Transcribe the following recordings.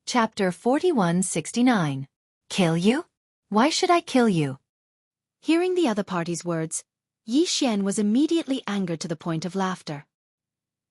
Chapter 4169. Kill you? Why should I kill you? Hearing the other party's words, Yi Xian was immediately angered to the point of laughter.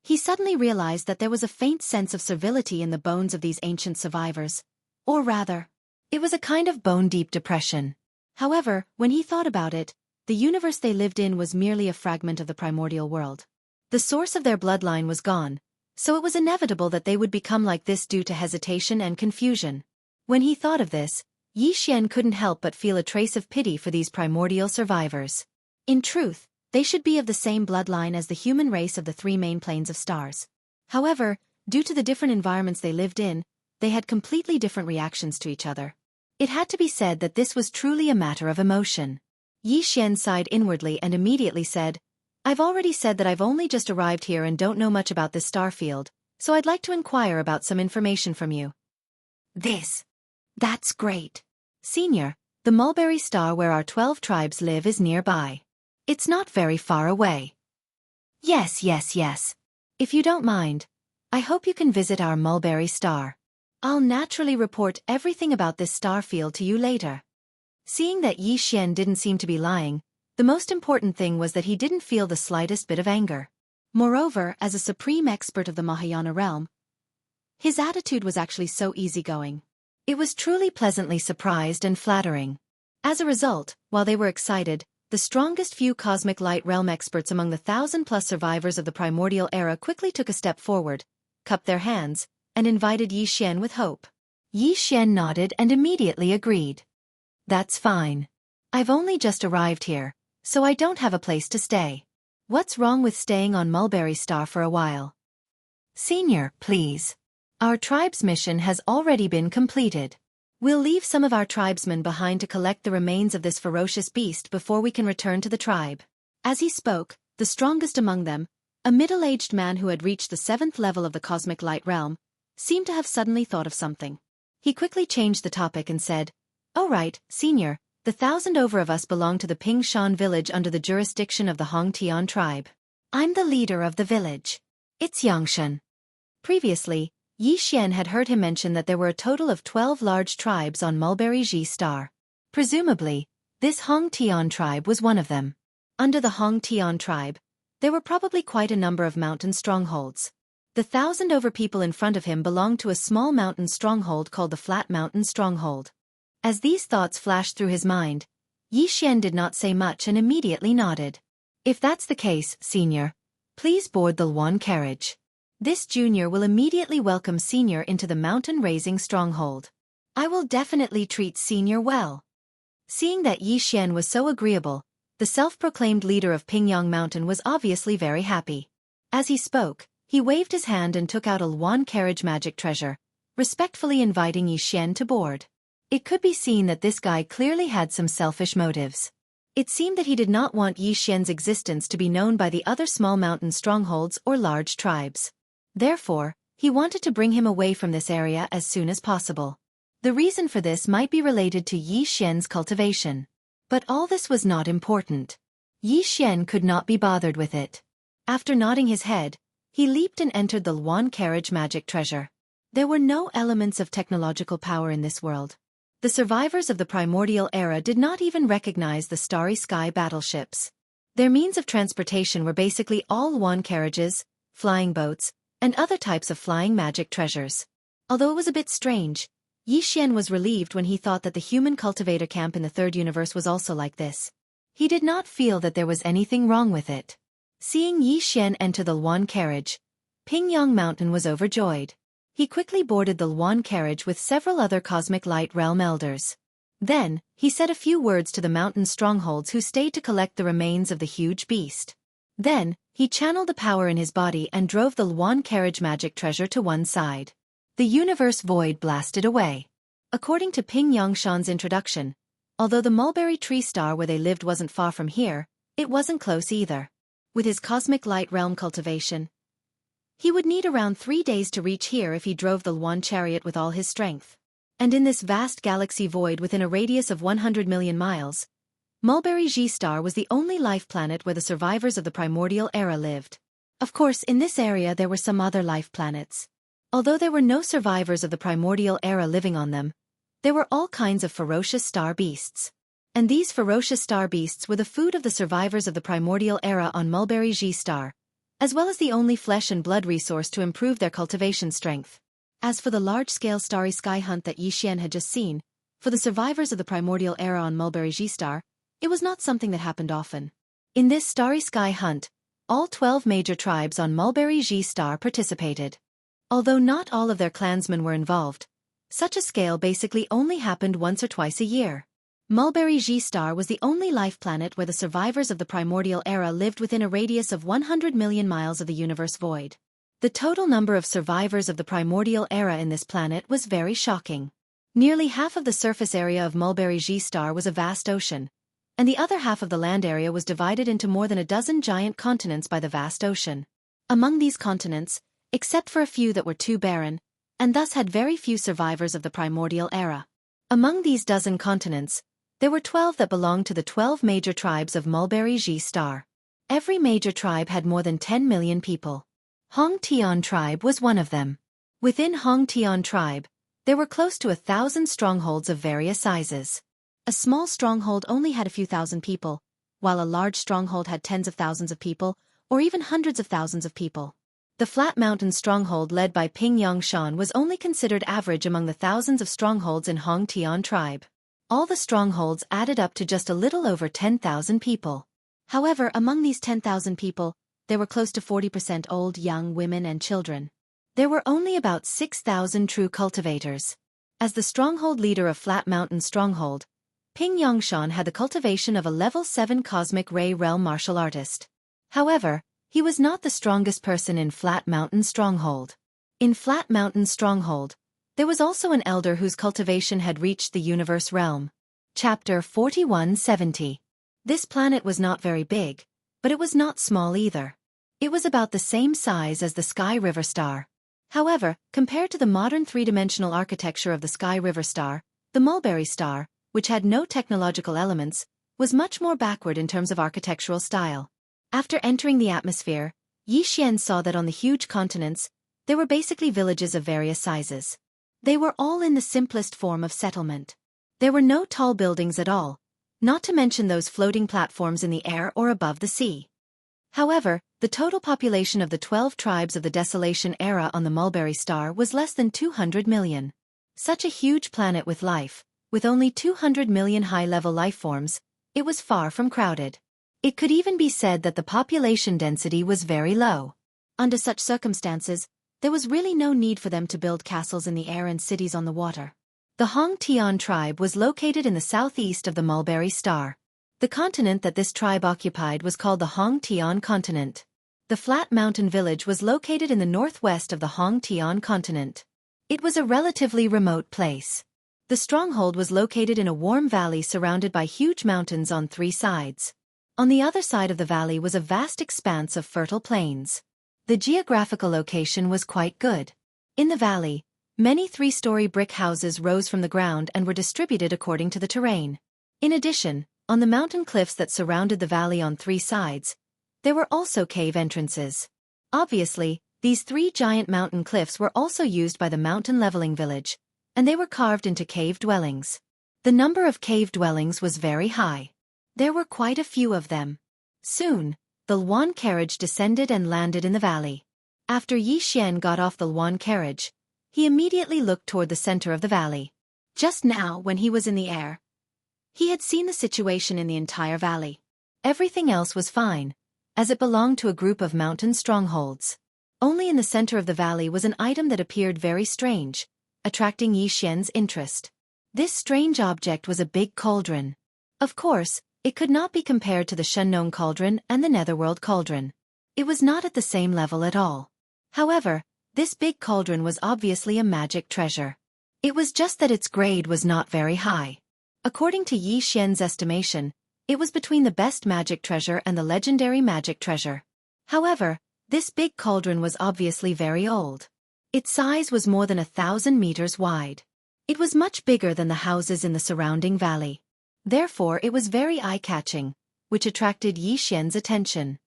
He suddenly realized that there was a faint sense of servility in the bones of these ancient survivors. Or rather, it was a kind of bone-deep depression. However, when he thought about it, the universe they lived in was merely a fragment of the primordial world. The source of their bloodline was gone, so it was inevitable that they would become like this due to hesitation and confusion. When he thought of this, Yi Xian couldn't help but feel a trace of pity for these primordial survivors. In truth, they should be of the same bloodline as the human race of the three main planes of stars. However, due to the different environments they lived in, they had completely different reactions to each other. It had to be said that this was truly a matter of emotion. Yi Xian sighed inwardly and immediately said, "I've already said that I've only just arrived here and don't know much about this star field, so I'd like to inquire about some information from you." That's great. Senior, the mulberry star where our 12 tribes live is nearby. It's not very far away. Yes. If you don't mind, I hope you can visit our mulberry star. I'll naturally report everything about this star field to you later. Seeing that Yi Xian didn't seem to be lying, the most important thing was that he didn't feel the slightest bit of anger. Moreover, as a supreme expert of the Mahayana realm, his attitude was actually so easygoing. It was truly pleasantly surprised and flattering. As a result, while they were excited, the strongest few cosmic light realm experts among the 1,000+ survivors of the primordial era quickly took a step forward, cupped their hands, and invited Yi Xian with hope. Yi Xian nodded and immediately agreed. That's fine. I've only just arrived here, so I don't have a place to stay. What's wrong with staying on Mulberry Star for a while? Senior, please. Our tribe's mission has already been completed. We'll leave some of our tribesmen behind to collect the remains of this ferocious beast before we can return to the tribe. As he spoke, the strongest among them, a middle-aged man who had reached the 7th level of the cosmic light realm, seemed to have suddenly thought of something. He quickly changed the topic and said, "Oh right, Senior, the 1,000 over of us belong to the Ping Shan village under the jurisdiction of the Hong Tian tribe. I'm the leader of the village. It's Yangshan." Previously, Yi Xian had heard him mention that there were a total of 12 large tribes on Mulberry Ji Star. Presumably, this Hong Tian tribe was one of them. Under the Hong Tian tribe, there were probably quite a number of mountain strongholds. The 1,000 over people in front of him belonged to a small mountain stronghold called the Flat Mountain Stronghold. As these thoughts flashed through his mind, Yi Xian did not say much and immediately nodded. "If that's the case, Senior, please board the Luan carriage. This junior will immediately welcome Senior into the mountain-raising stronghold. I will definitely treat Senior well." Seeing that Yi Xian was so agreeable, the self-proclaimed leader of Pingyang Mountain was obviously very happy. As he spoke, he waved his hand and took out a Luan carriage magic treasure, respectfully inviting Yi Xian to board. It could be seen that this guy clearly had some selfish motives. It seemed that he did not want Yi Xian's existence to be known by the other small mountain strongholds or large tribes. Therefore, he wanted to bring him away from this area as soon as possible. The reason for this might be related to Yi Xian's cultivation. But all this was not important. Yi Xian could not be bothered with it. After nodding his head, he leaped and entered the Luan carriage magic treasure. There were no elements of technological power in this world. The survivors of the primordial era did not even recognize the starry sky battleships. Their means of transportation were basically all Luan carriages, flying boats, and other types of flying magic treasures. Although it was a bit strange, Yi Xian was relieved when he thought that the human cultivator camp in the third universe was also like this. He did not feel that there was anything wrong with it. Seeing Yi Xian enter the Luan carriage, Pingyang Mountain was overjoyed. He quickly boarded the Luan carriage with several other cosmic light realm elders. Then, he said a few words to the mountain strongholds who stayed to collect the remains of the huge beast. Then, he channeled the power in his body and drove the Luan carriage magic treasure to one side. The universe void blasted away. According to Ping Yangshan's introduction, although the mulberry tree star where they lived wasn't far from here, it wasn't close either. With his cosmic light realm cultivation, he would need around 3 days to reach here if he drove the Luan chariot with all his strength. And in this vast galaxy void within a radius of 100 million miles, Mulberry Ji Star was the only life planet where the survivors of the primordial era lived. Of course, in this area there were some other life planets. Although there were no survivors of the primordial era living on them, there were all kinds of ferocious star beasts. And these ferocious star beasts were the food of the survivors of the primordial era on Mulberry G star, as well as the only flesh and blood resource to improve their cultivation strength. As for the large-scale starry sky hunt that Yi Xian had just seen, for the survivors of the primordial era on Mulberry G star, it was not something that happened often. In this starry sky hunt, all 12 major tribes on Mulberry G star participated. Although not all of their clansmen were involved, such a scale basically only happened once or twice a year. Mulberry G star was the only life planet where the survivors of the primordial era lived within a radius of 100 million miles of the universe void. The total number of survivors of the primordial era in this planet was very shocking. Nearly half of the surface area of Mulberry G star was a vast ocean, and the other half of the land area was divided into more than a dozen giant continents by the vast ocean. Among these continents, except for a few that were too barren, and thus had very few survivors of the primordial era. Among these dozen continents, there were 12 that belonged to the 12 major tribes of Mulberry G star. Every major tribe had more than 10 million people. Hong Tian tribe was one of them. Within Hong Tian tribe, there were close to 1,000 strongholds of various sizes. A small stronghold only had a few thousand people, while a large stronghold had tens of thousands of people, or even hundreds of thousands of people. The Flat Mountain stronghold led by Ping Yongshan was only considered average among the thousands of strongholds in Hong Tian tribe. All the strongholds added up to just a little over 10,000 people. However, among these 10,000 people, there were close to 40% old, young, women and children. There were only about 6,000 true cultivators. As the stronghold leader of Flat Mountain Stronghold, Ping Yongshan had the cultivation of a level 7 cosmic ray realm martial artist. However, he was not the strongest person in Flat Mountain Stronghold. In Flat Mountain Stronghold, there was also an elder whose cultivation had reached the universe realm. Chapter 4170. This planet was not very big, but it was not small either. It was about the same size as the Sky River star. However, compared to the modern three-dimensional architecture of the Sky River star, the Mulberry star, which had no technological elements, was much more backward in terms of architectural style. After entering the atmosphere, Yi Xian saw that on the huge continents, there were basically villages of various sizes. They were all in the simplest form of settlement. There were no tall buildings at all, not to mention those floating platforms in the air or above the sea. However, the total population of the 12 tribes of the Desolation era on the Mulberry star was less than 200 million. Such a huge planet with life, with only 200 million high-level life forms, it was far from crowded. It could even be said that the population density was very low. Under such circumstances, there was really no need for them to build castles in the air and cities on the water. The Hong Tian tribe was located in the southeast of the Mulberry star. The continent that this tribe occupied was called the Hong Tian continent. The Flat Mountain village was located in the northwest of the Hong Tian continent. It was a relatively remote place. The stronghold was located in a warm valley surrounded by huge mountains on 3 sides. On the other side of the valley was a vast expanse of fertile plains. The geographical location was quite good. In the valley, many 3-story brick houses rose from the ground and were distributed according to the terrain. In addition, on the mountain cliffs that surrounded the valley on 3 sides, there were also cave entrances. Obviously, these 3 giant mountain cliffs were also used by the mountain leveling village, and they were carved into cave dwellings. The number of cave dwellings was very high. There were quite a few of them. Soon, the Luan carriage descended and landed in the valley. After Yi Xian got off the Luan carriage, he immediately looked toward the center of the valley. Just now, when he was in the air, he had seen the situation in the entire valley. Everything else was fine, as it belonged to a group of mountain strongholds. Only in the center of the valley was an item that appeared very strange, attracting Yi Xian's interest. This strange object was a big cauldron. Of course, it could not be compared to the Shenong cauldron and the Netherworld cauldron. It was not at the same level at all. However, this big cauldron was obviously a magic treasure. It was just that its grade was not very high. According to Yi Xian's estimation, it was between the best magic treasure and the legendary magic treasure. However, this big cauldron was obviously very old. Its size was more than 1,000 meters wide. It was much bigger than the houses in the surrounding valley. Therefore it was very eye-catching, which attracted Yi Xian's attention.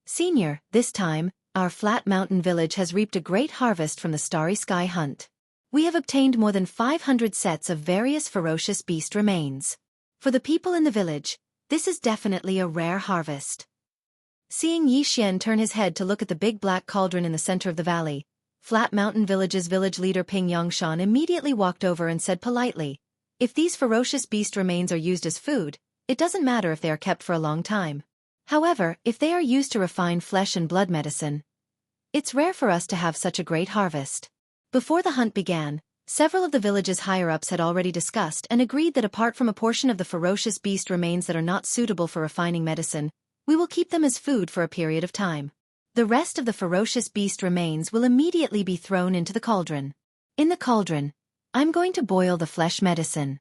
Senior, this time, our flat mountain village has reaped a great harvest from the starry sky hunt. We have obtained more than 500 sets of various ferocious beast remains. For the people in the village, this is definitely a rare harvest. Seeing Yi Xian turn his head to look at the big black cauldron in the center of the valley, Flat Mountain Village's village leader Ping Yongshan immediately walked over and said politely, "If these ferocious beast remains are used as food, it doesn't matter if they are kept for a long time. However, if they are used to refine flesh and blood medicine, it's rare for us to have such a great harvest." Before the hunt began, several of the village's higher-ups had already discussed and agreed that apart from a portion of the ferocious beast remains that are not suitable for refining medicine, we will keep them as food for a period of time. The rest of the ferocious beast remains will immediately be thrown into the cauldron. In the cauldron, I'm going to boil the flesh medicine.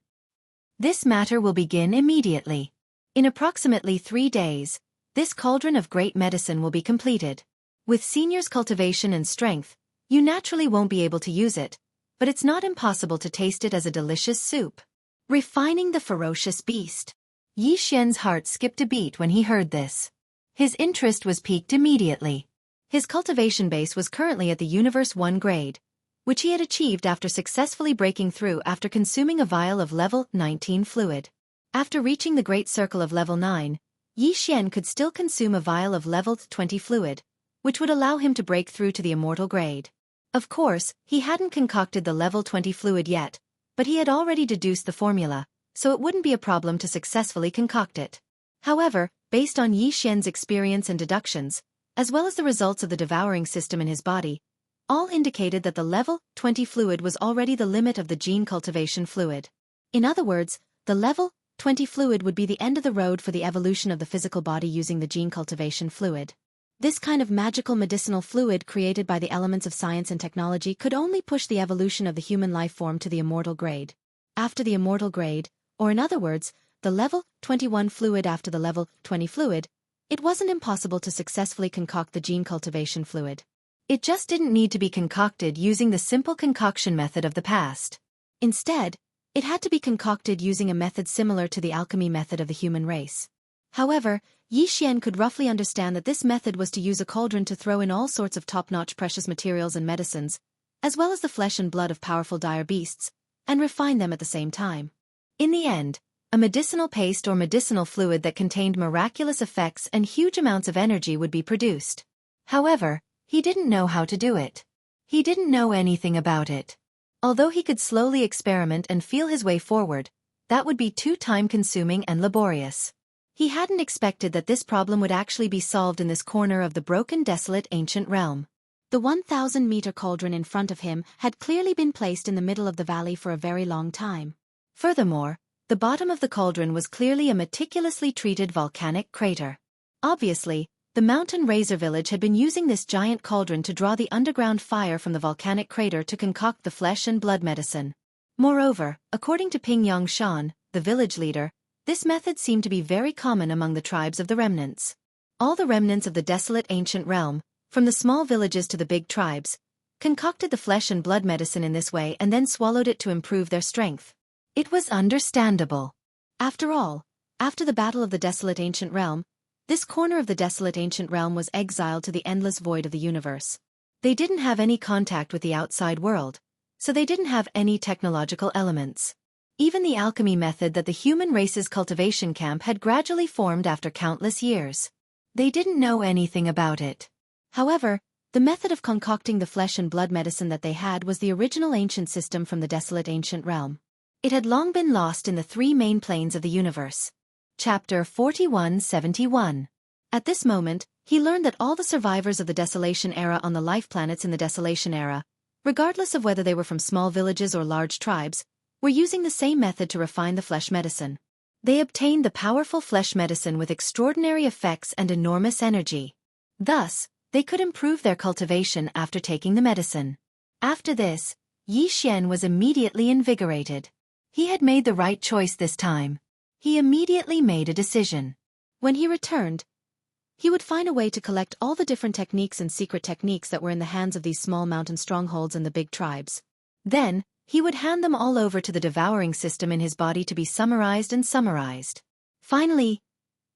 This matter will begin immediately. In approximately 3 days, this cauldron of great medicine will be completed. With Senior's cultivation and strength, you naturally won't be able to use it, but it's not impossible to taste it as a delicious soup. Refining the ferocious beast. Yi Xian's heart skipped a beat when he heard this. His interest was piqued immediately. His cultivation base was currently at the Universe 1 grade, which he had achieved after successfully breaking through after consuming a vial of level 19 fluid. After reaching the Great Circle of level 9, Yi Xian could still consume a vial of level 20 fluid, which would allow him to break through to the immortal grade. Of course, he hadn't concocted the level 20 fluid yet, but he had already deduced the formula, so it wouldn't be a problem to successfully concoct it. However, based on Yi Xian's experience and deductions, as well as the results of the devouring system in his body, all indicated that the level 20 fluid was already the limit of the gene cultivation fluid. In other words, the level 20 fluid would be the end of the road for the evolution of the physical body using the gene cultivation fluid. This kind of magical medicinal fluid created by the elements of science and technology could only push the evolution of the human life form to the immortal grade. After the immortal grade, or in other words, the level 21 fluid after the level 20 fluid, it wasn't impossible to successfully concoct the gene cultivation fluid. It just didn't need to be concocted using the simple concoction method of the past. Instead, it had to be concocted using a method similar to the alchemy method of the human race. However, Yi Xian could roughly understand that this method was to use a cauldron to throw in all sorts of top-notch precious materials and medicines, as well as the flesh and blood of powerful dire beasts, and refine them at the same time. In the end, a medicinal paste or medicinal fluid that contained miraculous effects and huge amounts of energy would be produced. However, he didn't know how to do it. He didn't know anything about it. Although he could slowly experiment and feel his way forward, that would be too time-consuming and laborious. He hadn't expected that this problem would actually be solved in this corner of the broken, desolate ancient realm. The 1,000-meter cauldron in front of him had clearly been placed in the middle of the valley for a very long time. Furthermore, the bottom of the cauldron was clearly a meticulously treated volcanic crater. Obviously, the mountain razor village had been using this giant cauldron to draw the underground fire from the volcanic crater to concoct the flesh and blood medicine. Moreover, according to Ping Yongshan, the village leader, this method seemed to be very common among the tribes of the remnants. All the remnants of the desolate ancient realm, from the small villages to the big tribes, concocted the flesh and blood medicine in this way and then swallowed it to improve their strength. It was understandable. After all, after the battle of the desolate ancient realm, this corner of the desolate ancient realm was exiled to the endless void of the universe. They didn't have any contact with the outside world, so they didn't have any technological elements. Even the alchemy method that the human race's cultivation camp had gradually formed after countless years. They didn't know anything about it. However, the method of concocting the flesh and blood medicine that they had was the original ancient system from the desolate ancient realm. It had long been lost in the 3 main planes of the universe. Chapter 4171. At this moment, he learned that all the survivors of the Desolation Era on the life planets in the Desolation Era, regardless of whether they were from small villages or large tribes, were using the same method to refine the flesh medicine. They obtained the powerful flesh medicine with extraordinary effects and enormous energy. Thus, they could improve their cultivation after taking the medicine. After this, Yi Xian was immediately invigorated. He had made the right choice this time. He immediately made a decision. When he returned, he would find a way to collect all the different techniques and secret techniques that were in the hands of these small mountain strongholds and the big tribes. Then, he would hand them all over to the devouring system in his body to be summarized and summarized. Finally,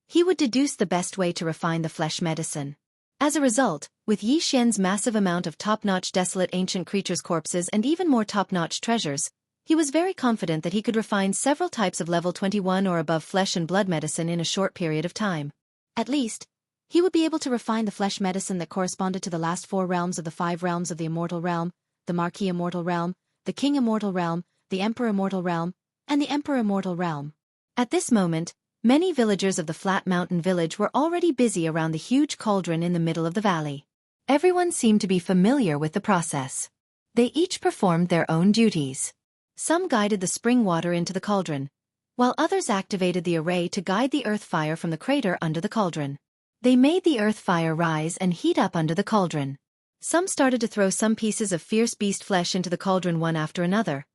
he would deduce the best way to refine the flesh medicine. As a result, With Yi Xian's massive amount of top-notch desolate ancient creatures' corpses and even more top-notch treasures, he was very confident that he could refine several types of level 21 or above flesh and blood medicine in a short period of time. At least, he would be able to refine the flesh medicine that corresponded to the last 4 realms of the 5 realms of the Immortal Realm, the Marquis Immortal Realm, the King Immortal Realm, the Emperor Immortal Realm, and the Emperor Immortal Realm. At this moment, many villagers of the Flat Mountain Village were already busy around the huge cauldron in the middle of the valley. Everyone seemed to be familiar with the process. They each performed their own duties. Some guided the spring water into the cauldron, while others activated the array to guide the earth fire from the crater under the cauldron. They made the earth fire rise and heat up under the cauldron. Some started to throw some pieces of fierce beast flesh into the cauldron one after another.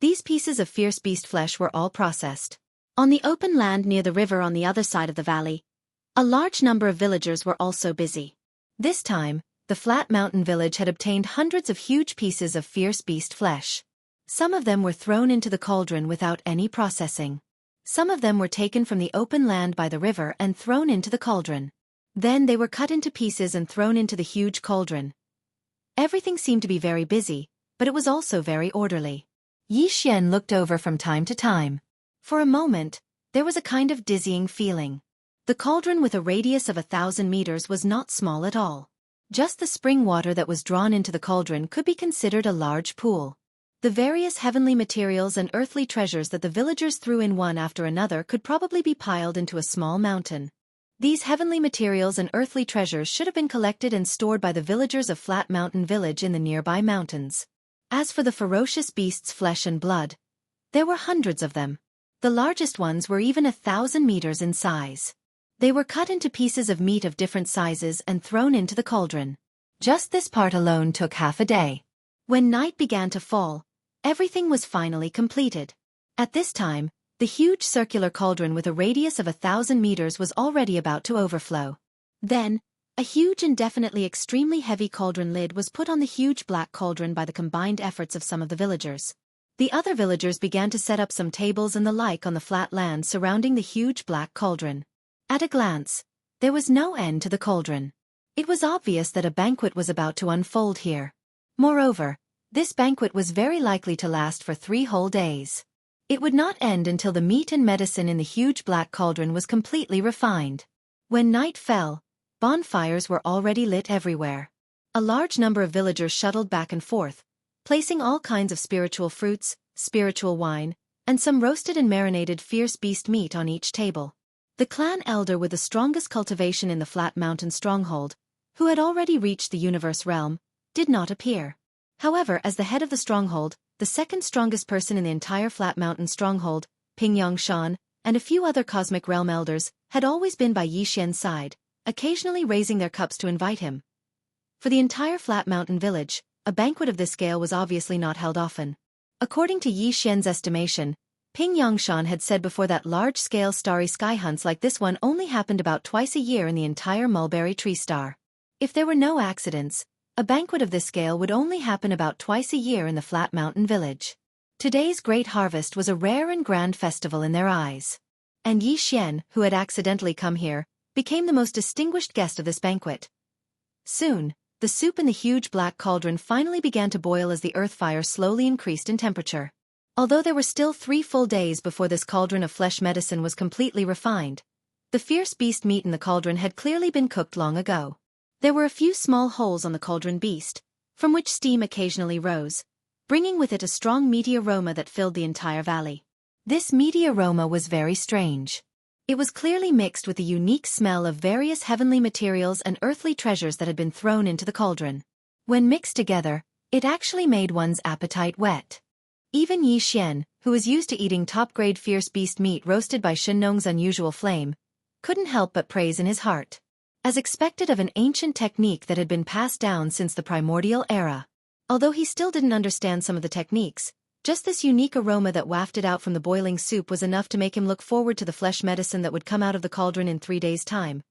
These pieces of fierce beast flesh were all processed. On the open land near the river on the other side of the valley, a large number of villagers were also busy. This time, the Flat Mountain Village had obtained hundreds of huge pieces of fierce beast flesh. Some of them were thrown into the cauldron without any processing. Some of them were taken from the open land by the river and thrown into the cauldron. Then they were cut into pieces and thrown into the huge cauldron. Everything seemed to be very busy, but it was also very orderly. Yi Xian looked over from time to time. For a moment, there was a kind of dizzying feeling. The cauldron with a radius of 1,000 meters was not small at all. Just the spring water that was drawn into the cauldron could be considered a large pool. The various heavenly materials and earthly treasures that the villagers threw in one after another could probably be piled into a small mountain. These heavenly materials and earthly treasures should have been collected and stored by the villagers of Flat Mountain Village in the nearby mountains. As for the ferocious beasts' flesh and blood, there were hundreds of them. The largest ones were even 1,000 meters in size. They were cut into pieces of meat of different sizes and thrown into the cauldron. Just this part alone took half a day. When night began to fall, everything was finally completed. At this time, the huge circular cauldron with a radius of 1,000 meters was already about to overflow. Then, a huge and definitely extremely heavy cauldron lid was put on the huge black cauldron by the combined efforts of some of the villagers. The other villagers began to set up some tables and the like on the flat land surrounding the huge black cauldron. At a glance, there was no end to the cauldron. It was obvious that a banquet was about to unfold here. Moreover, this banquet was very likely to last for 3 whole days. It would not end until the meat and medicine in the huge black cauldron was completely refined. When night fell, bonfires were already lit everywhere. A large number of villagers shuttled back and forth, placing all kinds of spiritual fruits, spiritual wine, and some roasted and marinated fierce beast meat on each table. The clan elder with the strongest cultivation in the Flat Mountain stronghold, who had already reached the universe realm, did not appear. However, as the head of the stronghold, the second strongest person in the entire Flat Mountain stronghold, Ping Yangshan, and a few other cosmic realm elders, had always been by Yi Xian's side, occasionally raising their cups to invite him. For the entire Flat Mountain Village, a banquet of this scale was obviously not held often. According to Yi Xian's estimation, Ping Yangshan had said before that large-scale starry sky hunts like this one only happened about twice a year in the entire mulberry tree star. If there were no accidents, a banquet of this scale would only happen about twice a year in the Flat Mountain Village. Today's great harvest was a rare and grand festival in their eyes. And Yi Xian, who had accidentally come here, became the most distinguished guest of this banquet. Soon, the soup in the huge black cauldron finally began to boil as the earth fire slowly increased in temperature. Although there were still 3 full days before this cauldron of flesh medicine was completely refined, the fierce beast meat in the cauldron had clearly been cooked long ago. There were a few small holes on the cauldron beast, from which steam occasionally rose, bringing with it a strong meaty aroma that filled the entire valley. This meaty aroma was very strange. It was clearly mixed with the unique smell of various heavenly materials and earthly treasures that had been thrown into the cauldron. When mixed together, it actually made one's appetite wet. Even Yi Xian, who was used to eating top-grade fierce beast meat roasted by Shenong's unusual flame, couldn't help but praise in his heart. As expected of an ancient technique that had been passed down since the primordial era. Although he still didn't understand some of the techniques, just this unique aroma that wafted out from the boiling soup was enough to make him look forward to the flesh medicine that would come out of the cauldron in 3 days' time.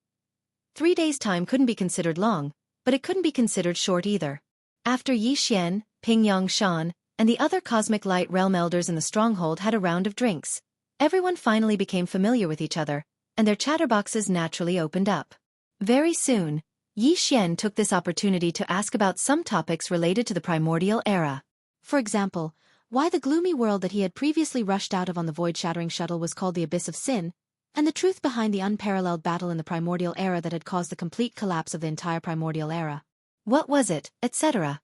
3 days' time couldn't be considered long, but it couldn't be considered short either. After Yi Xian, Ping Yangshan, and the other cosmic light realm elders in the stronghold had a round of drinks, everyone finally became familiar with each other, and their chatterboxes naturally opened up. Very soon, Yi Xian took this opportunity to ask about some topics related to the primordial era. For example, why the gloomy world that he had previously rushed out of on the void-shattering shuttle was called the Abyss of Sin, and the truth behind the unparalleled battle in the primordial era that had caused the complete collapse of the entire primordial era. What was it, etc.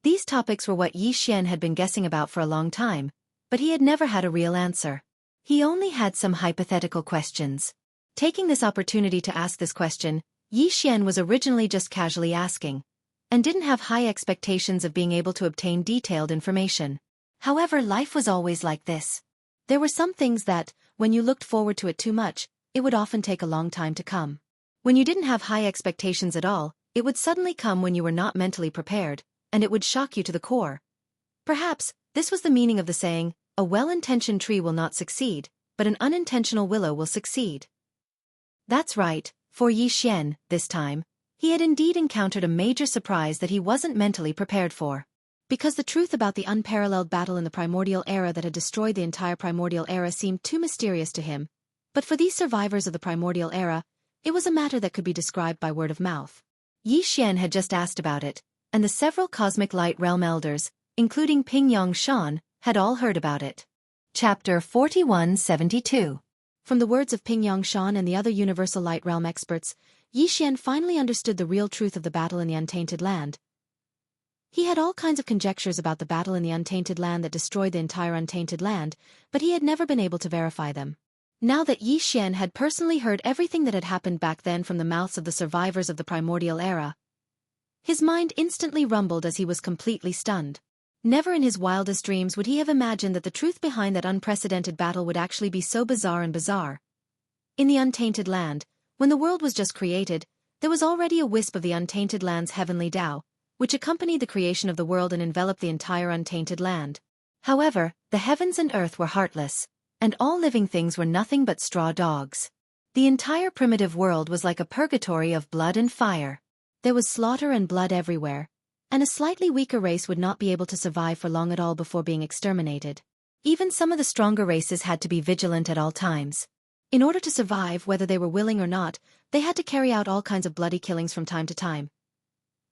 These topics were what Yi Xian had been guessing about for a long time, but he had never had a real answer. He only had some hypothetical questions. Taking this opportunity to ask this question, Yi Xian was originally just casually asking, and didn't have high expectations of being able to obtain detailed information. However, life was always like this. There were some things that, when you looked forward to it too much, it would often take a long time to come. When you didn't have high expectations at all, it would suddenly come when you were not mentally prepared, and it would shock you to the core. Perhaps, this was the meaning of the saying, a well-intentioned tree will not succeed, but an unintentional willow will succeed. That's right, for Yi Xian, this time, he had indeed encountered a major surprise that he wasn't mentally prepared for. Because the truth about the unparalleled battle in the primordial era that had destroyed the entire primordial era seemed too mysterious to him, but for these survivors of the primordial era, it was a matter that could be described by word of mouth. Yi Xian had just asked about it, and the several cosmic light realm elders, including Ping Yong Shan, had all heard about it. Chapter 4172. From the words of Ping Yong Shan and the other universal light realm experts, Yi Xian finally understood the real truth of the battle in the Untainted Land. He had all kinds of conjectures about the battle in the Untainted Land that destroyed the entire Untainted Land, but he had never been able to verify them. Now that Yi Xian had personally heard everything that had happened back then from the mouths of the survivors of the primordial era, his mind instantly rumbled as he was completely stunned. Never in his wildest dreams would he have imagined that the truth behind that unprecedented battle would actually be so bizarre. In the Untainted Land, when the world was just created, there was already a wisp of the Untainted Land's heavenly Tao, which accompanied the creation of the world and enveloped the entire Untainted Land. However, the heavens and earth were heartless, and all living things were nothing but straw dogs. The entire primitive world was like a purgatory of blood and fire. There was slaughter and blood everywhere, and a slightly weaker race would not be able to survive for long at all before being exterminated. Even some of the stronger races had to be vigilant at all times. In order to survive, whether they were willing or not, they had to carry out all kinds of bloody killings from time to time.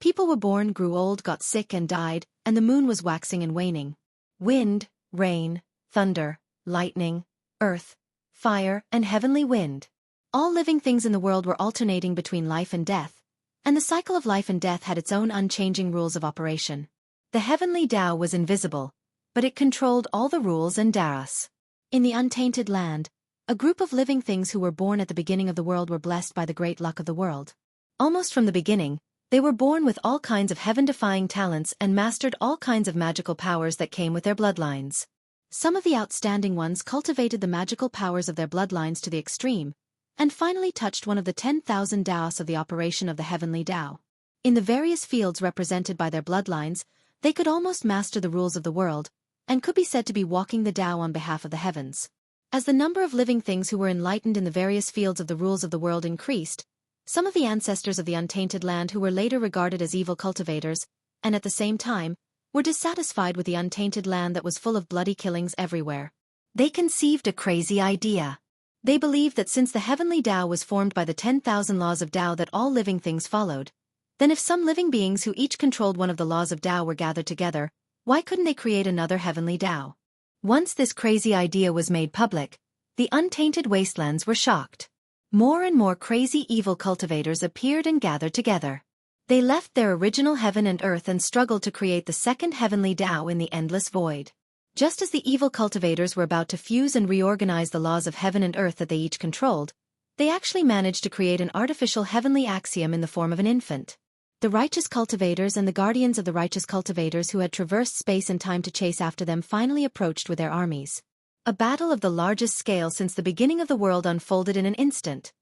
People were born, grew old, got sick and died, and the moon was waxing and waning. Wind, rain, thunder, lightning, earth, fire, and heavenly wind. All living things in the world were alternating between life and death, and the cycle of life and death had its own unchanging rules of operation. The heavenly Tao was invisible, but it controlled all the rules and daras. In the Untainted Land, a group of living things who were born at the beginning of the world were blessed by the great luck of the world. Almost from the beginning, they were born with all kinds of heaven-defying talents and mastered all kinds of magical powers that came with their bloodlines. Some of the outstanding ones cultivated the magical powers of their bloodlines to the extreme, and finally touched one of the 10,000 Daos of the operation of the heavenly Tao. In the various fields represented by their bloodlines, they could almost master the rules of the world, and could be said to be walking the Tao on behalf of the heavens. As the number of living things who were enlightened in the various fields of the rules of the world increased, some of the ancestors of the Untainted Land who were later regarded as evil cultivators, and at the same time, were dissatisfied with the Untainted Land that was full of bloody killings everywhere. They conceived a crazy idea. They believed that since the heavenly Tao was formed by the 10,000 laws of Tao that all living things followed, then if some living beings who each controlled one of the laws of Tao were gathered together, why couldn't they create another heavenly Tao? Once this crazy idea was made public, the untainted wastelands were shocked. More and more crazy evil cultivators appeared and gathered together. They left their original heaven and earth and struggled to create the second heavenly Tao in the endless void. Just as the evil cultivators were about to fuse and reorganize the laws of heaven and earth that they each controlled, they actually managed to create an artificial heavenly axiom in the form of an infant. The righteous cultivators and the guardians of the righteous cultivators who had traversed space and time to chase after them finally approached with their armies. A battle of the largest scale since the beginning of the world unfolded in an instant.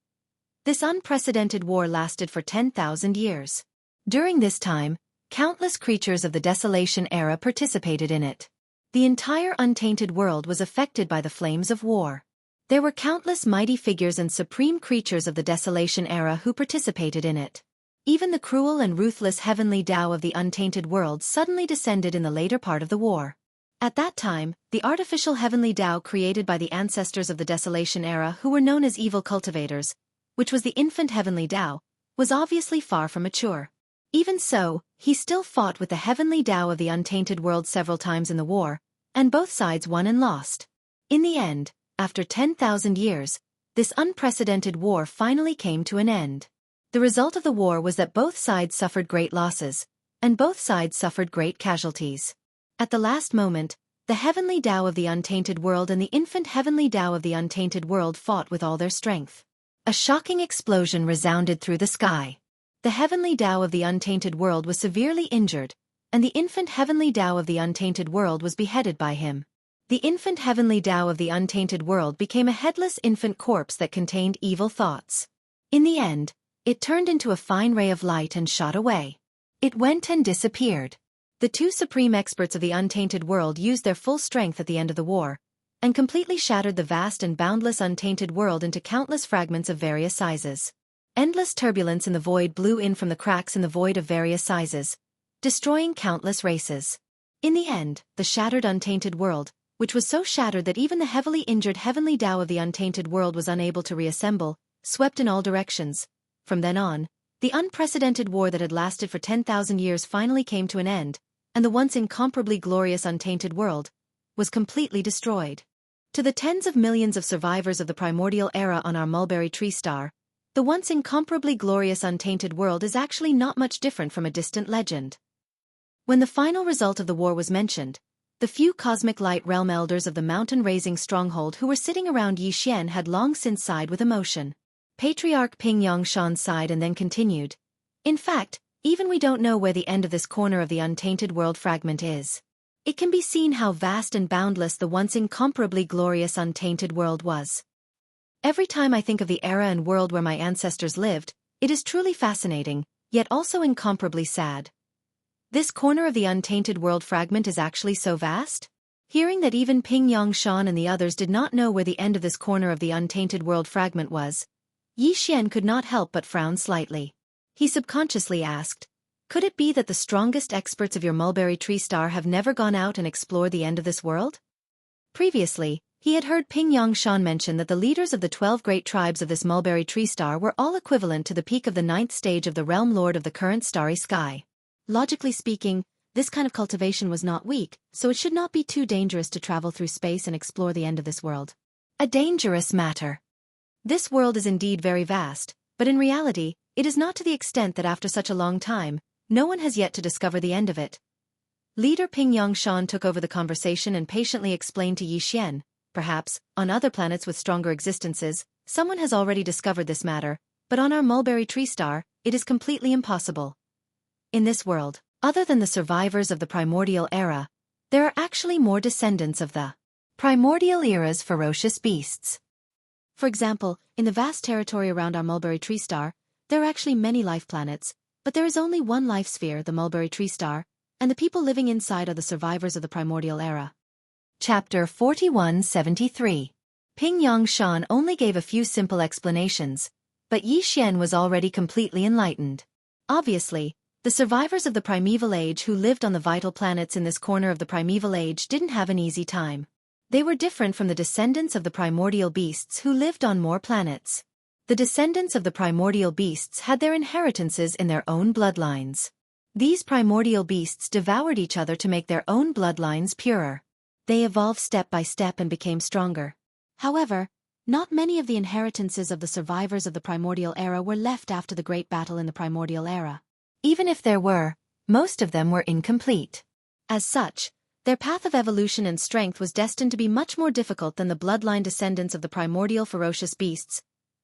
This unprecedented war lasted for 10,000 years. During this time, countless creatures of the Desolation era participated in it. The entire untainted world was affected by the flames of war. There were countless mighty figures and supreme creatures of the Desolation era who participated in it. Even the cruel and ruthless heavenly Tao of the untainted world suddenly descended in the later part of the war. At that time, the artificial heavenly Tao created by the ancestors of the Desolation era who were known as evil cultivators, which was the infant heavenly Tao, was obviously far from mature. Even so, he still fought with the heavenly Tao of the untainted world several times in the war, and both sides won and lost. In the end, after 10,000 years, this unprecedented war finally came to an end. The result of the war was that both sides suffered great losses, and both sides suffered great casualties. At the last moment, the heavenly Tao of the untainted world and the infant heavenly Tao of the untainted world fought with all their strength. A shocking explosion resounded through the sky. The heavenly Tao of the untainted world was severely injured, and the infant heavenly Tao of the untainted world was beheaded by him. The infant heavenly Tao of the untainted world became a headless infant corpse that contained evil thoughts. In the end, it turned into a fine ray of light and shot away. It went and disappeared. The two supreme experts of the untainted world used their full strength at the end of the war, and completely shattered the vast and boundless untainted world into countless fragments of various sizes. Endless turbulence in the void blew in from the cracks in the void of various sizes, destroying countless races. In the end, the shattered untainted world, which was so shattered that even the heavily injured heavenly Tao of the untainted world was unable to reassemble, swept in all directions. From then on, the unprecedented war that had lasted for 10,000 years finally came to an end, and the once incomparably glorious untainted world was completely destroyed. To the tens of millions of survivors of the primordial era on our mulberry tree star, the once incomparably glorious untainted world is actually not much different from a distant legend. When the final result of the war was mentioned, the few cosmic light realm elders of the mountain-raising stronghold who were sitting around Yi Xian had long since sighed with emotion. Patriarch Ping Yongshan sighed and then continued. In fact, even we don't know where the end of this corner of the untainted world fragment is. It can be seen how vast and boundless the once incomparably glorious untainted world was. Every time I think of the era and world where my ancestors lived, it is truly fascinating, yet also incomparably sad. This corner of the untainted world fragment is actually so vast? Hearing that even Ping Yongshan and the others did not know where the end of this corner of the untainted world fragment was, Yi Xian could not help but frown slightly. He subconsciously asked, could it be that the strongest experts of your mulberry tree star have never gone out and explored the end of this world? Previously, he had heard Ping Yongshan mention that the leaders of the 12 great tribes of this mulberry tree star were all equivalent to the peak of the 9th stage of the realm lord of the current starry sky. Logically speaking, this kind of cultivation was not weak, so it should not be too dangerous to travel through space and explore the end of this world. A dangerous matter. This world is indeed very vast, but in reality, it is not to the extent that after such a long time, no one has yet to discover the end of it. Leader Ping Yongshan took over the conversation and patiently explained to Yi Xian, perhaps, on other planets with stronger existences, someone has already discovered this matter, but on our mulberry tree star, it is completely impossible. In this world, other than the survivors of the primordial era, there are actually more descendants of the primordial era's ferocious beasts. For example, in the vast territory around our mulberry tree star, there are actually many life planets, but there is only one life sphere, the mulberry tree star, and the people living inside are the survivors of the primordial era. Chapter 4173. Ping Yongshan only gave a few simple explanations, but Yi Xian was already completely enlightened. Obviously, the survivors of the primeval age who lived on the vital planets in this corner of the primeval age didn't have an easy time. They were different from the descendants of the primordial beasts who lived on more planets. The descendants of the primordial beasts had their inheritances in their own bloodlines. These primordial beasts devoured each other to make their own bloodlines purer. They evolved step by step and became stronger. However, not many of the inheritances of the survivors of the primordial era were left after the great battle in the primordial era. Even if there were, most of them were incomplete. As such, their path of evolution and strength was destined to be much more difficult than the bloodline descendants of the primordial ferocious beasts,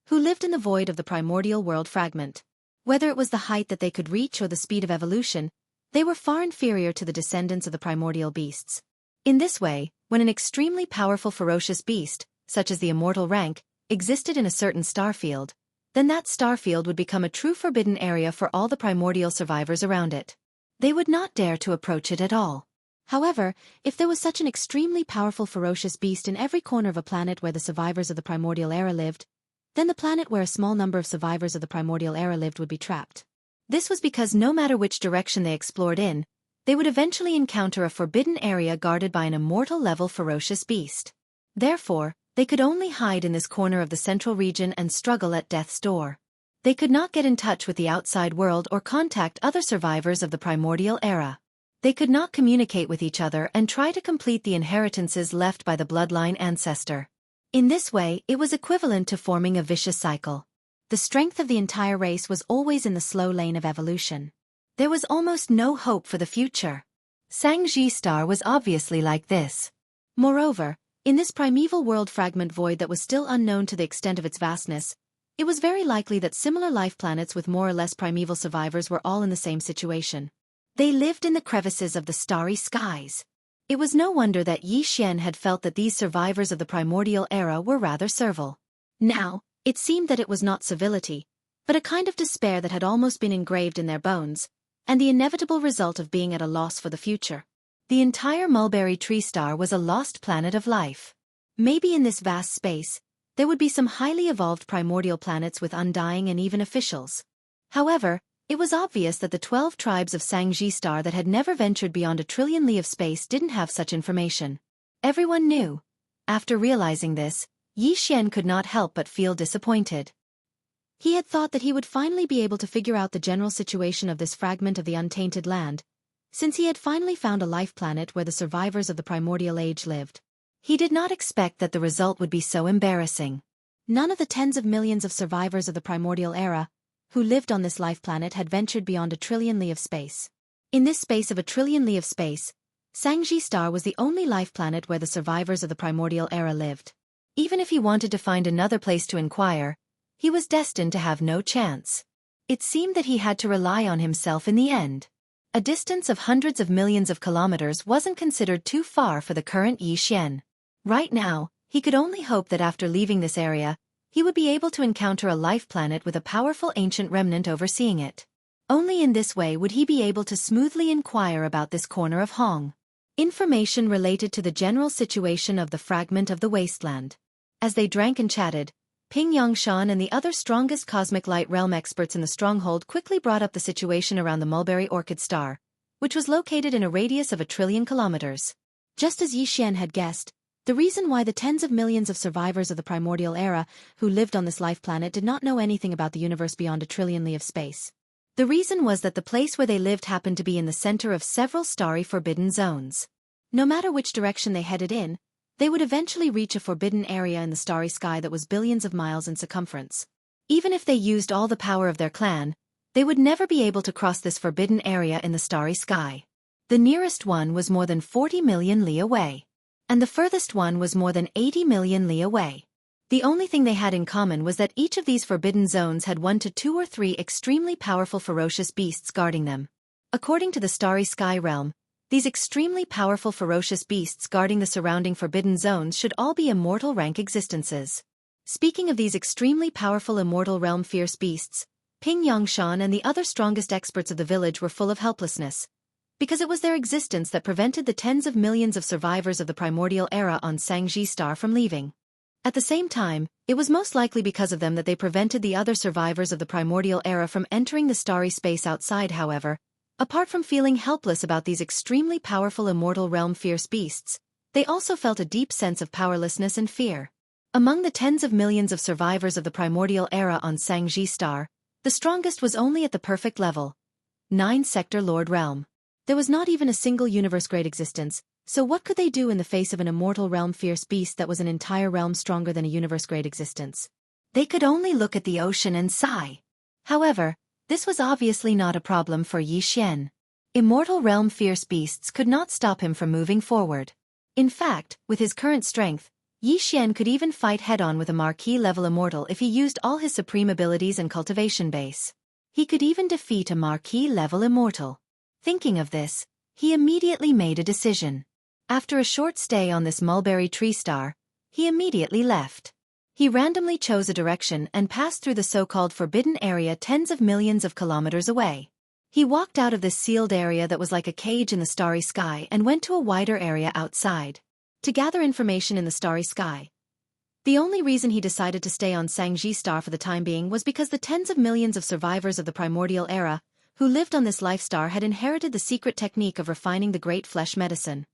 who lived in the void of the primordial world fragment. Whether it was the height that they could reach or the speed of evolution, they were far inferior to the descendants of the primordial beasts. In this way, when an extremely powerful ferocious beast, such as the immortal rank, existed in a certain star field, then that star field would become a true forbidden area for all the primordial survivors around it. They would not dare to approach it at all. However, if there was such an extremely powerful ferocious beast in every corner of a planet where the survivors of the primordial era lived, then the planet where a small number of survivors of the primordial era lived would be trapped. This was because no matter which direction they explored in, they would eventually encounter a forbidden area guarded by an immortal-level ferocious beast. Therefore, they could only hide in this corner of the central region and struggle at death's door. They could not get in touch with the outside world or contact other survivors of the primordial era. They could not communicate with each other and try to complete the inheritances left by the bloodline ancestor. In this way, it was equivalent to forming a vicious cycle. The strength of the entire race was always in the slow lane of evolution. There was almost no hope for the future. Sangji star was obviously like this. Moreover, in this primeval world fragment void that was still unknown to the extent of its vastness, it was very likely that similar life planets with more or less primeval survivors were all in the same situation. They lived in the crevices of the starry skies. It was no wonder that Yi Xian had felt that these survivors of the primordial era were rather servile. Now, it seemed that it was not civility, but a kind of despair that had almost been engraved in their bones, and the inevitable result of being at a loss for the future. The entire mulberry tree star was a lost planet of life. Maybe in this vast space, there would be some highly evolved primordial planets with undying and even officials. However, it was obvious that the 12 tribes of Sangji star that had never ventured beyond a trillion li of space didn't have such information. Everyone knew. After realizing this, Yi Xian could not help but feel disappointed. He had thought that he would finally be able to figure out the general situation of this fragment of the untainted land, since he had finally found a life planet where the survivors of the primordial age lived. He did not expect that the result would be so embarrassing. None of the tens of millions of survivors of the primordial era who lived on this life planet had ventured beyond a trillion li of space. In this space of a trillion li of space, Sangji star was the only life planet where the survivors of the primordial era lived. Even if he wanted to find another place to inquire, he was destined to have no chance. It seemed that he had to rely on himself in the end. A distance of hundreds of millions of kilometers wasn't considered too far for the current Yi Xian. Right now, he could only hope that after leaving this area, he would be able to encounter a life planet with a powerful ancient remnant overseeing it. Only in this way would he be able to smoothly inquire about this corner of Hong. Information related to the general situation of the fragment of the wasteland. As they drank and chatted, Ping Yongshan and the other strongest cosmic light realm experts in the stronghold quickly brought up the situation around the mulberry orchid star, which was located in a radius of 1 trillion kilometers. Just as Yi Xian had guessed, the reason why the tens of millions of survivors of the primordial era who lived on this life planet did not know anything about the universe beyond 1 trillion li of space. The reason was that the place where they lived happened to be in the center of several starry forbidden zones. No matter which direction they headed in, they would eventually reach a forbidden area in the starry sky that was billions of miles in circumference. Even if they used all the power of their clan, they would never be able to cross this forbidden area in the starry sky. The nearest one was more than 40 million li away. And the furthest one was more than 80 million li away. The only thing they had in common was that each of these forbidden zones had 1 to 2 or 3 extremely powerful ferocious beasts guarding them. According to the starry sky realm, these extremely powerful ferocious beasts guarding the surrounding forbidden zones should all be immortal rank existences. Speaking of these extremely powerful immortal realm fierce beasts, Ping Yongshan and the other strongest experts of the village were full of helplessness, because it was their existence that prevented the tens of millions of survivors of the primordial era on Sangji star from leaving. At the same time, it was most likely because of them that they prevented the other survivors of the primordial era from entering the starry space outside. However, apart from feeling helpless about these extremely powerful immortal realm fierce beasts, they also felt a deep sense of powerlessness and fear. Among the tens of millions of survivors of the primordial era on Sangji star, the strongest was only at the perfect level, 9 sector Lord realm. There was not even a single universe-grade existence, so what could they do in the face of an immortal realm fierce beast that was an entire realm stronger than a universe-grade existence? They could only look at the ocean and sigh. However, this was obviously not a problem for Yi Xian. Immortal realm fierce beasts could not stop him from moving forward. In fact, with his current strength, Yi Xian could even fight head-on with a marquee-level immortal if he used all his supreme abilities and cultivation base. He could even defeat a marquee-level immortal. Thinking of this, he immediately made a decision. After a short stay on this mulberry tree star, he immediately left. He randomly chose a direction and passed through the so-called forbidden area tens of millions of kilometers away. He walked out of this sealed area that was like a cage in the starry sky and went to a wider area outside, to gather information in the starry sky. The only reason he decided to stay on Sangji star for the time being was because the tens of millions of survivors of the primordial era who lived on this life star had inherited the secret technique of refining the great flesh medicine.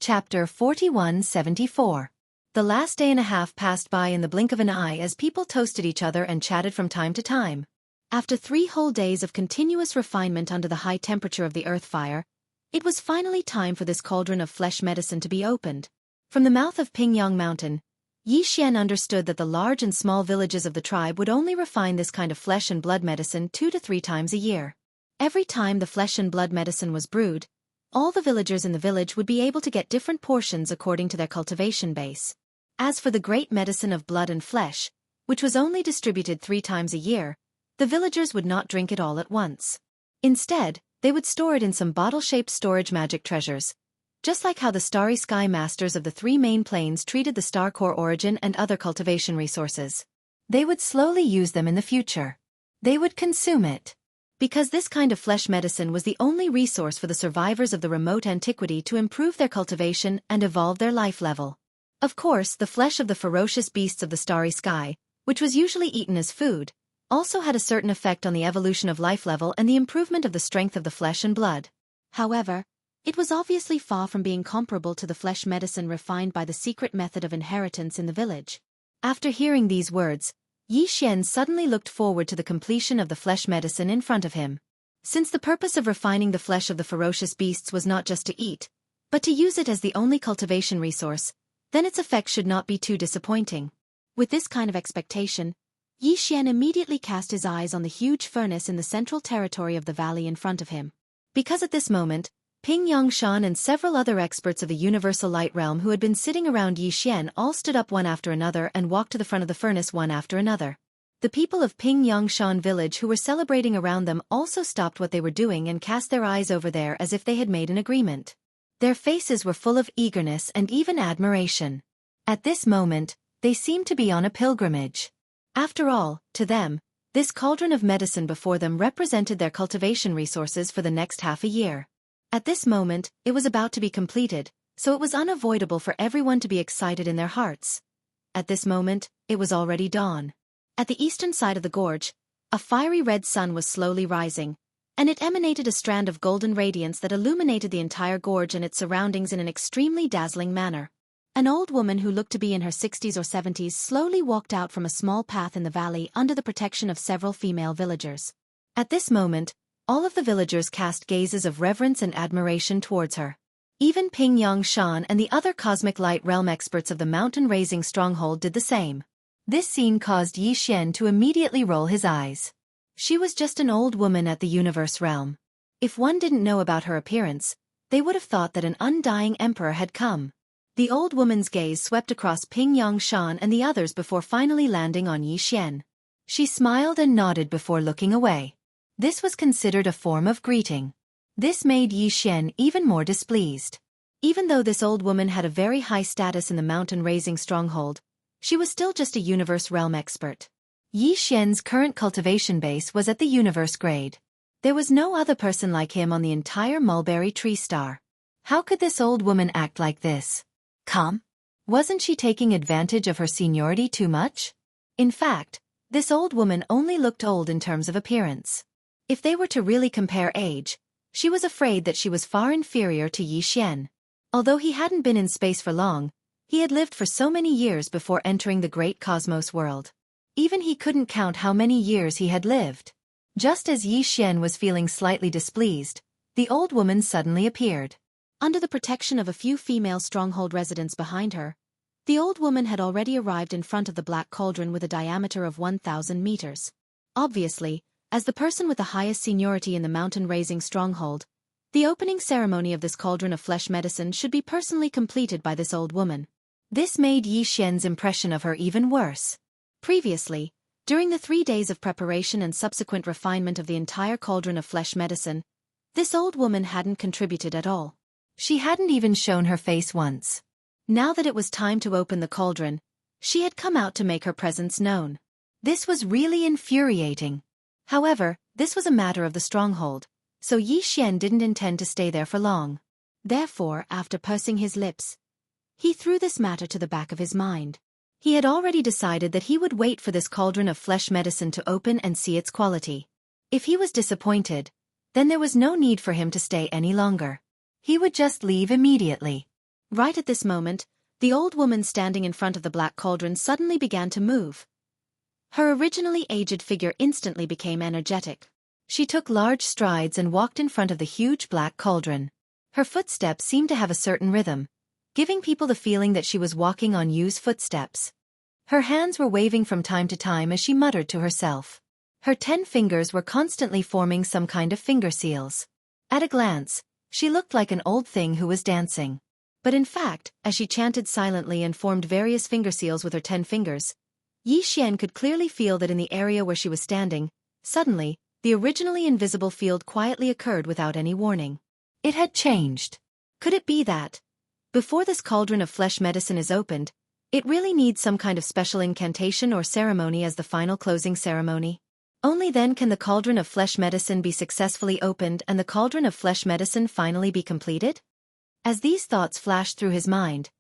Chapter 4174. The last day and a half passed by in the blink of an eye as people toasted each other and chatted from time to time. After 3 whole days of continuous refinement under the high temperature of the earth fire, it was finally time for this cauldron of flesh medicine to be opened. From the mouth of Pingyang Mountain, Yi Xian understood that the large and small villages of the tribe would only refine this kind of flesh and blood medicine 2 to 3 times a year. Every time the flesh and blood medicine was brewed, all the villagers in the village would be able to get different portions according to their cultivation base. As for the great medicine of blood and flesh, which was only distributed 3 times a year, the villagers would not drink it all at once. Instead, they would store it in some bottle-shaped storage magic treasures, just like how the Starry Sky Masters of the 3 main planes treated the Star Core Origin and other cultivation resources. They would slowly use them in the future. They would consume it. Because this kind of flesh medicine was the only resource for the survivors of the remote antiquity to improve their cultivation and evolve their life level. Of course, the flesh of the ferocious beasts of the starry sky, which was usually eaten as food, also had a certain effect on the evolution of life level and the improvement of the strength of the flesh and blood. However, it was obviously far from being comparable to the flesh medicine refined by the secret method of inheritance in the village. After hearing these words, Yi Xian suddenly looked forward to the completion of the flesh medicine in front of him. Since the purpose of refining the flesh of the ferocious beasts was not just to eat, but to use it as the only cultivation resource, then its effect should not be too disappointing. With this kind of expectation, Yi Xian immediately cast his eyes on the huge furnace in the central territory of the valley in front of him. Because at this moment, Ping Yongshan and several other experts of the Universal Light Realm who had been sitting around Yi Xian all stood up one after another and walked to the front of the furnace one after another. The people of Ping Yongshan village who were celebrating around them also stopped what they were doing and cast their eyes over there as if they had made an agreement. Their faces were full of eagerness and even admiration. At this moment, they seemed to be on a pilgrimage. After all, to them, this cauldron of medicine before them represented their cultivation resources for the next half a year. At this moment, it was about to be completed, so it was unavoidable for everyone to be excited in their hearts. At this moment, it was already dawn. At the eastern side of the gorge, a fiery red sun was slowly rising, and it emanated a strand of golden radiance that illuminated the entire gorge and its surroundings in an extremely dazzling manner. An old woman who looked to be in her 60s or 70s slowly walked out from a small path in the valley under the protection of several female villagers. At this moment, all of the villagers cast gazes of reverence and admiration towards her. Even Ping Yongshan and the other cosmic light realm experts of the mountain-raising stronghold did the same. This scene caused Yi Xian to immediately roll his eyes. She was just an old woman at the universe realm. If one didn't know about her appearance, they would have thought that an undying emperor had come. The old woman's gaze swept across Ping Yongshan and the others before finally landing on Yi Xian. She smiled and nodded before looking away. This was considered a form of greeting. This made Yi Xian even more displeased. Even though this old woman had a very high status in the mountain-raising stronghold, she was still just a universe realm expert. Yi Xian's current cultivation base was at the universe grade. There was no other person like him on the entire mulberry tree star. How could this old woman act like this? Come? Wasn't she taking advantage of her seniority too much? In fact, this old woman only looked old in terms of appearance. If they were to really compare age, she was afraid that she was far inferior to Yi Xian. Although he hadn't been in space for long, he had lived for so many years before entering the great cosmos world. Even he couldn't count how many years he had lived. Just as Yi Xian was feeling slightly displeased, the old woman suddenly appeared. Under the protection of a few female stronghold residents behind her, the old woman had already arrived in front of the black cauldron with a diameter of 1,000 meters. Obviously, as the person with the highest seniority in the mountain-raising stronghold, the opening ceremony of this cauldron of flesh medicine should be personally completed by this old woman. This made Yi Xian's impression of her even worse. Previously, during the 3 days of preparation and subsequent refinement of the entire cauldron of flesh medicine, this old woman hadn't contributed at all. She hadn't even shown her face once. Now that it was time to open the cauldron, she had come out to make her presence known. This was really infuriating. However, this was a matter of the stronghold, so Yi Xian didn't intend to stay there for long. Therefore, after pursing his lips, he threw this matter to the back of his mind. He had already decided that he would wait for this cauldron of flesh medicine to open and see its quality. If he was disappointed, then there was no need for him to stay any longer. He would just leave immediately. Right at this moment, the old woman standing in front of the black cauldron suddenly began to move. Her originally aged figure instantly became energetic. She took large strides and walked in front of the huge black cauldron. Her footsteps seemed to have a certain rhythm, giving people the feeling that she was walking on Yu's footsteps. Her hands were waving from time to time as she muttered to herself. Her 10 fingers were constantly forming some kind of finger seals. At a glance, she looked like an old thing who was dancing. But in fact, as she chanted silently and formed various finger seals with her 10 fingers, Yi Xian could clearly feel that in the area where she was standing, suddenly, the originally invisible field quietly occurred without any warning. It had changed. Could it be that, before this cauldron of flesh medicine is opened, it really needs some kind of special incantation or ceremony as the final closing ceremony? Only then can the cauldron of flesh medicine be successfully opened and the cauldron of flesh medicine finally be completed? As these thoughts flashed through his mind,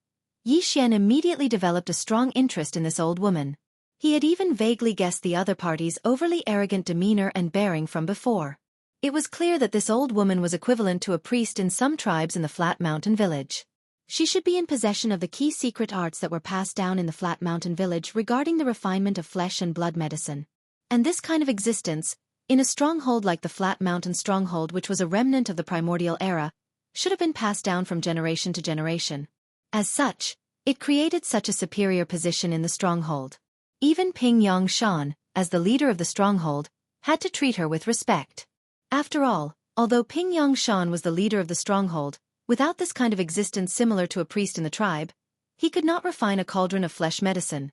Yi Xian immediately developed a strong interest in this old woman. He had even vaguely guessed the other party's overly arrogant demeanor and bearing from before. It was clear that this old woman was equivalent to a priest in some tribes in the Flat Mountain Village. She should be in possession of the key secret arts that were passed down in the Flat Mountain Village regarding the refinement of flesh and blood medicine. And this kind of existence, in a stronghold like the Flat Mountain Stronghold, which was a remnant of the primordial era, should have been passed down from generation to generation. As such, it created such a superior position in the stronghold. Even Ping Yangshan, as the leader of the stronghold, had to treat her with respect. After all, although Ping Yangshan was the leader of the stronghold, without this kind of existence similar to a priest in the tribe, he could not refine a cauldron of flesh medicine.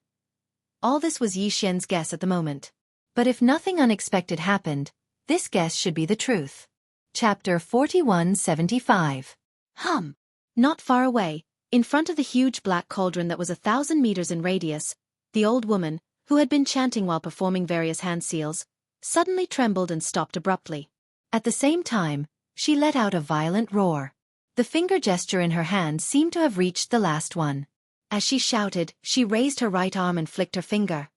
All this was Yi Xian's guess at the moment. But if nothing unexpected happened, this guess should be the truth. Chapter 4175. Not far away, in front of the huge black cauldron that was 1,000 meters in radius, the old woman, who had been chanting while performing various hand seals, suddenly trembled and stopped abruptly. At the same time, she let out a violent roar. The finger gesture in her hand seemed to have reached the last one. As she shouted, she raised her right arm and flicked her finger.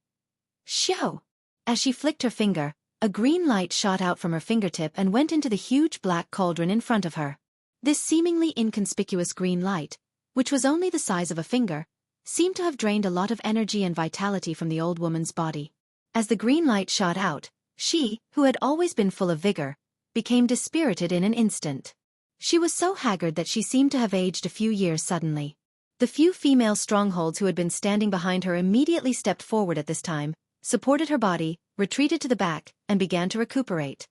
Shoo! As she flicked her finger, a green light shot out from her fingertip and went into the huge black cauldron in front of her. This seemingly inconspicuous green light, which was only the size of a finger, seemed to have drained a lot of energy and vitality from the old woman's body. As the green light shot out, she, who had always been full of vigor, became dispirited in an instant. She was so haggard that she seemed to have aged a few years suddenly. The few female strongholds who had been standing behind her immediately stepped forward at this time, supported her body, retreated to the back, and began to recuperate.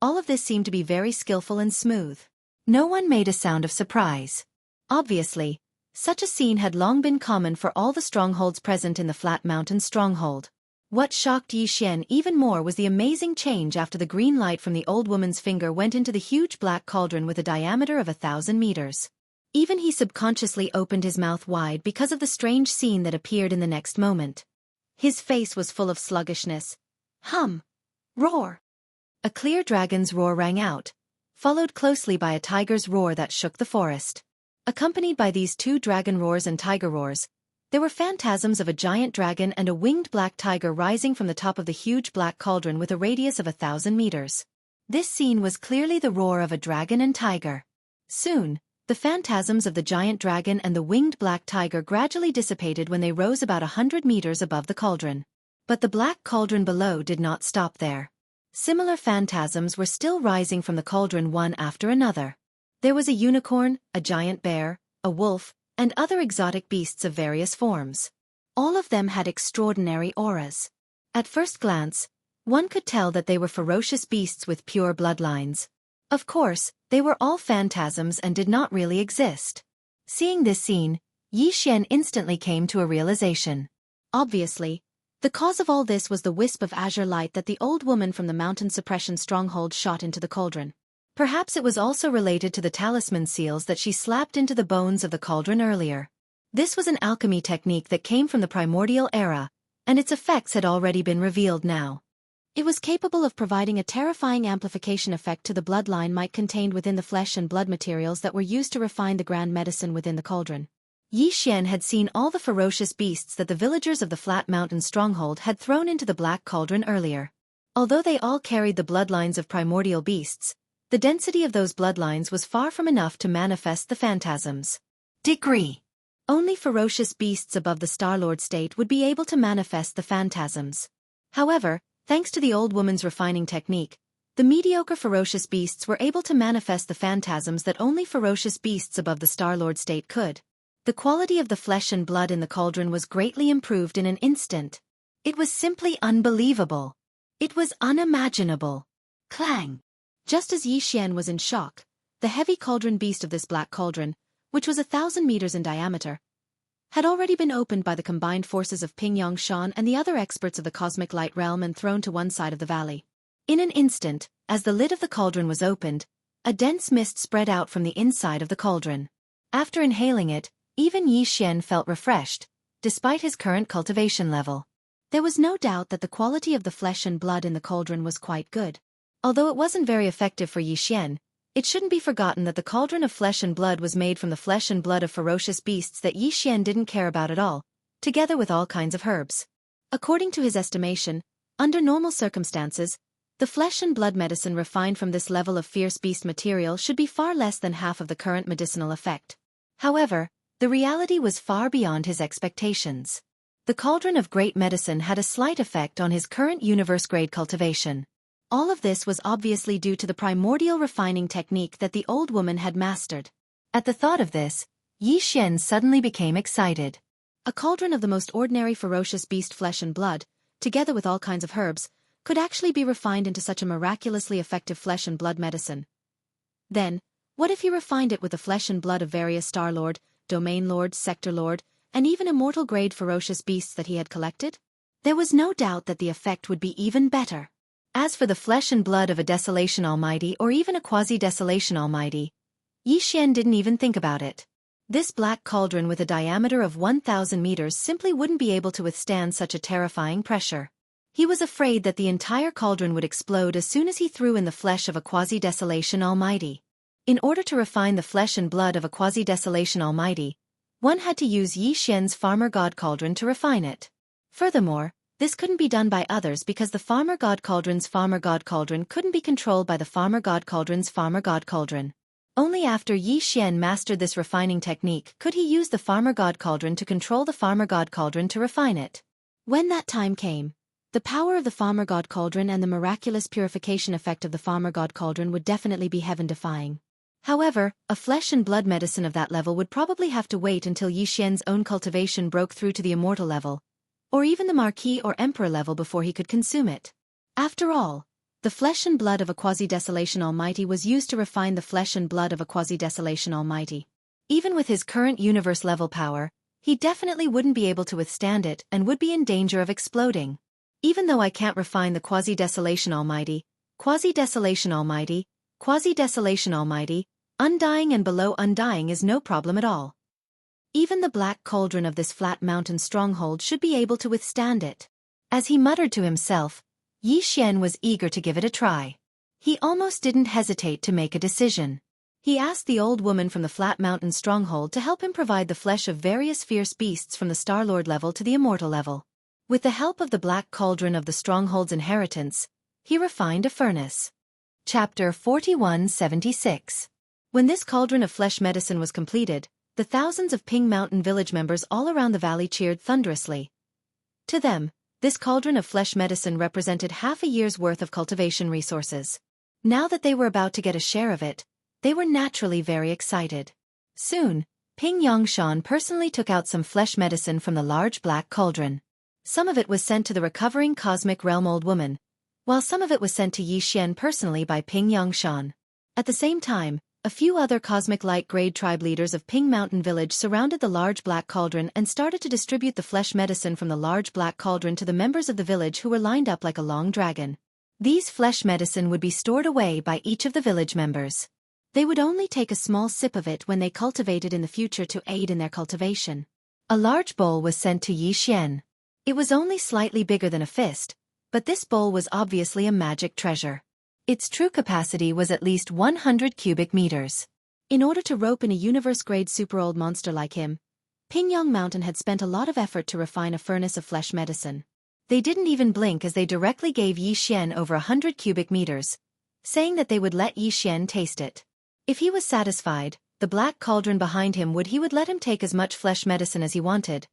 All of this seemed to be very skillful and smooth. No one made a sound of surprise. Obviously, such a scene had long been common for all the strongholds present in the Flat Mountain Stronghold. What shocked Yi Xian even more was the amazing change after the green light from the old woman's finger went into the huge black cauldron with a diameter of 1,000 meters. Even he subconsciously opened his mouth wide because of the strange scene that appeared in the next moment. His face was full of sluggishness. Roar! A clear dragon's roar rang out, followed closely by a tiger's roar that shook the forest. Accompanied by these two dragon roars and tiger roars, there were phantasms of a giant dragon and a winged black tiger rising from the top of the huge black cauldron with a radius of 1,000 meters. This scene was clearly the roar of a dragon and tiger. Soon, the phantasms of the giant dragon and the winged black tiger gradually dissipated when they rose about 100 meters above the cauldron. But the black cauldron below did not stop there. Similar phantasms were still rising from the cauldron one after another. There was a unicorn, a giant bear, a wolf, and other exotic beasts of various forms. All of them had extraordinary auras. At first glance, one could tell that they were ferocious beasts with pure bloodlines. Of course, they were all phantasms and did not really exist. Seeing this scene, Yi Xian instantly came to a realization. Obviously, the cause of all this was the wisp of azure light that the old woman from the mountain suppression stronghold shot into the cauldron. Perhaps it was also related to the talisman seals that she slapped into the bones of the cauldron earlier. This was an alchemy technique that came from the primordial era, and its effects had already been revealed now. It was capable of providing a terrifying amplification effect to the bloodline might contained within the flesh and blood materials that were used to refine the grand medicine within the cauldron. Yi Xian had seen all the ferocious beasts that the villagers of the Flat Mountain Stronghold had thrown into the black cauldron earlier. Although they all carried the bloodlines of primordial beasts, the density of those bloodlines was far from enough to manifest the phantasms. Degree. Only ferocious beasts above the Star-Lord state would be able to manifest the phantasms. However, thanks to the old woman's refining technique, the mediocre ferocious beasts were able to manifest the phantasms that only ferocious beasts above the Star-Lord state could. The quality of the flesh and blood in the cauldron was greatly improved in an instant. It was simply unbelievable. It was unimaginable. Clang! Just as Yi Xian was in shock, the heavy cauldron beast of this black cauldron, which was 1,000 meters in diameter, had already been opened by the combined forces of Ping Yongshan and the other experts of the cosmic light realm and thrown to one side of the valley. In an instant, as the lid of the cauldron was opened, a dense mist spread out from the inside of the cauldron. After inhaling it, even Yi Xian felt refreshed, despite his current cultivation level. There was no doubt that the quality of the flesh and blood in the cauldron was quite good. Although it wasn't very effective for Yi Xian, it shouldn't be forgotten that the cauldron of flesh and blood was made from the flesh and blood of ferocious beasts that Yi Xian didn't care about at all, together with all kinds of herbs. According to his estimation, under normal circumstances, the flesh and blood medicine refined from this level of fierce beast material should be far less than half of the current medicinal effect. However, the reality was far beyond his expectations. The cauldron of great medicine had a slight effect on his current universe-grade cultivation. All of this was obviously due to the primordial refining technique that the old woman had mastered. At the thought of this, Yi Xian suddenly became excited. A cauldron of the most ordinary ferocious beast flesh and blood, together with all kinds of herbs, could actually be refined into such a miraculously effective flesh and blood medicine. Then, what if he refined it with the flesh and blood of various Star-Lord, Domain Lord, Sector Lord, and even immortal-grade ferocious beasts that he had collected? There was no doubt that the effect would be even better. As for the flesh and blood of a Desolation Almighty or even a Quasi-Desolation Almighty, Yi Xian didn't even think about it. This black cauldron with a diameter of 1,000 meters simply wouldn't be able to withstand such a terrifying pressure. He was afraid that the entire cauldron would explode as soon as he threw in the flesh of a Quasi-Desolation Almighty. In order to refine the flesh and blood of a Quasi-Desolation Almighty, one had to use Yi Xian's Farmer God Cauldron to refine it. Furthermore, this couldn't be done by others because the Farmer God Cauldron's Farmer God Cauldron couldn't be controlled by the Farmer God Cauldron's Farmer God Cauldron. Only after Yi Xian mastered this refining technique could he use the Farmer God Cauldron to control the Farmer God Cauldron to refine it. When that time came, the power of the Farmer God Cauldron and the miraculous purification effect of the Farmer God Cauldron would definitely be heaven-defying. However, a flesh and blood medicine of that level would probably have to wait until Yi Xian's own cultivation broke through to the immortal level, or even the Marquis or Emperor level before he could consume it. After all, the flesh and blood of a Quasi-Desolation Almighty was used to refine the flesh and blood of a Quasi-Desolation Almighty. Even with his current universe-level power, he definitely wouldn't be able to withstand it and would be in danger of exploding. Even though I can't refine the Quasi-Desolation Almighty, Quasi-Desolation Almighty, Quasi-Desolation Almighty, Undying and below Undying is no problem at all. Even the black cauldron of this flat mountain stronghold should be able to withstand it. As he muttered to himself, Yi Xian was eager to give it a try. He almost didn't hesitate to make a decision. He asked the old woman from the flat mountain stronghold to help him provide the flesh of various fierce beasts from the Star-Lord level to the immortal level. With the help of the black cauldron of the stronghold's inheritance, he refined a furnace. Chapter 4176. When this cauldron of flesh medicine was completed, the thousands of Ping Mountain village members all around the valley cheered thunderously. To them, this cauldron of flesh medicine represented half a year's worth of cultivation resources. Now that they were about to get a share of it, they were naturally very excited. Soon, Ping Yongshan personally took out some flesh medicine from the large black cauldron. Some of it was sent to the recovering cosmic realm old woman, while some of it was sent to Yi Xian personally by Ping Yongshan. At the same time, a few other cosmic light grade tribe leaders of Ping Mountain Village surrounded the large black cauldron and started to distribute the flesh medicine from the large black cauldron to the members of the village who were lined up like a long dragon. These flesh medicine would be stored away by each of the village members. They would only take a small sip of it when they cultivated in the future to aid in their cultivation. A large bowl was sent to Yi Xian. It was only slightly bigger than a fist, but this bowl was obviously a magic treasure. Its true capacity was at least 100 cubic meters. In order to rope in a universe-grade super-old monster like him, Pingyong Mountain had spent a lot of effort to refine a furnace of flesh medicine. They didn't even blink as they directly gave Yi Xian over 100 cubic meters, saying that they would let Yi Xian taste it. If he was satisfied, the black cauldron behind him would let him take as much flesh medicine as he wanted.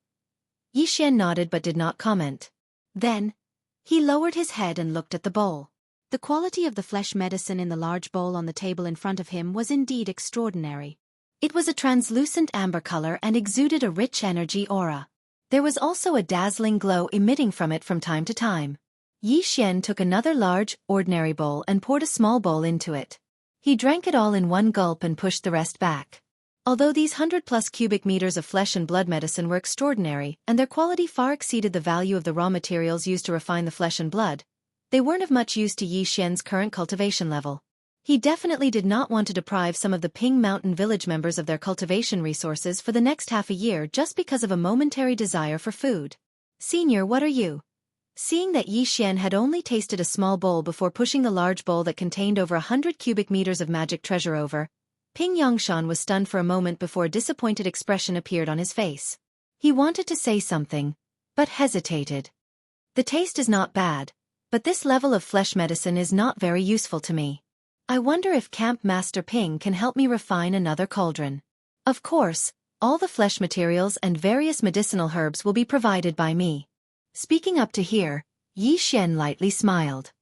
Yi Xian nodded but did not comment. Then, He lowered his head and looked at the bowl. The quality of the flesh medicine in the large bowl on the table in front of him was indeed extraordinary. It was a translucent amber color and exuded a rich energy aura. There was also a dazzling glow emitting from it from time to time. Yi Xian took another large, ordinary bowl and poured a small bowl into it. He drank it all in one gulp and pushed the rest back. Although these 100+ cubic meters of flesh and blood medicine were extraordinary and their quality far exceeded the value of the raw materials used to refine the flesh and blood, they weren't of much use to Yi Xian's current cultivation level. He definitely did not want to deprive some of the Ping Mountain Village members of their cultivation resources for the next half a year just because of a momentary desire for food. Senior, what are you? Seeing that Yi Xian had only tasted a small bowl before pushing the large bowl that contained over 100 cubic meters of magic treasure over, Ping Yongshan was stunned for a moment before a disappointed expression appeared on his face. He wanted to say something, but hesitated. The taste is not bad, but this level of flesh medicine is not very useful to me. I wonder if Camp Master Ping can help me refine another cauldron. Of course, all the flesh materials and various medicinal herbs will be provided by me. Speaking up to here, Yi Xian lightly smiled.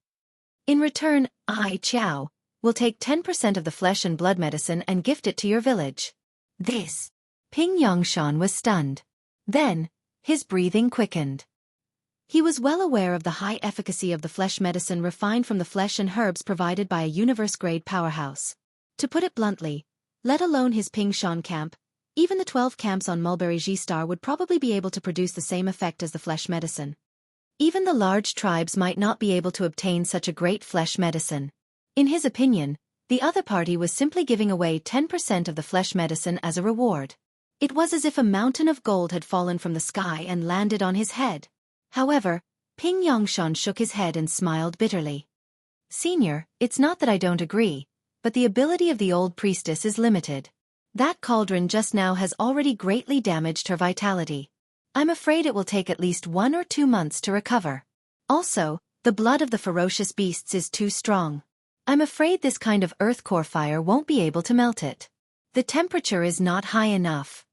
In return, I, Chow, will take 10% of the flesh and blood medicine and gift it to your village. This. Ping Yongshan was stunned. Then, his breathing quickened. He was well aware of the high efficacy of the flesh medicine refined from the flesh and herbs provided by a universe-grade powerhouse. To put it bluntly, let alone his Ping Shan camp, even the 12 camps on Mulberry G-Star would probably be able to produce the same effect as the flesh medicine. Even the large tribes might not be able to obtain such a great flesh medicine. In his opinion, the other party was simply giving away 10% of the flesh medicine as a reward. It was as if a mountain of gold had fallen from the sky and landed on his head. However, Ping Yongshan shook his head and smiled bitterly. Senior, it's not that I don't agree, but the ability of the old priestess is limited. That cauldron just now has already greatly damaged her vitality. I'm afraid it will take at least 1 or 2 months to recover. Also, the blood of the ferocious beasts is too strong. I'm afraid this kind of earth core fire won't be able to melt it. The temperature is not high enough.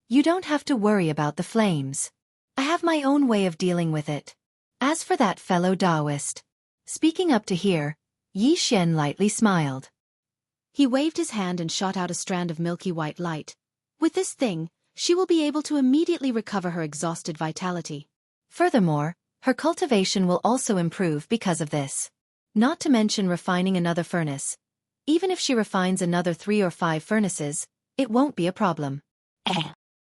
You don't have to worry about the flames. I have my own way of dealing with it. As for that fellow Taoist. Speaking up to here, Yi Xian lightly smiled. He waved his hand and shot out a strand of milky white light. With this thing, she will be able to immediately recover her exhausted vitality. Furthermore, her cultivation will also improve because of this. Not to mention refining another furnace. Even if she refines another 3 or 5 furnaces, it won't be a problem.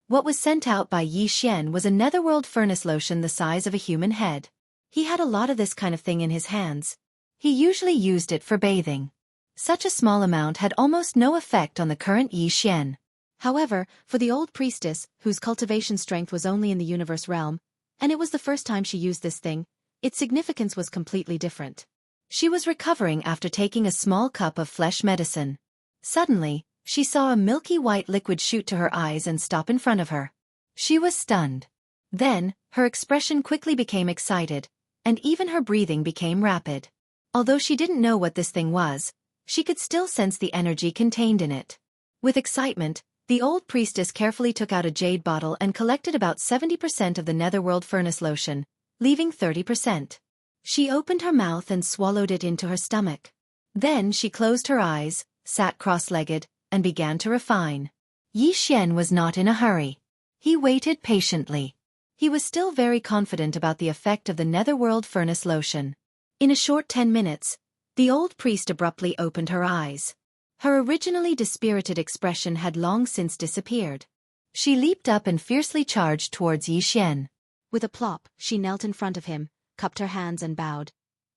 What was sent out by Yi Xian was a netherworld furnace lotion the size of a human head. He had a lot of this kind of thing in his hands. He usually used it for bathing. Such a small amount had almost no effect on the current Yi Xian. However, for the old priestess, whose cultivation strength was only in the universe realm, and it was the first time she used this thing, its significance was completely different. She was recovering after taking a small cup of flesh medicine. Suddenly, she saw a milky white liquid shoot to her eyes and stop in front of her. She was stunned. Then, her expression quickly became excited, and even her breathing became rapid. Although she didn't know what this thing was, she could still sense the energy contained in it. With excitement, the old priestess carefully took out a jade bottle and collected about 70% of the netherworld furnace lotion, leaving 30%. She opened her mouth and swallowed it into her stomach. Then she closed her eyes, sat cross-legged, and began to refine. Yi Xian was not in a hurry. He waited patiently. He was still very confident about the effect of the netherworld furnace lotion. In a short 10 minutes, the old priest abruptly opened her eyes. Her originally dispirited expression had long since disappeared. She leaped up and fiercely charged towards Yi Xian. With a plop, she knelt in front of him, cupped her hands and bowed.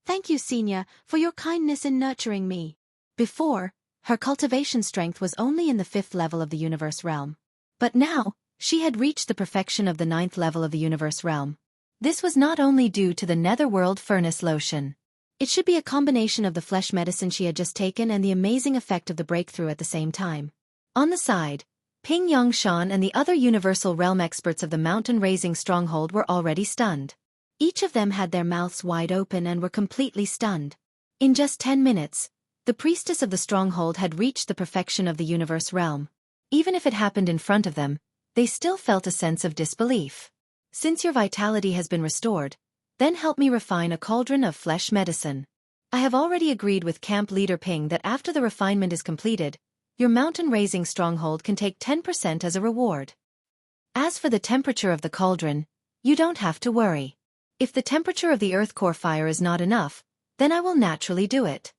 Thank you, Senior, for your kindness in nurturing me. Before, her cultivation strength was only in the 5th level of the universe realm. But now, she had reached the perfection of the 9th level of the universe realm. This was not only due to the netherworld furnace lotion. It should be a combination of the flesh medicine she had just taken and the amazing effect of the breakthrough at the same time. On the side, Ping Yongshan and the other universal realm experts of the mountain-raising stronghold were already stunned. Each of them had their mouths wide open and were completely stunned. In just 10 minutes, the priestess of the stronghold had reached the perfection of the universe realm. Even if it happened in front of them, they still felt a sense of disbelief. Since your vitality has been restored, Then help me refine a cauldron of flesh medicine. I have already agreed with Camp Leader Ping that after the refinement is completed, your mountain-raising stronghold can take 10% as a reward. As for the temperature of the cauldron, you don't have to worry. If the temperature of the earth core fire is not enough, then I will naturally do it.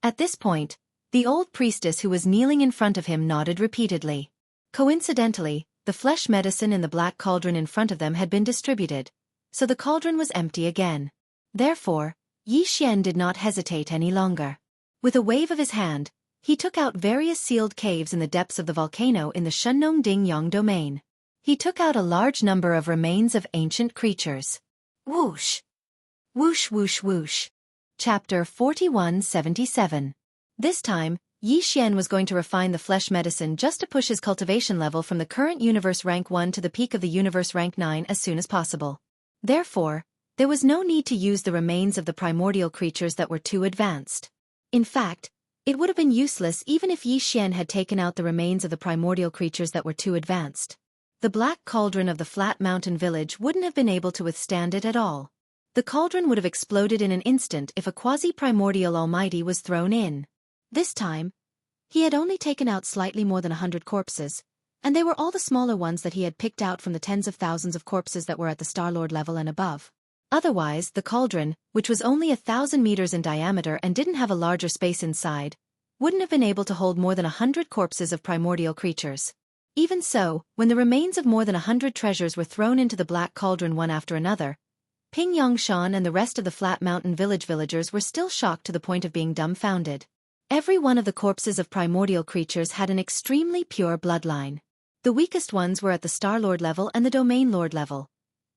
At this point, the old priestess who was kneeling in front of him nodded repeatedly. Coincidentally, the flesh medicine in the black cauldron in front of them had been distributed, so the cauldron was empty again. Therefore, Yi Xian did not hesitate any longer. With a wave of his hand, he took out various sealed caves in the depths of the volcano in the Shennong Dingyang domain. He took out a large number of remains of ancient creatures. Whoosh! Whoosh whoosh whoosh. Chapter 4177. This time, Yi Xian was going to refine the flesh medicine just to push his cultivation level from the current universe rank 1 to the peak of the universe rank 9 as soon as possible. Therefore, there was no need to use the remains of the primordial creatures that were too advanced. In fact, it would have been useless even if Yi Xian had taken out the remains of the primordial creatures that were too advanced. The black cauldron of the flat mountain village wouldn't have been able to withstand it at all. The cauldron would have exploded in an instant if a quasi-primordial almighty was thrown in. This time, he had only taken out slightly more than 100 corpses, and they were all the smaller ones that he had picked out from the tens of thousands of corpses that were at the Star-Lord level and above. Otherwise, the cauldron, which was only 1,000 meters in diameter and didn't have a larger space inside, wouldn't have been able to hold more than 100 corpses of primordial creatures. Even so, when the remains of more than 100 treasures were thrown into the black cauldron one after another, Ping Yongshan and the rest of the Flat Mountain Village villagers were still shocked to the point of being dumbfounded. Every one of the corpses of primordial creatures had an extremely pure bloodline. The weakest ones were at the Star-Lord level and the Domain Lord level,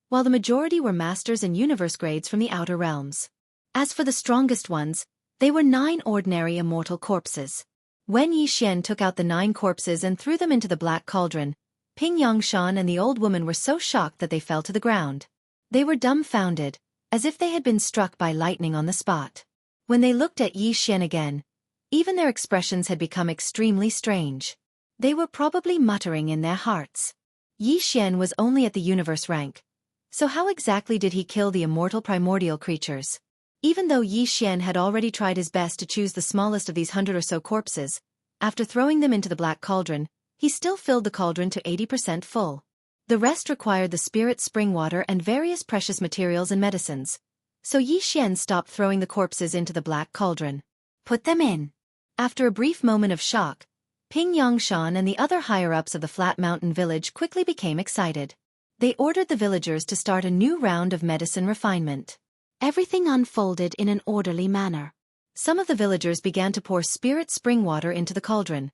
while the majority were masters and universe grades from the outer realms. As for the strongest ones, they were 9 ordinary immortal corpses. When Yi Xian took out the 9 corpses and threw them into the black cauldron, Ping Yongshan and the old woman were so shocked that they fell to the ground. They were dumbfounded, as if they had been struck by lightning on the spot. When they looked at Yi Xian again, even their expressions had become extremely strange. They were probably muttering in their hearts. Yi Xian was only at the universe rank, so how exactly did he kill the immortal primordial creatures? Even though Yi Xian had already tried his best to choose the smallest of these 100 or so corpses, after throwing them into the black cauldron, he still filled the cauldron to 80% full. The rest required the spirit spring water and various precious materials and medicines, so Yi Xian stopped throwing the corpses into the black cauldron. Put them in. After a brief moment of shock, Ping Yongshan and the other higher-ups of the Flat Mountain Village quickly became excited. They ordered the villagers to start a new round of medicine refinement. Everything unfolded in an orderly manner. Some of the villagers began to pour spirit spring water into the cauldron,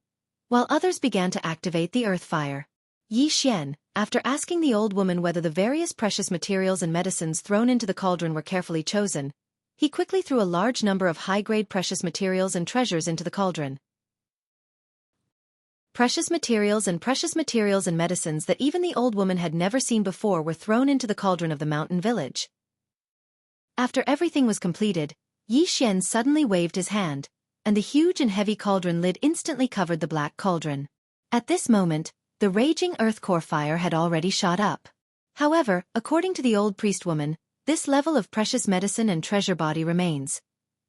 while others began to activate the earth fire. Yi Xian, after asking the old woman whether the various precious materials and medicines thrown into the cauldron were carefully chosen, he quickly threw a large number of high-grade precious materials and treasures into the cauldron. Precious materials and medicines that even the old woman had never seen before were thrown into the cauldron of the mountain village. After everything was completed, Yi Xian suddenly waved his hand, and the huge and heavy cauldron lid instantly covered the black cauldron. At this moment, the raging earth core fire had already shot up. However, according to the old priest woman, this level of precious medicine and treasure body remains.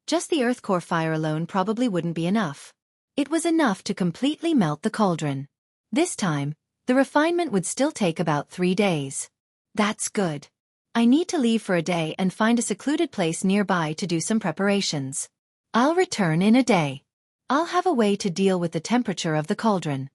Just the earth core fire alone probably wouldn't be enough. It was enough to completely melt the cauldron. This time, the refinement would still take about 3 days. That's good. I need to leave for a day and find a secluded place nearby to do some preparations. I'll return in a day. I'll have a way to deal with the temperature of the cauldron.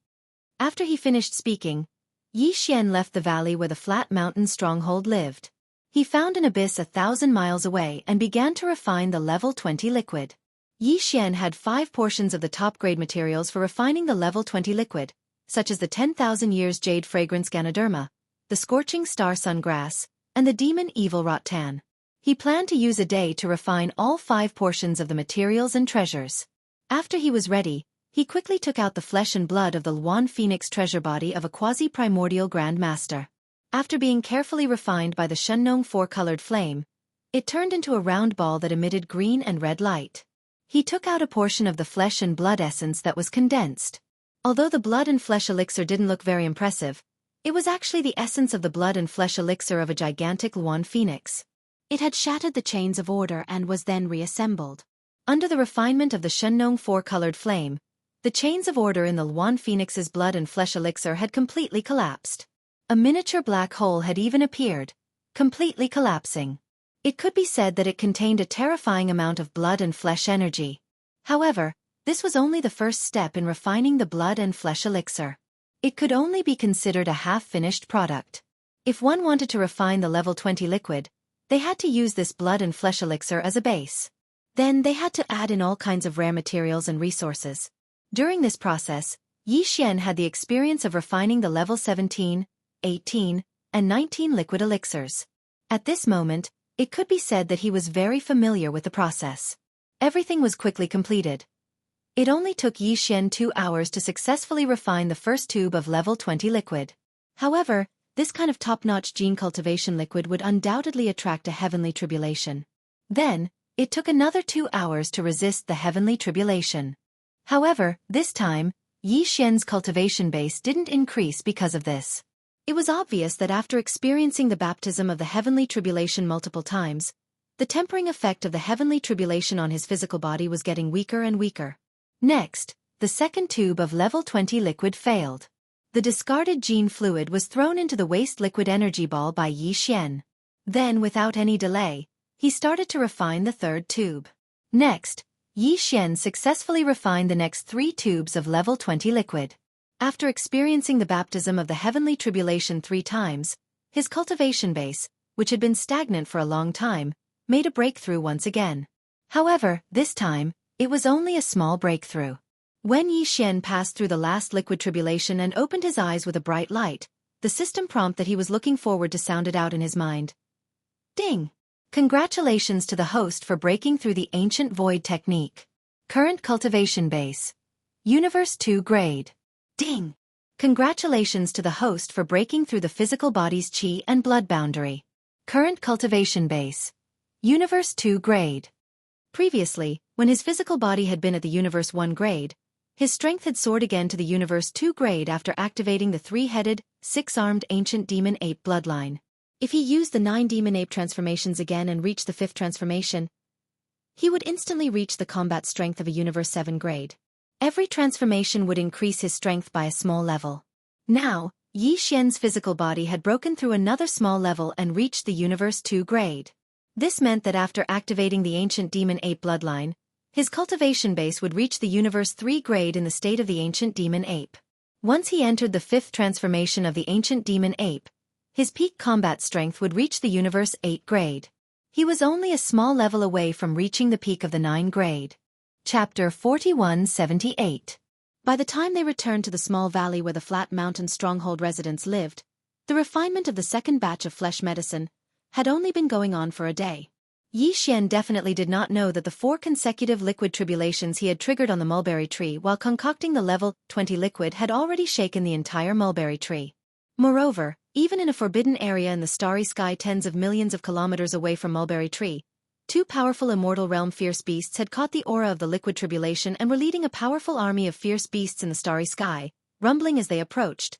After he finished speaking, Yi Xian left the valley where the flat mountain stronghold lived. He found an abyss 1,000 miles away and began to refine the level 20 liquid. Yi Xian had 5 portions of the top-grade materials for refining the level 20 liquid, such as the 10,000 years jade fragrance Ganoderma, the scorching star sun grass, and the demon evil rattan. He planned to use a day to refine all 5 portions of the materials and treasures. After he was ready, he quickly took out the flesh and blood of the Luan Phoenix treasure body of a quasi-primordial Grand Master. After being carefully refined by the Shennong 4-colored flame, it turned into a round ball that emitted green and red light. He took out a portion of the flesh and blood essence that was condensed. Although the blood and flesh elixir didn't look very impressive, it was actually the essence of the blood and flesh elixir of a gigantic Luan Phoenix. It had shattered the chains of order and was then reassembled. Under the refinement of the Shengnong four-colored flame, the chains of order in the Luan Phoenix's blood and flesh elixir had completely collapsed. A miniature black hole had even appeared, completely collapsing. It could be said that it contained a terrifying amount of blood and flesh energy. However, this was only the first step in refining the blood and flesh elixir. It could only be considered a half-finished product. If one wanted to refine the level 20 liquid, they had to use this blood and flesh elixir as a base. Then they had to add in all kinds of rare materials and resources. During this process, Yi Xian had the experience of refining the level 17, 18, and 19 liquid elixirs. At this moment, it could be said that he was very familiar with the process. Everything was quickly completed. It only took Yi Xian 2 hours to successfully refine the first tube of level 20 liquid. However, this kind of top-notch gene cultivation liquid would undoubtedly attract a heavenly tribulation. Then, it took another 2 hours to resist the heavenly tribulation. However, this time, Yi Xian's cultivation base didn't increase because of this. It was obvious that after experiencing the baptism of the heavenly tribulation multiple times, the tempering effect of the heavenly tribulation on his physical body was getting weaker and weaker. Next, the second tube of level 20 liquid failed. The discarded gene fluid was thrown into the waste liquid energy ball by Yi Xian. Then, without any delay, he started to refine the third tube. Next, Yi Xian successfully refined the next 3 tubes of level 20 liquid. After experiencing the baptism of the heavenly tribulation 3 times, his cultivation base, which had been stagnant for a long time, made a breakthrough once again. However, this time, it was only a small breakthrough. When Yi Xian passed through the last liquid tribulation and opened his eyes with a bright light, the system prompt that he was looking forward to sounded out in his mind. Ding! Congratulations to the host for breaking through the ancient void technique. Current cultivation base. Universe 2 grade. Ding! Congratulations to the host for breaking through the physical body's chi and blood boundary. Current cultivation base. Universe 2 grade. Previously, when his physical body had been at the Universe 1 grade, his strength had soared again to the Universe 2 grade after activating the 3-headed, 6-armed ancient demon ape bloodline. If he used the 9 demon ape transformations again and reached the 5th transformation, he would instantly reach the combat strength of a Universe 7 grade. Every transformation would increase his strength by a small level. Now, Yi Xian's physical body had broken through another small level and reached the Universe 2 grade. This meant that after activating the ancient demon ape bloodline, his cultivation base would reach the Universe 3 grade in the state of the ancient demon ape. Once he entered the 5th transformation of the ancient demon ape, his peak combat strength would reach the Universe 8 grade. He was only a small level away from reaching the peak of the 9 grade. Chapter 4178. By the time they returned to the small valley where the flat mountain stronghold residents lived, the refinement of the second batch of flesh medicine had only been going on for a day. Yi Xian definitely did not know that the 4 consecutive liquid tribulations he had triggered on the mulberry tree while concocting the level 20 liquid had already shaken the entire mulberry tree. Moreover, even in a forbidden area in the starry sky tens of millions of kilometers away from mulberry tree, 2 powerful immortal realm fierce beasts had caught the aura of the liquid tribulation and were leading a powerful army of fierce beasts in the starry sky, rumbling as they approached.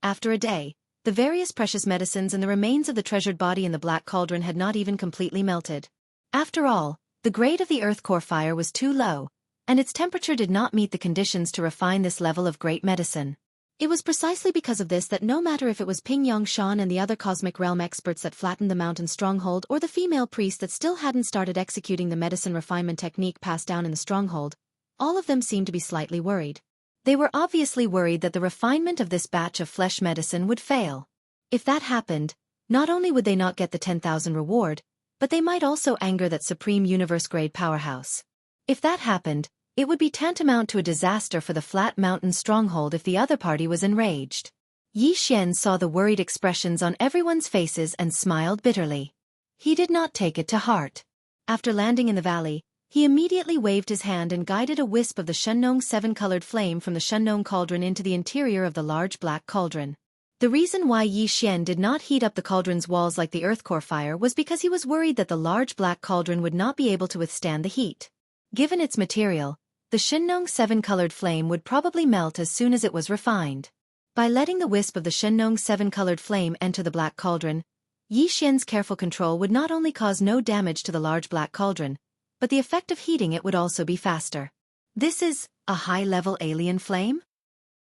After a day, the various precious medicines and the remains of the treasured body in the black cauldron had not even completely melted. After all, the grade of the earth core fire was too low, and its temperature did not meet the conditions to refine this level of great medicine. It was precisely because of this that no matter if it was Ping Yongshan and the other cosmic realm experts that flattened the mountain stronghold or the female priest that still hadn't started executing the medicine refinement technique passed down in the stronghold, all of them seemed to be slightly worried. They were obviously worried that the refinement of this batch of flesh medicine would fail. If that happened, not only would they not get the 10,000 reward, but they might also anger that supreme universe-grade powerhouse. If that happened, it would be tantamount to a disaster for the flat mountain stronghold if the other party was enraged. Yi Xian saw the worried expressions on everyone's faces and smiled bitterly. He did not take it to heart. After landing in the valley, he immediately waved his hand and guided a wisp of the Shengnong 7-colored flame from the Shengnong cauldron into the interior of the large black cauldron. The reason why Yi Xian did not heat up the cauldron's walls like the earth core fire was because he was worried that the large black cauldron would not be able to withstand the heat. Given its material, the Shengnong 7-colored flame would probably melt as soon as it was refined. By letting the wisp of the Shengnong 7-colored flame enter the black cauldron, Yi Xian's careful control would not only cause no damage to the large black cauldron, but the effect of heating it would also be faster. This is a high-level alien flame?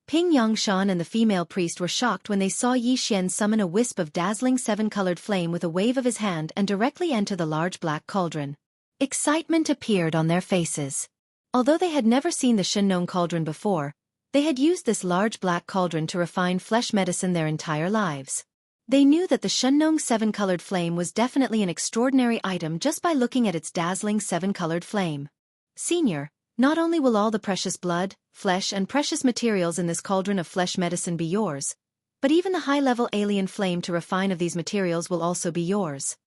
Ping Yangshan and the female priest were shocked when they saw Yi Xian summon a wisp of dazzling seven-colored flame with a wave of his hand and directly enter the large black cauldron. Excitement appeared on their faces. Although they had never seen the Shenong cauldron before, they had used this large black cauldron to refine flesh medicine their entire lives. They knew that the Shenong seven-colored flame was definitely an extraordinary item just by looking at its dazzling seven-colored flame. Senior, not only will all the precious blood, flesh and precious materials in this cauldron of flesh medicine be yours, but even the high-level alien flame to refine of these materials will also be yours.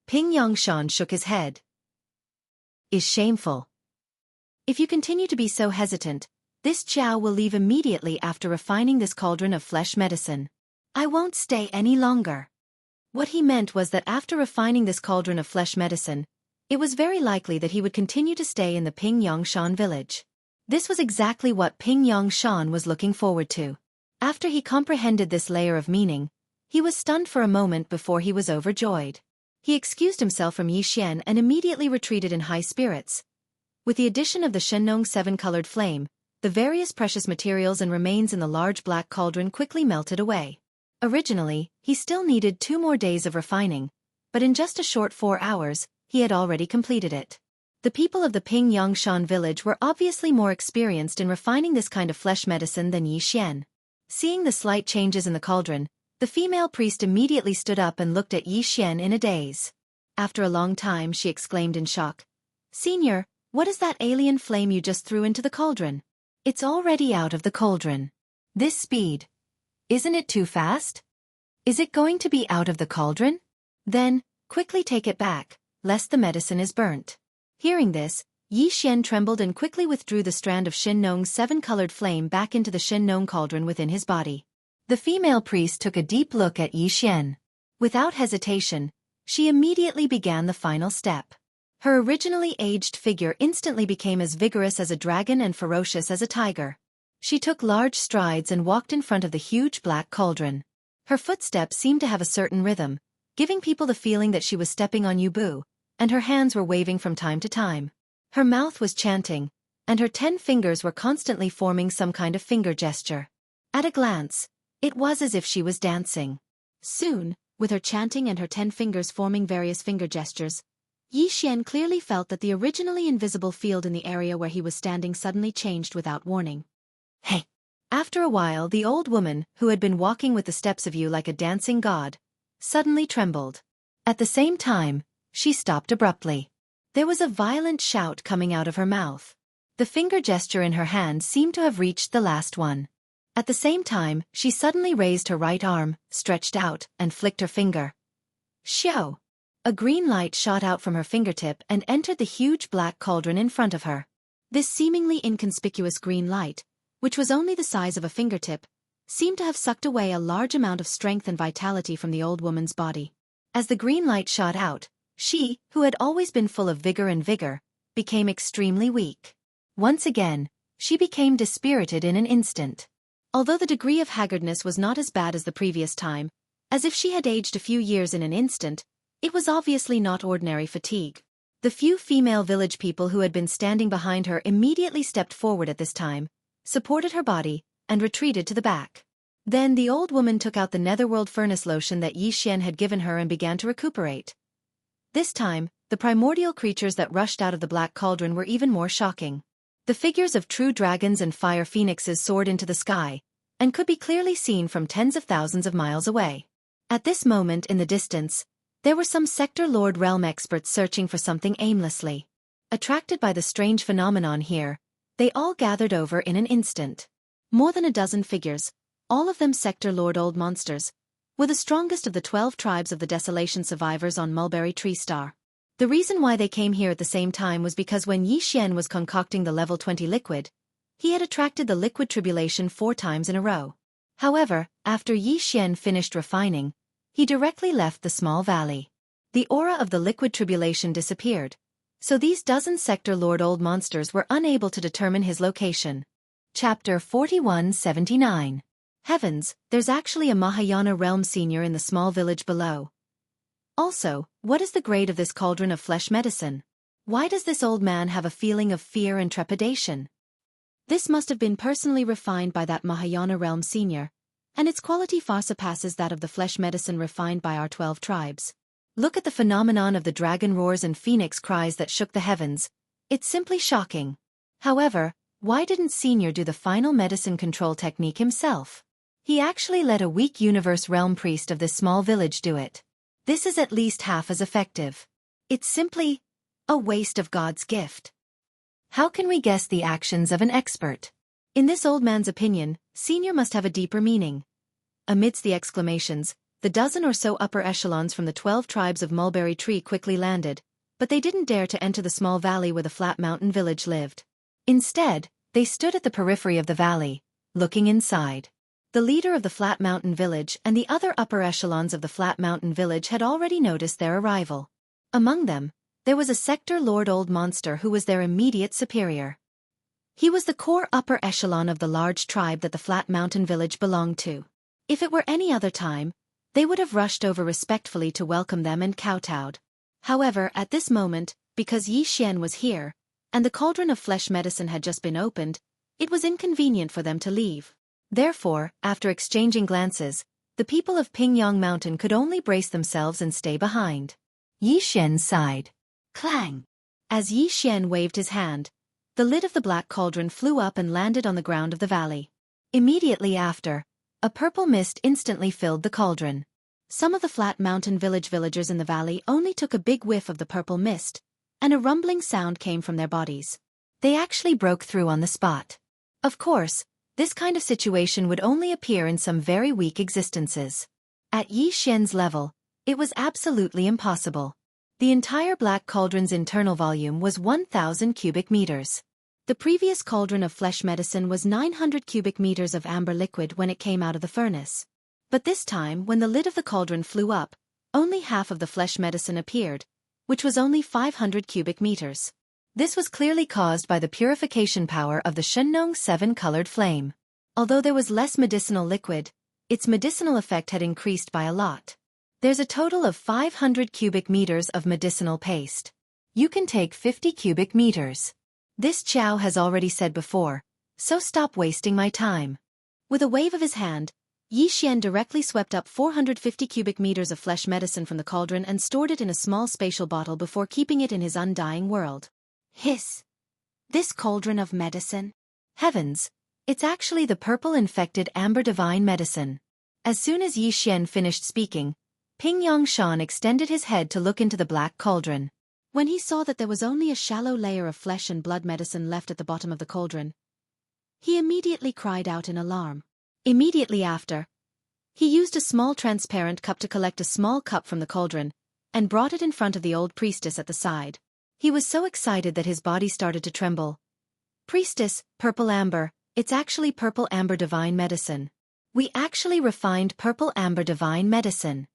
Ping Yangshan shook his head. Is shameful. If you continue to be so hesitant, this Jiao will leave immediately after refining this cauldron of flesh medicine. I won't stay any longer. What he meant was that after refining this cauldron of flesh medicine, it was very likely that he would continue to stay in the Ping Yangshan village. This was exactly what Ping Yangshan was looking forward to. After he comprehended this layer of meaning, he was stunned for a moment before he was overjoyed. He excused himself from Yi Xian and immediately retreated in high spirits. With the addition of the Shenong seven-colored flame, the various precious materials and remains in the large black cauldron quickly melted away. Originally, he still needed 2 more days of refining, but in just a short 4 hours, he had already completed it. The people of the Ping Yangshan village were obviously more experienced in refining this kind of flesh medicine than Yi Xian. Seeing the slight changes in the cauldron, the female priest immediately stood up and looked at Yi Xian in a daze. After a long time she exclaimed in shock, "Senior, what is that alien flame you just threw into the cauldron?" "It's already out of the cauldron." "This speed. Isn't it too fast? Is it going to be out of the cauldron? Then, quickly take it back, lest the medicine is burnt." Hearing this, Yi Xian trembled and quickly withdrew the strand of Shenong's seven-colored flame back into the Shenong cauldron within his body. The female priest took a deep look at Yi Xian. Without hesitation, she immediately began the final step. Her originally aged figure instantly became as vigorous as a dragon and ferocious as a tiger. She took large strides and walked in front of the huge black cauldron. Her footsteps seemed to have a certain rhythm, giving people the feeling that she was stepping on Yubu, and her hands were waving from time to time. Her mouth was chanting, and her 10 fingers were constantly forming some kind of finger gesture. At a glance, it was as if she was dancing. Soon, with her chanting and her 10 fingers forming various finger gestures, Yi Xian clearly felt that the originally invisible field in the area where he was standing suddenly changed without warning. Hey! After a while, the old woman, who had been walking with the steps of you like a dancing god, suddenly trembled. At the same time, she stopped abruptly. There was a violent shout coming out of her mouth. The finger gesture in her hand seemed to have reached the last one. At the same time, she suddenly raised her right arm, stretched out, and flicked her finger. Xiao! A green light shot out from her fingertip and entered the huge black cauldron in front of her. This seemingly inconspicuous green light, which was only the size of a fingertip, seemed to have sucked away a large amount of strength and vitality from the old woman's body. As the green light shot out, she, who had always been full of vigor, became extremely weak. Once again, she became dispirited in an instant. Although the degree of haggardness was not as bad as the previous time, as if she had aged a few years in an instant, it was obviously not ordinary fatigue. The few female village people who had been standing behind her immediately stepped forward at this time, supported her body, and retreated to the back. Then the old woman took out the netherworld furnace lotion that Yi Xian had given her and began to recuperate. This time, the primordial creatures that rushed out of the black cauldron were even more shocking. The figures of true dragons and fire phoenixes soared into the sky, and could be clearly seen from tens of thousands of miles away. At this moment in the distance, there were some Sector Lord realm experts searching for something aimlessly. Attracted by the strange phenomenon here, they all gathered over in an instant. More than a dozen figures, all of them Sector Lord old monsters, were the strongest of the 12 tribes of the Desolation survivors on Mulberry Tree Star. The reason why they came here at the same time was because when Yi Xian was concocting the level 20 liquid, he had attracted the liquid tribulation 4 times in a row. However, after Yi Xian finished refining, he directly left the small valley. The aura of the liquid tribulation disappeared, so these dozen Sector Lord old monsters were unable to determine his location. Chapter 4179. Heavens, there's actually a Mahayana realm senior in the small village below. Also, what is the grade of this cauldron of flesh medicine? Why does this old man have a feeling of fear and trepidation? This must have been personally refined by that Mahayana realm senior, and its quality far surpasses that of the flesh medicine refined by our 12 tribes. Look at the phenomenon of the dragon roars and phoenix cries that shook the heavens. It's simply shocking. However, why didn't Senior do the final medicine control technique himself? He actually let a weak universe realm priest of this small village do it. This is at least half as effective. It's simply a waste of God's gift. How can we guess the actions of an expert? In this old man's opinion, Senior must have a deeper meaning. Amidst the exclamations, the dozen or so upper echelons from the 12 tribes of Mulberry Tree quickly landed, but they didn't dare to enter the small valley where the flat mountain village lived. Instead, they stood at the periphery of the valley, looking inside. The leader of the flat mountain village and the other upper echelons of the flat mountain village had already noticed their arrival. Among them, there was a sector lord old monster who was their immediate superior. He was the core upper echelon of the large tribe that the flat mountain village belonged to. If it were any other time, they would have rushed over respectfully to welcome them and kowtowed. However, at this moment, because Yi Xian was here, and the cauldron of flesh medicine had just been opened, it was inconvenient for them to leave. Therefore, after exchanging glances, the people of Pingyang Mountain could only brace themselves and stay behind. Yi Xian sighed. Clang! As Yi Xian waved his hand, the lid of the black cauldron flew up and landed on the ground of the valley. Immediately after, a purple mist instantly filled the cauldron. Some of the flat mountain villagers in the valley only took a big whiff of the purple mist, and a rumbling sound came from their bodies. They actually broke through on the spot. Of course, this kind of situation would only appear in some very weak existences. At Yi Xian's level, it was absolutely impossible. The entire black cauldron's internal volume was 1,000 cubic meters. The previous cauldron of flesh medicine was 900 cubic meters of amber liquid when it came out of the furnace. But this time, when the lid of the cauldron flew up, only half of the flesh medicine appeared, which was only 500 cubic meters. This was clearly caused by the purification power of the Shenong 7-colored flame. Although there was less medicinal liquid, its medicinal effect had increased by a lot. There's a total of 500 cubic meters of medicinal paste. You can take 50 cubic meters. This Chow has already said before, so stop wasting my time. With a wave of his hand, Yi Xian directly swept up 450 cubic meters of flesh medicine from the cauldron and stored it in a small spatial bottle before keeping it in his undying world. Hiss! This cauldron of medicine? Heavens! It's actually the purple infected amber divine medicine. As soon as Yi Xian finished speaking, Pingyang Shan extended his head to look into the black cauldron. When he saw that there was only a shallow layer of flesh and blood medicine left at the bottom of the cauldron, he immediately cried out in alarm. Immediately after, he used a small transparent cup to collect a small cup from the cauldron, and brought it in front of the old priestess at the side. He was so excited that his body started to tremble. Priestess, purple amber, it's actually purple amber divine medicine. We actually refined purple amber divine medicine.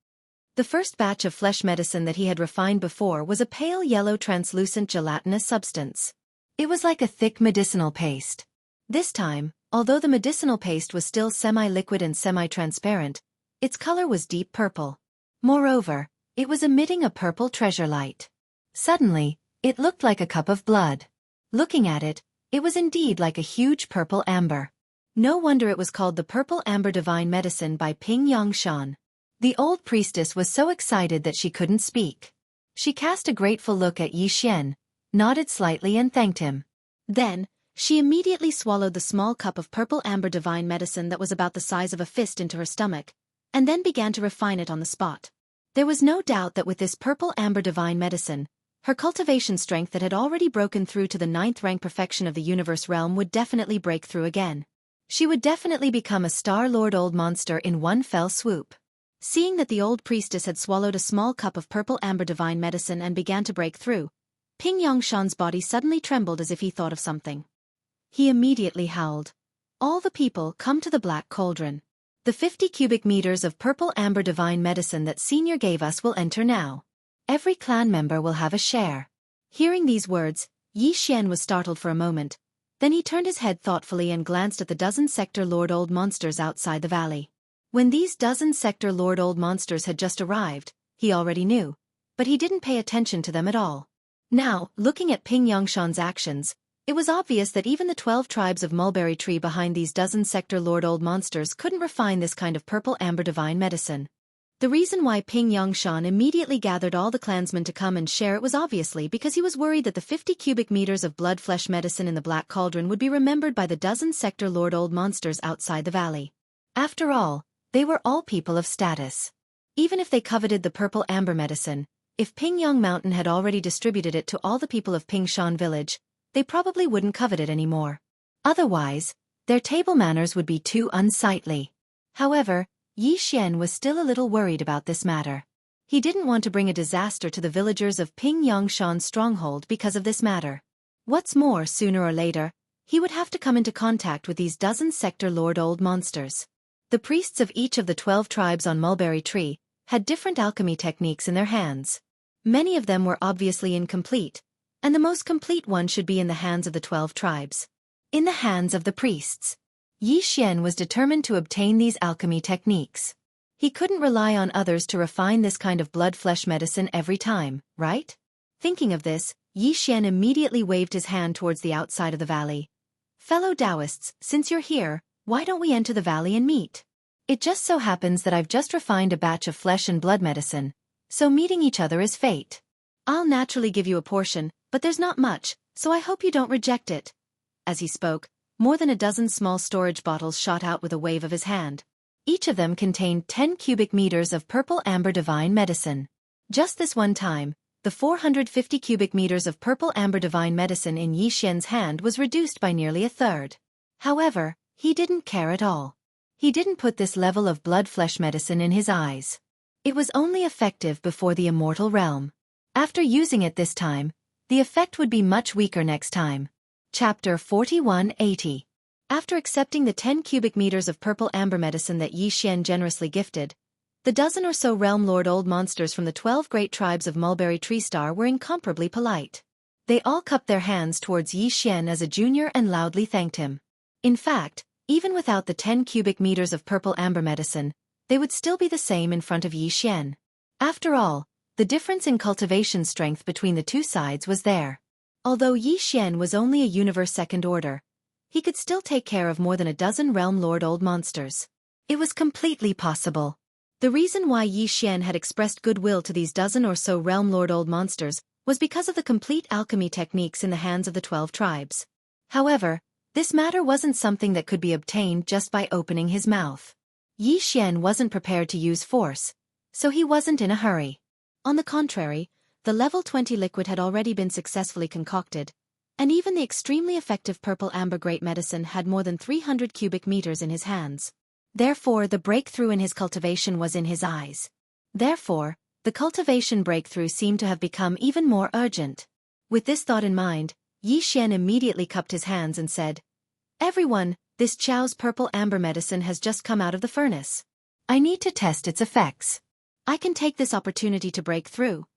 The first batch of flesh medicine that he had refined before was a pale yellow translucent gelatinous substance. It was like a thick medicinal paste. This time, although the medicinal paste was still semi-liquid and semi-transparent, its color was deep purple. Moreover, it was emitting a purple treasure light. Suddenly, it looked like a cup of blood. Looking at it, it was indeed like a huge purple amber. No wonder it was called the Purple Amber Divine Medicine by Pingyang Shan. The old priestess was so excited that she couldn't speak. She cast a grateful look at Yi Xian, nodded slightly and thanked him. Then, she immediately swallowed the small cup of purple amber divine medicine that was about the size of a fist into her stomach, and then began to refine it on the spot. There was no doubt that with this purple amber divine medicine, her cultivation strength that had already broken through to the 9th rank perfection of the universe realm would definitely break through again. She would definitely become a Star Lord old monster in one fell swoop. Seeing that the old priestess had swallowed a small cup of purple amber divine medicine and began to break through, Pingyang Shan's body suddenly trembled as if he thought of something. He immediately howled. All the people come to the black cauldron. The 50 cubic meters of purple amber divine medicine that Senior gave us will enter now. Every clan member will have a share. Hearing these words, Yi Xian was startled for a moment. Then he turned his head thoughtfully and glanced at the dozen sector lord old monsters outside the valley. When these dozen sector lord old monsters had just arrived, he already knew, but he didn't pay attention to them at all. Now, looking at Ping Yangshan's actions, it was obvious that even the 12 tribes of Mulberry Tree behind these dozen sector Lord Old monsters couldn't refine this kind of purple amber divine medicine. The reason why Ping Yangshan immediately gathered all the clansmen to come and share it was obviously because he was worried that the 50 cubic meters of blood flesh medicine in the Black Cauldron would be remembered by the dozen sector Lord Old monsters outside the valley. After all, they were all people of status. Even if they coveted the purple amber medicine, if Ping Yang Mountain had already distributed it to all the people of Ping Shan Village, they probably wouldn't covet it anymore. Otherwise, their table manners would be too unsightly. However, Yi Xian was still a little worried about this matter. He didn't want to bring a disaster to the villagers of Ping Yangshan's stronghold because of this matter. What's more, sooner or later, he would have to come into contact with these dozen sector Lord Old monsters. The priests of each of the 12 tribes on Mulberry Tree had different alchemy techniques in their hands. Many of them were obviously incomplete, and the most complete one should be in the hands of the 12 tribes. In the hands of the priests. Yi Xian was determined to obtain these alchemy techniques. He couldn't rely on others to refine this kind of blood-flesh medicine every time, right? Thinking of this, Yi Xian immediately waved his hand towards the outside of the valley. Fellow Taoists, since you're here, why don't we enter the valley and meet? It just so happens that I've just refined a batch of flesh and blood medicine, so meeting each other is fate. I'll naturally give you a portion, but there's not much, so I hope you don't reject it. As he spoke, more than a dozen small storage bottles shot out with a wave of his hand. Each of them contained 10 cubic meters of purple amber divine medicine. Just this one time, the 450 cubic meters of purple amber divine medicine in Yi Xian's hand was reduced by nearly a third. However, he didn't care at all. He didn't put this level of blood-flesh medicine in his eyes. It was only effective before the immortal realm. After using it this time, the effect would be much weaker next time. Chapter 4180. After accepting the 10 cubic meters of purple amber medicine that Yi Xian generously gifted, the dozen or so Realm Lord Old monsters from the 12 great tribes of Mulberry Tree Star were incomparably polite. They all cupped their hands towards Yi Xian as a junior and loudly thanked him. In fact, even without the 10 cubic meters of purple amber medicine, they would still be the same in front of Yi Xian. After all, the difference in cultivation strength between the two sides was there. Although Yi Xian was only a universe second order, he could still take care of more than a dozen Realm Lord Old monsters. It was completely possible. The reason why Yi Xian had expressed goodwill to these dozen or so Realm Lord Old monsters was because of the complete alchemy techniques in the hands of the 12 tribes. However, this matter wasn't something that could be obtained just by opening his mouth. Yi Xian wasn't prepared to use force, so he wasn't in a hurry. On the contrary, the level 20 liquid had already been successfully concocted, and even the extremely effective purple amber great medicine had more than 300 cubic meters in his hands. Therefore, the breakthrough in his cultivation was in his eyes. Therefore, the cultivation breakthrough seemed to have become even more urgent. With this thought in mind, Yi Xian immediately cupped his hands and said, "Everyone, this Chao's purple amber medicine has just come out of the furnace. I need to test its effects. I can take this opportunity to break through."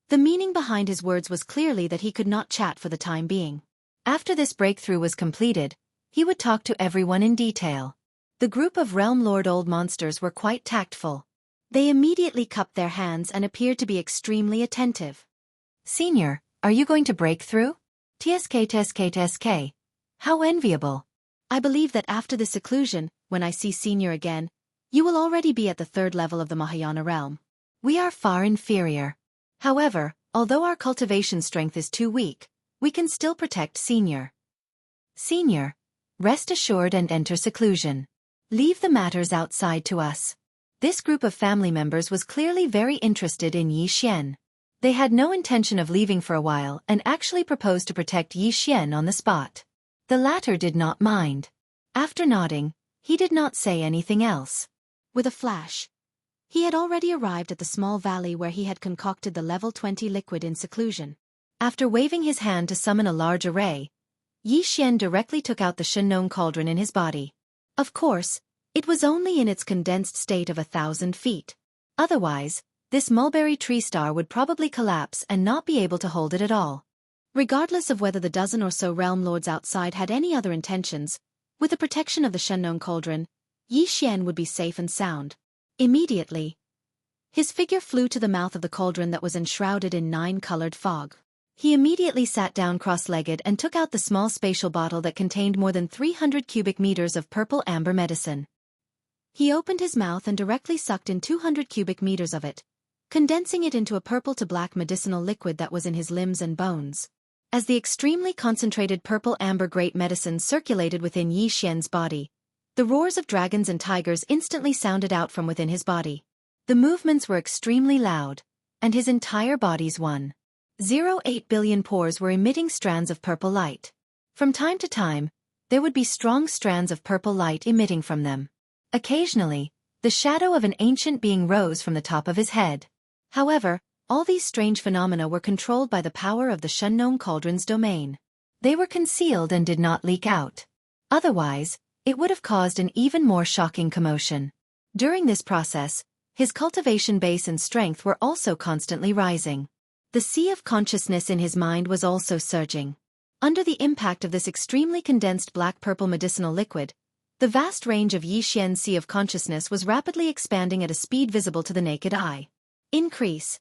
The meaning behind his words was clearly that he could not chat for the time being. After this breakthrough was completed, he would talk to everyone in detail. The group of Realm Lord Old monsters were quite tactful. They immediately cupped their hands and appeared to be extremely attentive. Senior, are you going to break through? TSK. How enviable. I believe that after the seclusion, when I see Senior again, you will already be at the 3rd level of the Mahayana realm. We are far inferior. However, although our cultivation strength is too weak, we can still protect Senior. Senior, rest assured and enter seclusion. Leave the matters outside to us. This group of family members was clearly very interested in Yi Xian. They had no intention of leaving for a while and actually proposed to protect Yi Xian on the spot. The latter did not mind. After nodding, he did not say anything else. With a flash, he had already arrived at the small valley where he had concocted the level 20 liquid in seclusion. After waving his hand to summon a large array, Yi Xian directly took out the Shenong cauldron in his body. Of course, it was only in its condensed state of 1,000 feet. Otherwise, this Mulberry Tree Star would probably collapse and not be able to hold it at all. Regardless of whether the dozen or so realm lords outside had any other intentions, with the protection of the Shenong cauldron, Yi Xian would be safe and sound. Immediately, His figure flew to the mouth of the cauldron that was enshrouded in 9-colored fog. He immediately sat down cross-legged and took out the small spatial bottle that contained more than 300 cubic meters of purple amber medicine. He opened his mouth and directly sucked in 200 cubic meters of it, condensing it into a purple to black medicinal liquid that was in his limbs and bones. As the extremely concentrated purple amber great medicine circulated within Yi Xian's body, the roars of dragons and tigers instantly sounded out from within his body. The movements were extremely loud, and his entire body's 1.08 billion pores were emitting strands of purple light. From time to time, there would be strong strands of purple light emitting from them. Occasionally, the shadow of an ancient being rose from the top of his head. However, all these strange phenomena were controlled by the power of the Shunnong Cauldron's domain. They were concealed and did not leak out. Otherwise, it would have caused an even more shocking commotion. During this process, his cultivation base and strength were also constantly rising. The sea of consciousness in his mind was also surging. Under the impact of this extremely condensed black-purple medicinal liquid, the vast range of Yi Xian's sea of consciousness was rapidly expanding at a speed visible to the naked eye. Increase.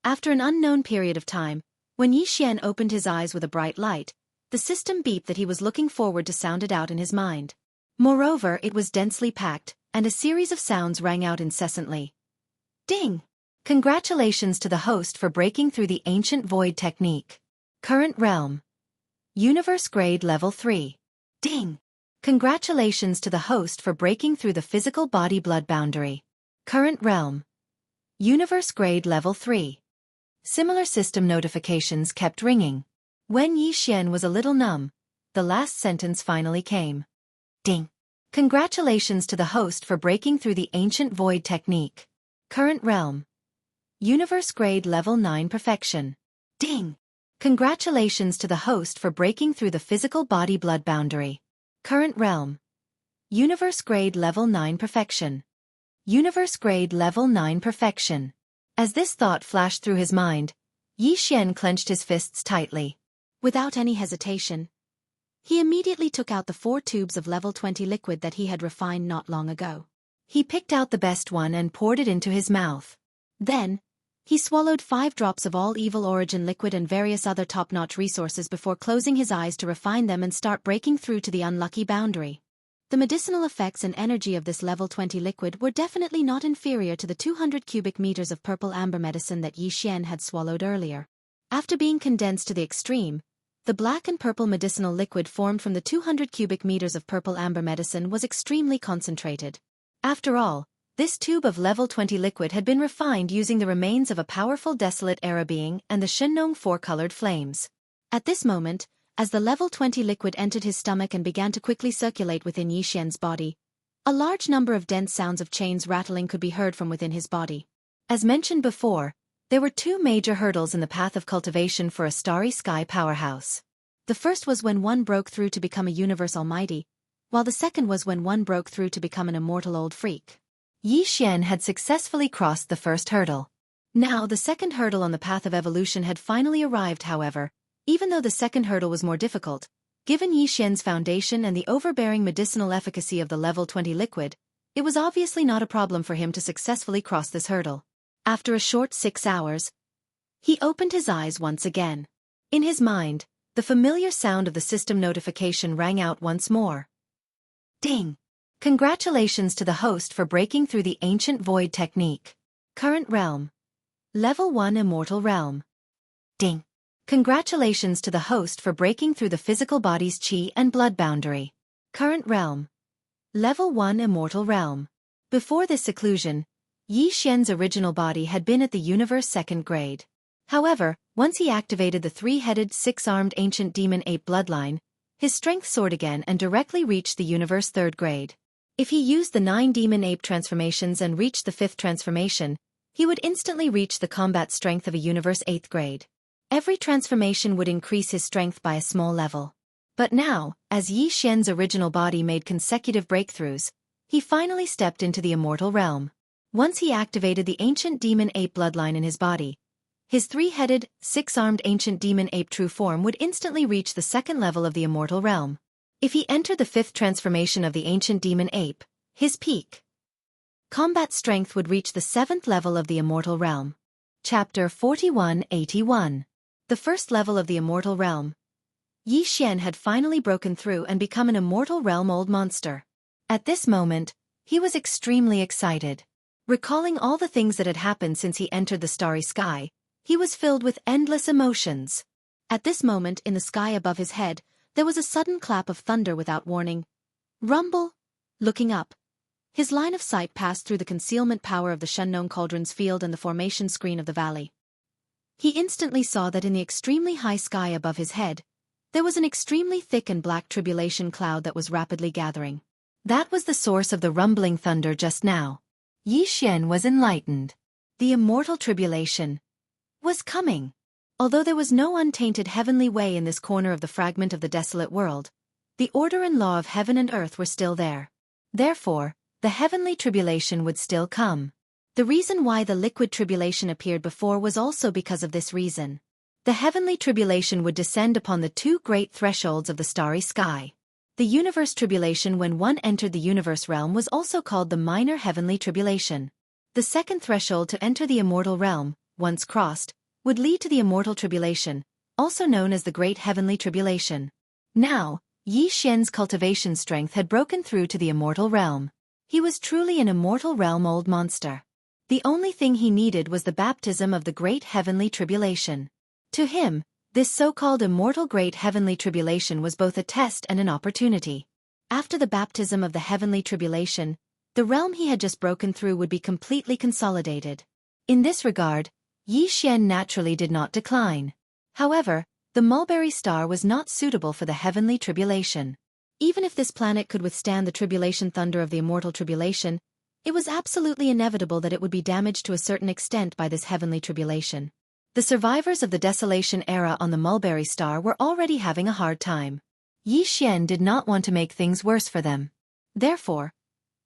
After an unknown period of time, when Yi Xian opened his eyes with a bright light, the system beep that he was looking forward to sounded out in his mind. Moreover, it was densely packed, and a series of sounds rang out incessantly. Ding! Congratulations to the host for breaking through the ancient void technique. Current realm. Universe grade level 3. Ding! Congratulations to the host for breaking through the physical body blood boundary. Current realm. Universe grade level 3. Similar system notifications kept ringing. When Yi Xian was a little numb, the last sentence finally came. Ding! Congratulations to the host for breaking through the ancient void technique. Current realm. Universe grade level 9 perfection. Ding! Congratulations to the host for breaking through the physical body blood boundary. Current realm. Universe grade level 9 perfection. Universe grade level 9 perfection. As this thought flashed through his mind, Yi Xian clenched his fists tightly. Without any hesitation, he immediately took out the 4 tubes of level 20 liquid that he had refined not long ago. He picked out the best one and poured it into his mouth. Then, he swallowed 5 drops of all evil origin liquid and various other top-notch resources before closing his eyes to refine them and start breaking through to the unlucky boundary. The medicinal effects and energy of this level 20 liquid were definitely not inferior to the 200 cubic meters of purple amber medicine that Yi Xian had swallowed earlier. After being condensed to the extreme, the black and purple medicinal liquid formed from the 200 cubic meters of purple amber medicine was extremely concentrated. After all, this tube of level 20 liquid had been refined using the remains of a powerful desolate era being and the Shunnong 4-colored flames. At this moment, as the level 20 liquid entered his stomach and began to quickly circulate within Yi Xian's body, a large number of dense sounds of chains rattling could be heard from within his body. As mentioned before, there were 2 major hurdles in the path of cultivation for a starry sky powerhouse. The first was when one broke through to become a universe almighty, while the second was when one broke through to become an immortal old freak. Yi Xian had successfully crossed the first hurdle. Now the second hurdle on the path of evolution had finally arrived. However, even though the second hurdle was more difficult, given Yi Xian's foundation and the overbearing medicinal efficacy of the level 20 liquid, it was obviously not a problem for him to successfully cross this hurdle. After a short 6 hours, he opened his eyes once again. In his mind, the familiar sound of the system notification rang out once more. Ding! Congratulations to the host for breaking through the ancient void technique. Current realm. Level 1 immortal realm. Ding! Congratulations to the host for breaking through the physical body's chi and blood boundary. Current realm. Level 1 immortal realm. Before this seclusion, Yi Xian's original body had been at the universe 2nd grade. However, once he activated the 3-headed, 6-armed ancient demon ape bloodline, his strength soared again and directly reached the universe 3rd grade. If he used the 9 demon ape transformations and reached the 5th transformation, he would instantly reach the combat strength of a universe 8th grade. Every transformation would increase his strength by a small level. But now, as Yi Xian's original body made consecutive breakthroughs, he finally stepped into the immortal realm. Once he activated the ancient demon ape bloodline in his body, his 3-headed, 6-armed ancient demon ape true form would instantly reach the 2nd level of the immortal realm. If he entered the 5th transformation of the ancient demon ape, his peak Combat strength would reach the 7th level of the Immortal Realm. Chapter 4181. The first level of the Immortal Realm. Yi Xian had finally broken through and become an Immortal Realm old monster. At this moment, he was extremely excited. Recalling all the things that had happened since he entered the starry sky, he was filled with endless emotions. At this moment in the sky above his head, there was a sudden clap of thunder without warning. Rumble! Looking up, his line of sight passed through the concealment power of the Shennon Cauldron's field and the formation screen of the valley. He instantly saw that in the extremely high sky above his head, there was an extremely thick and black tribulation cloud that was rapidly gathering. That was the source of the rumbling thunder just now. Yi Xian was enlightened. The immortal tribulation was coming. Although there was no untainted heavenly way in this corner of the fragment of the desolate world, the order and law of heaven and earth were still there. Therefore, the heavenly tribulation would still come. The reason why the liquid tribulation appeared before was also because of this reason. The heavenly tribulation would descend upon the two great thresholds of the starry sky. The universe tribulation when one entered the universe realm was also called the minor heavenly tribulation. The second threshold to enter the immortal realm, once crossed, would lead to the immortal tribulation, also known as the great heavenly tribulation. Now, Yi Xian's cultivation strength had broken through to the immortal realm. He was truly an immortal realm old monster. The only thing he needed was the baptism of the great heavenly tribulation. To him, this so-called immortal great heavenly tribulation was both a test and an opportunity. After the baptism of the heavenly tribulation, the realm he had just broken through would be completely consolidated. In this regard, Yi Xian naturally did not decline. However, the mulberry star was not suitable for the heavenly tribulation. Even if this planet could withstand the tribulation thunder of the immortal tribulation, it was absolutely inevitable that it would be damaged to a certain extent by this heavenly tribulation. The survivors of the desolation era on the mulberry star were already having a hard time. Yi Xian did not want to make things worse for them. Therefore,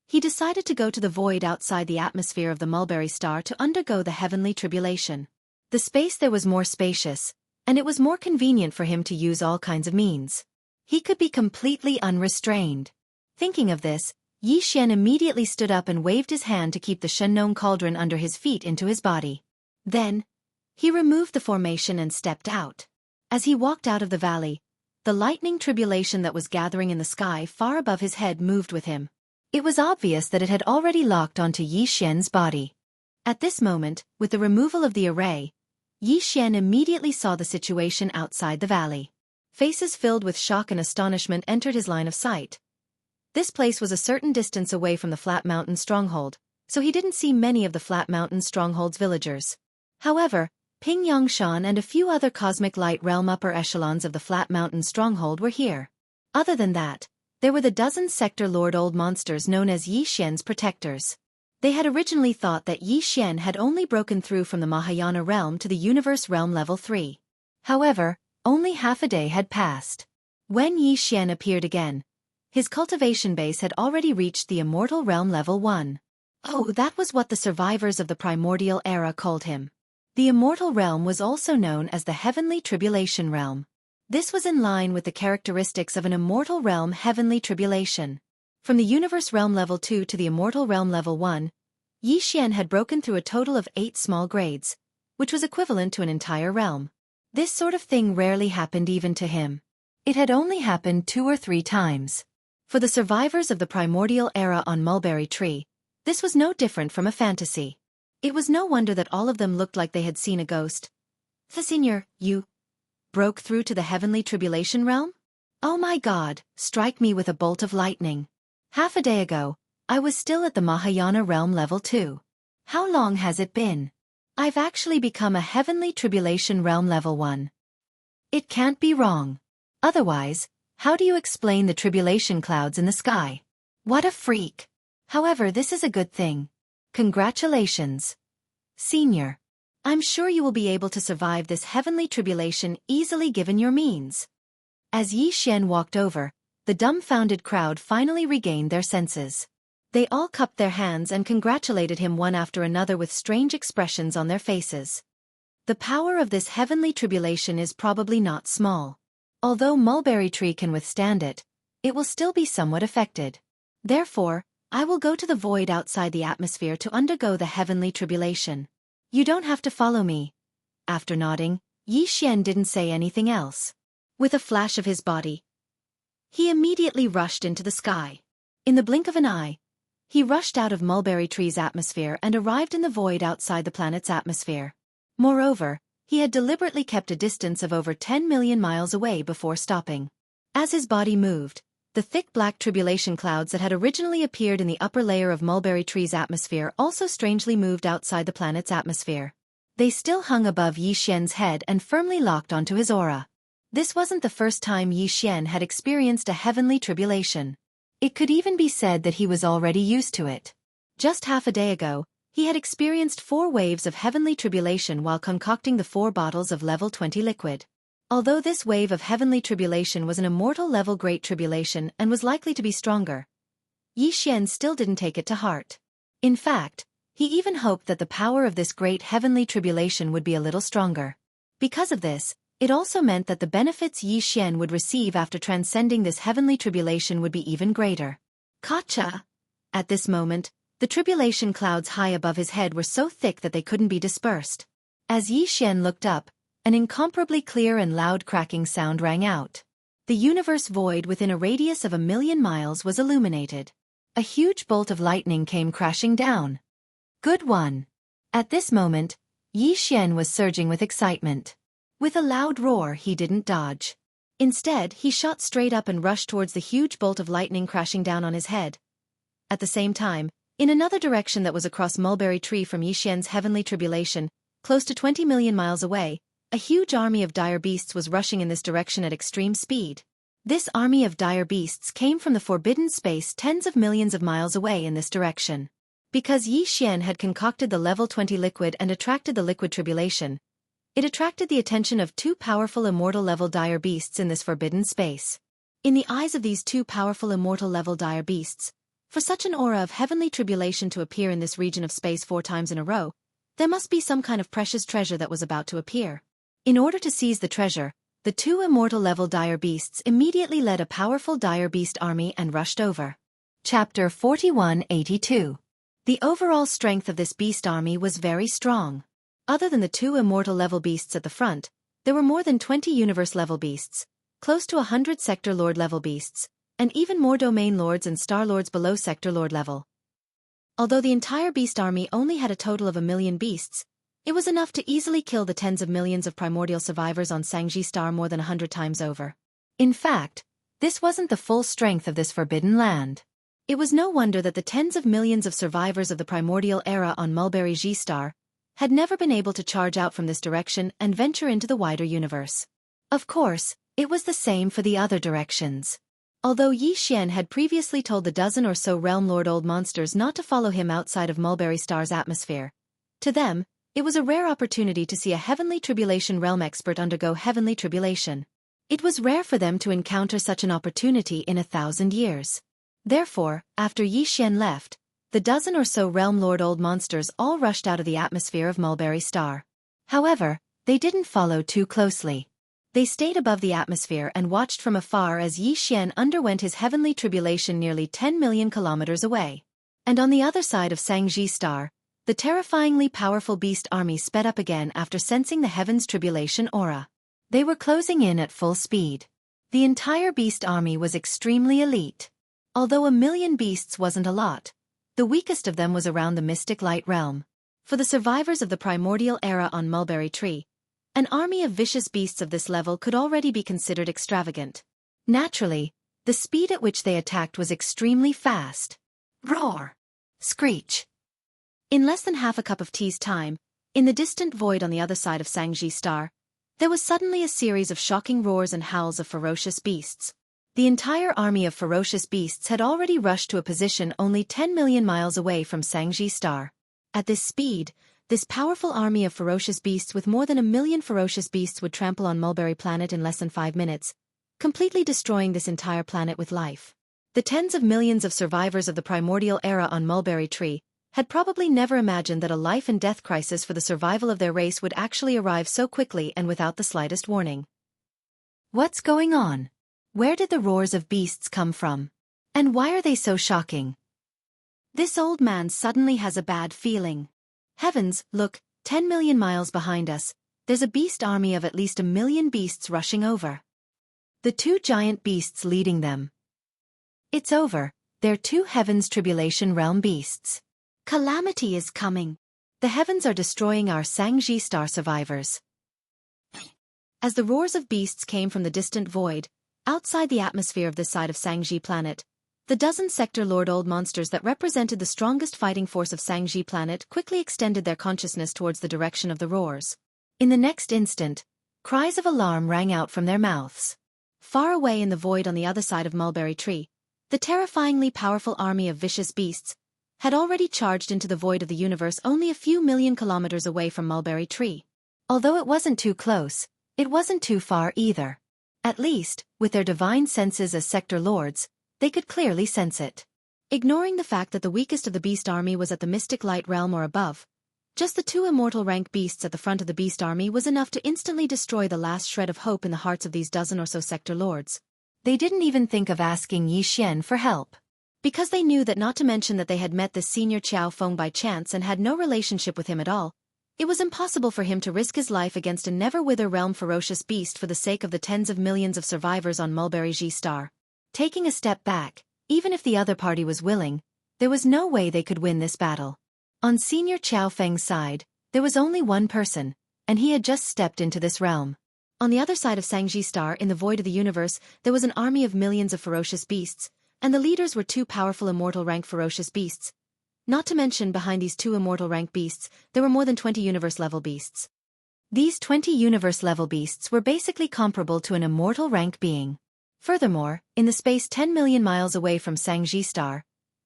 he decided to go to the void outside the atmosphere of the mulberry star to undergo the heavenly tribulation. The space there was more spacious, and it was more convenient for him to use all kinds of means. He could be completely unrestrained. Thinking of this, Yi Xian immediately stood up and waved his hand to keep the Shennon Cauldron under his feet into his body. Then, he removed the formation and stepped out. As he walked out of the valley, the lightning tribulation that was gathering in the sky far above his head moved with him. It was obvious that it had already locked onto Yi Xian's body. At this moment, with the removal of the array, Yi Xian immediately saw the situation outside the valley. Faces filled with shock and astonishment entered his line of sight. This place was a certain distance away from the Flat Mountain stronghold, so he didn't see many of the Flat Mountain stronghold's villagers. However, Ping Yongshan and a few other cosmic light realm upper echelons of the Flat Mountain stronghold were here. Other than that, there were the dozen sector lord old monsters known as Yi Xian's protectors. They had originally thought that Yi Xian had only broken through from the Mahayana realm to the universe realm level 3. However, only half a day had passed. When Yi Xian appeared again, his cultivation base had already reached the immortal realm level 1. Oh, that was what the survivors of the primordial era called him. The immortal realm was also known as the heavenly tribulation realm. This was in line with the characteristics of an immortal realm heavenly tribulation. From the universe realm level 2 to the immortal realm level 1, Yi Xian had broken through a total of 8 small grades, which was equivalent to an entire realm. This sort of thing rarely happened even to him. It had only happened 2 or 3 times. For the survivors of the primordial era on Mulberry Tree, this was no different from a fantasy. It was no wonder that all of them looked like they had seen a ghost. "Senior, you broke through to the heavenly tribulation realm? Oh my God, strike me with a bolt of lightning. Half a day ago, I was still at the Mahayana realm level 2. How long has it been? I've actually become a heavenly tribulation realm level 1. It can't be wrong. Otherwise, how do you explain the tribulation clouds in the sky? What a freak. However, this is a good thing. Congratulations, Senior. I'm sure you will be able to survive this heavenly tribulation easily given your means." As Yi Xian walked over, the dumbfounded crowd finally regained their senses. They all cupped their hands and congratulated him one after another with strange expressions on their faces. The power of this heavenly tribulation is probably not small. Although Mulberry Tree can withstand it, it will still be somewhat affected. Therefore, I will go to the void outside the atmosphere to undergo the heavenly tribulation. You don't have to follow me. After nodding, Yi Xian didn't say anything else. With a flash of his body, he immediately rushed into the sky. In the blink of an eye, he rushed out of Mulberry Tree's atmosphere and arrived in the void outside the planet's atmosphere. Moreover, he had deliberately kept a distance of over 10 million miles away before stopping. As his body moved, the thick black tribulation clouds that had originally appeared in the upper layer of Mulberry Tree's atmosphere also strangely moved outside the planet's atmosphere. They still hung above Yi Xian's head and firmly locked onto his aura. This wasn't the first time Yi Xian had experienced a heavenly tribulation. It could even be said that he was already used to it. Just half a day ago, he had experienced 4 waves of heavenly tribulation while concocting the 4 bottles of level 20 liquid. Although this wave of heavenly tribulation was an immortal level great tribulation and was likely to be stronger, Yi Xian still didn't take it to heart. In fact, he even hoped that the power of this great heavenly tribulation would be a little stronger. Because of this, it also meant that the benefits Yi Xian would receive after transcending this heavenly tribulation would be even greater. Gotcha! At this moment, the tribulation clouds high above his head were so thick that they couldn't be dispersed. As Yi Xian looked up, an incomparably clear and loud cracking sound rang out. The universe void within a radius of 1,000,000 miles was illuminated. A huge bolt of lightning came crashing down. Good one! At this moment, Yi Xian was surging with excitement. With a loud roar, he didn't dodge. Instead, he shot straight up and rushed towards the huge bolt of lightning crashing down on his head. At the same time, in another direction that was across Mulberry Tree from Yi Xian's heavenly tribulation, close to 20 million miles away, a huge army of dire beasts was rushing in this direction at extreme speed. This army of dire beasts came from the forbidden space tens of millions of miles away in this direction. Because Yi Xian had concocted the level 20 liquid and attracted the liquid tribulation, it attracted the attention of 2 powerful immortal level dire beasts in this forbidden space. In the eyes of these 2 powerful immortal level dire beasts, for such an aura of heavenly tribulation to appear in this region of space 4 times in a row, there must be some kind of precious treasure that was about to appear. In order to seize the treasure, the 2 immortal level dire beasts immediately led a powerful dire beast army and rushed over. Chapter 4182. The overall strength of this beast army was very strong. Other than the 2 immortal level beasts at the front, there were more than 20 universe level beasts, close to 100 sector lord level beasts, and even more domain lords and star lords below sector lord level. Although the entire beast army only had a total of 1,000,000 beasts, it was enough to easily kill the tens of millions of primordial survivors on Sangji Star more than 100 times over. In fact, this wasn't the full strength of this forbidden land. It was no wonder that the tens of millions of survivors of the primordial era on Mulberry G Star had never been able to charge out from this direction and venture into the wider universe. Of course, it was the same for the other directions. Although Yi Xian had previously told the dozen or so Realm Lord old monsters not to follow him outside of Mulberry Star's atmosphere, to them, it was a rare opportunity to see a heavenly tribulation realm expert undergo heavenly tribulation. It was rare for them to encounter such an opportunity in 1,000 years. Therefore, after Yi Xian left, the dozen or so Realm Lord old monsters all rushed out of the atmosphere of Mulberry Star. However, they didn't follow too closely. They stayed above the atmosphere and watched from afar as Yi Xian underwent his heavenly tribulation nearly 10 million kilometers away. And on the other side of Sangji Star, the terrifyingly powerful beast army sped up again after sensing the heaven's tribulation aura. They were closing in at full speed. The entire beast army was extremely elite. Although 1,000,000 beasts wasn't a lot, the weakest of them was around the mystic light realm. For the survivors of the primordial era on Mulberry Tree, an army of vicious beasts of this level could already be considered extravagant. Naturally, the speed at which they attacked was extremely fast. Roar! Screech! In less than half a cup of tea's time, in the distant void on the other side of Sangji Star, there was suddenly a series of shocking roars and howls of ferocious beasts. The entire army of ferocious beasts had already rushed to a position only 10 million miles away from Sangji Star. At this speed, this powerful army of ferocious beasts with more than 1,000,000 ferocious beasts would trample on Mulberry Planet in less than 5 minutes, completely destroying this entire planet with life. The tens of millions of survivors of the primordial era on Mulberry Tree had probably never imagined that a life and death crisis for the survival of their race would actually arrive so quickly and without the slightest warning. What's going on? Where did the roars of beasts come from? And why are they so shocking? This old man suddenly has a bad feeling. Heavens, look, 10 million miles behind us, there's a beast army of at least 1 million beasts rushing over. The two giant beasts leading them. It's over, they're two Heaven's Tribulation realm beasts. Calamity is coming. The heavens are destroying our Sangji star survivors. As the roars of beasts came from the distant void, outside the atmosphere of this side of Sangji planet, the dozen Sector Lord old monsters that represented the strongest fighting force of Sangji planet quickly extended their consciousness towards the direction of the roars. In the next instant, cries of alarm rang out from their mouths. Far away in the void on the other side of Mulberry Tree, the terrifyingly powerful army of vicious beasts had already charged into the void of the universe only a few million kilometers away from Mulberry Tree. Although it wasn't too close, it wasn't too far either. At least, with their divine senses as Sector Lords, they could clearly sense it. Ignoring the fact that the weakest of the beast army was at the mystic light realm or above, just the two immortal rank beasts at the front of the beast army was enough to instantly destroy the last shred of hope in the hearts of these dozen or so Sector Lords. They didn't even think of asking Yi Xian for help. Because they knew that, not to mention that they had met this senior Qiao Feng by chance and had no relationship with him at all, it was impossible for him to risk his life against a never-wither realm ferocious beast for the sake of the tens of millions of survivors on Mulberry G Star. Taking a step back, even if the other party was willing, there was no way they could win this battle. On Senior Qiao Feng's side, there was only one person, and he had just stepped into this realm. On the other side of Sangji Star, in the void of the universe, there was an army of millions of ferocious beasts, and the leaders were two powerful immortal rank ferocious beasts. Not to mention, behind these two immortal rank beasts, there were more than 20 universe-level beasts. These 20 universe-level beasts were basically comparable to an immortal rank being. Furthermore, in the space 10 million miles away from Sangji Star,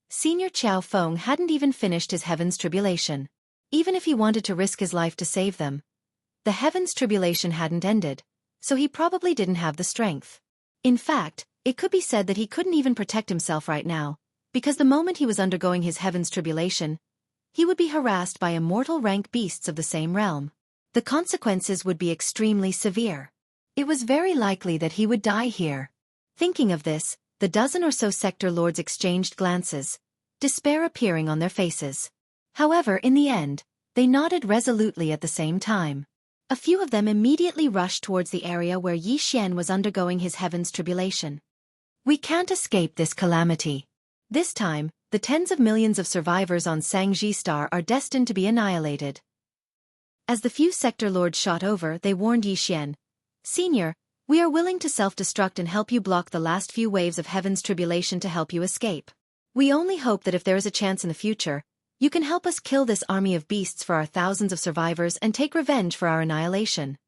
Senior Qiao Feng hadn't even finished his Heaven's Tribulation. Even if he wanted to risk his life to save them, the Heaven's Tribulation hadn't ended, so he probably didn't have the strength. In fact, it could be said that he couldn't even protect himself right now, because the moment he was undergoing his Heaven's Tribulation, he would be harassed by immortal rank beasts of the same realm. The consequences would be extremely severe. It was very likely that he would die here. Thinking of this, the dozen or so Sector Lords exchanged glances, despair appearing on their faces. However, in the end, they nodded resolutely at the same time. A few of them immediately rushed towards the area where Yi Xian was undergoing his Heaven's Tribulation. We can't escape this calamity. This time, the tens of millions of survivors on Sangji Star are destined to be annihilated. As the few Sector Lords shot over, they warned Yi Xian, "Senior, we are willing to self-destruct and help you block the last few waves of Heaven's Tribulation to help you escape. We only hope that if there is a chance in the future, you can help us kill this army of beasts for our thousands of survivors and take revenge for our annihilation."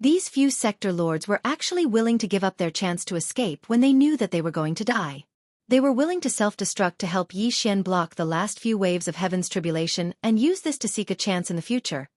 These few Sector Lords were actually willing to give up their chance to escape when they knew that they were going to die. They were willing to self-destruct to help Yi Xian block the last few waves of Heaven's Tribulation and use this to seek a chance in the future,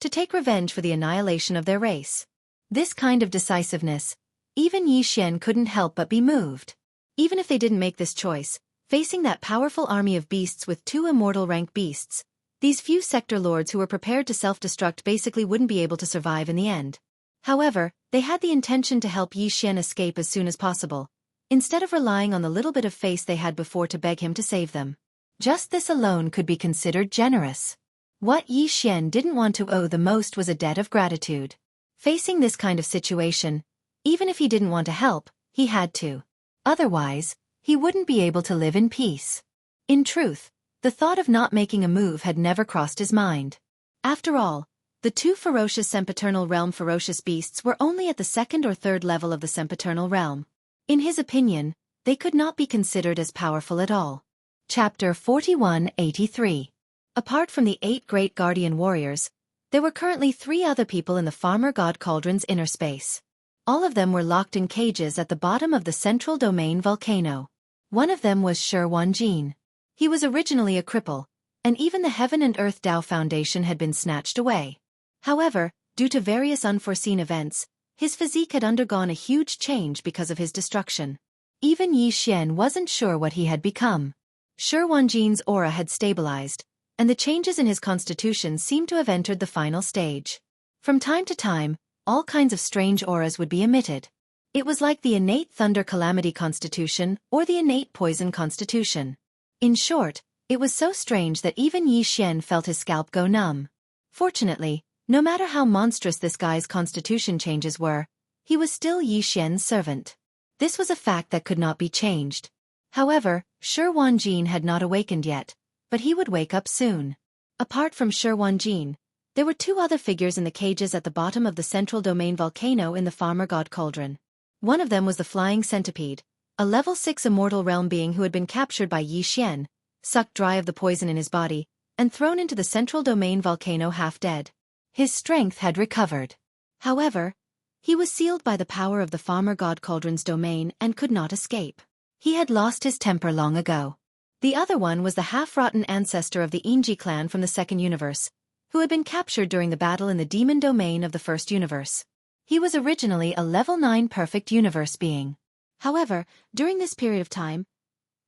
to take revenge for the annihilation of their race. This kind of decisiveness, even Yi Xian couldn't help but be moved. Even if they didn't make this choice, facing that powerful army of beasts with two immortal rank beasts, these few Sector Lords who were prepared to self-destruct basically wouldn't be able to survive in the end. However, they had the intention to help Yi Xian escape as soon as possible, instead of relying on the little bit of faith they had before to beg him to save them. Just this alone could be considered generous. What Yi Xian didn't want to owe the most was a debt of gratitude. Facing this kind of situation, even if he didn't want to help, he had to. Otherwise, he wouldn't be able to live in peace. In truth, the thought of not making a move had never crossed his mind. After all, the two ferocious sempiternal realm ferocious beasts were only at the second or third level of the sempiternal realm. In his opinion, they could not be considered as powerful at all. Chapter 4183. Apart from the 8 great guardian warriors, there were currently 3 other people in the Farmer God Cauldron's inner space. All of them were locked in cages at the bottom of the central domain volcano. One of them was Shi Wanjin. He was originally a cripple, and even the Heaven and Earth Tao Foundation had been snatched away. However, due to various unforeseen events, his physique had undergone a huge change because of his destruction. Even Yi Xian wasn't sure what he had become. Shi Wanjin's aura had stabilized, and the changes in his constitution seemed to have entered the final stage. From time to time, all kinds of strange auras would be emitted. It was like the innate thunder calamity constitution or the innate poison constitution. In short, It was so strange that even Yi Xian felt his scalp go numb. Fortunately, no matter how monstrous this guy's constitution changes were, he was still Yi Xian's servant. This was a fact that could not be changed. However, Shi Wanjin had not awakened yet, but he would wake up soon. Apart from Shi Wanjin, there were two other figures in the cages at the bottom of the central domain volcano in the Farmer God Cauldron. One of them was the Flying Centipede, a level 6 immortal realm being who had been captured by Yi Xian, sucked dry of the poison in his body, and thrown into the central domain volcano half dead. His strength had recovered. However, he was sealed by the power of the Farmer God Cauldron's domain and could not escape. He had lost his temper long ago. The other one was the half-rotten ancestor of the Enji clan from the second universe, who had been captured during the battle in the demon domain of the first universe. He was originally a level 9 perfect universe being. However, during this period of time,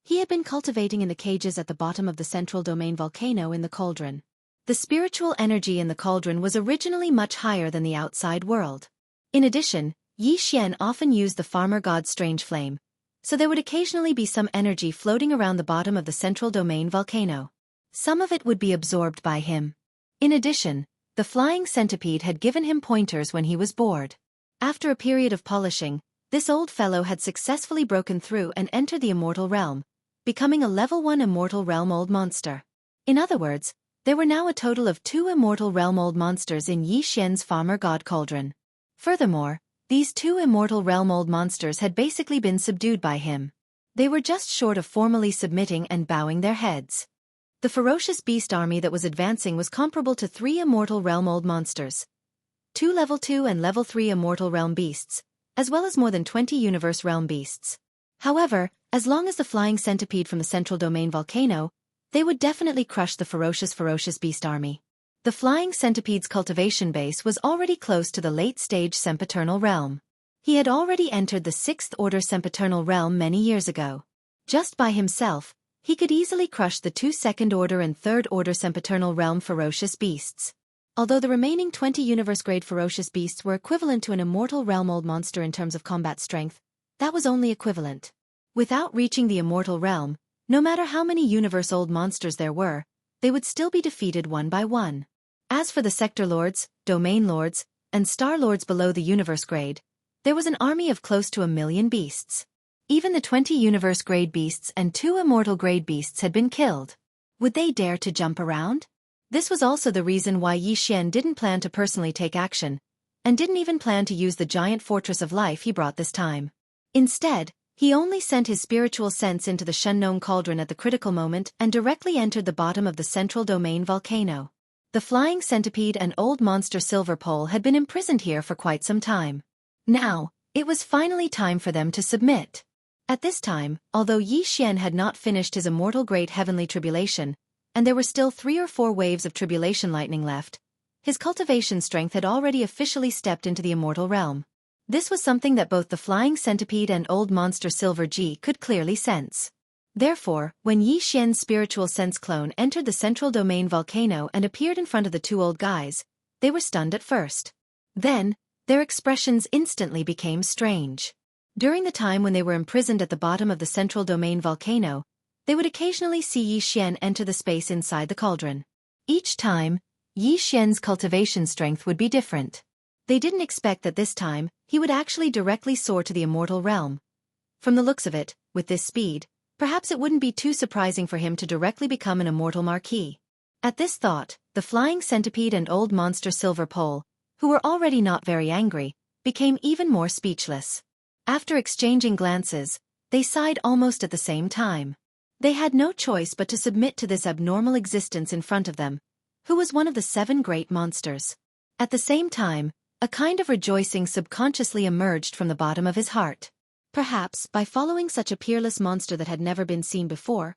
he had been cultivating in the cages at the bottom of the central domain volcano in the cauldron. The spiritual energy in the cauldron was originally much higher than the outside world. In addition, Yi Xian often used the Farmer God's strange flame, so there would occasionally be some energy floating around the bottom of the central domain volcano. Some of it would be absorbed by him. In addition, the Flying Centipede had given him pointers when he was bored. After a period of polishing, this old fellow had successfully broken through and entered the immortal realm, becoming a level 1 immortal realm old monster. In other words, there were now a total of 2 immortal realm old monsters in Yi Xian's Farmer God Cauldron. Furthermore, these 2 immortal realm old monsters had basically been subdued by him. They were just short of formally submitting and bowing their heads. The ferocious beast army that was advancing was comparable to 3 immortal realm old monsters, 2 level 2 and level 3 immortal realm beasts, as well as more than 20 universe realm beasts. However, as long as the Flying Centipede from the central domain volcano, they would definitely crush the ferocious beast army. The Flying Centipede's cultivation base was already close to the late-stage sempiternal realm. He had already entered the 6th order sempiternal realm many years ago. Just by himself, he could easily crush the 2 second order and 3rd order sempiternal realm ferocious beasts. Although the remaining 20 universe-grade ferocious beasts were equivalent to an immortal realm old monster in terms of combat strength, that was only equivalent. Without reaching the immortal realm, no matter how many universe-old monsters there were, they would still be defeated one by one. As for the Sector Lords, Domain Lords, and Star Lords below the universe grade, there was an army of close to 1 million beasts. Even the 20 universe-grade beasts and 2 immortal-grade beasts had been killed. Would they dare to jump around? This was also the reason why Yi Xian didn't plan to personally take action, and didn't even plan to use the giant fortress of life he brought this time. Instead, he only sent his spiritual sense into the Shunnong cauldron at the critical moment and directly entered the bottom of the central domain volcano. The Flying Centipede and old monster Silver Pole had been imprisoned here for quite some time. Now, it was finally time for them to submit. At this time, although Yi Xian had not finished his immortal great heavenly tribulation, and there were still 3 or 4 waves of tribulation lightning left, his cultivation strength had already officially stepped into the immortal realm. This was something that both the Flying Centipede and old monster Silver G could clearly sense. Therefore, when Yi Xian's spiritual sense clone entered the central domain volcano and appeared in front of the 2 old guys, they were stunned at first. Then, their expressions instantly became strange. During the time when they were imprisoned at the bottom of the central domain volcano, they would occasionally see Yi Xian enter the space inside the cauldron. Each time, Yi Xian's cultivation strength would be different. They didn't expect that this time, he would actually directly soar to the immortal realm. From the looks of it, with this speed, perhaps it wouldn't be too surprising for him to directly become an immortal marquis. At this thought, the Flying Centipede and old monster Silver Pole, who were already not very angry, became even more speechless. After exchanging glances, they sighed almost at the same time. They had no choice but to submit to this abnormal existence in front of them, who was one of the 7 great monsters. At the same time, a kind of rejoicing subconsciously emerged from the bottom of his heart. Perhaps, by following such a peerless monster that had never been seen before,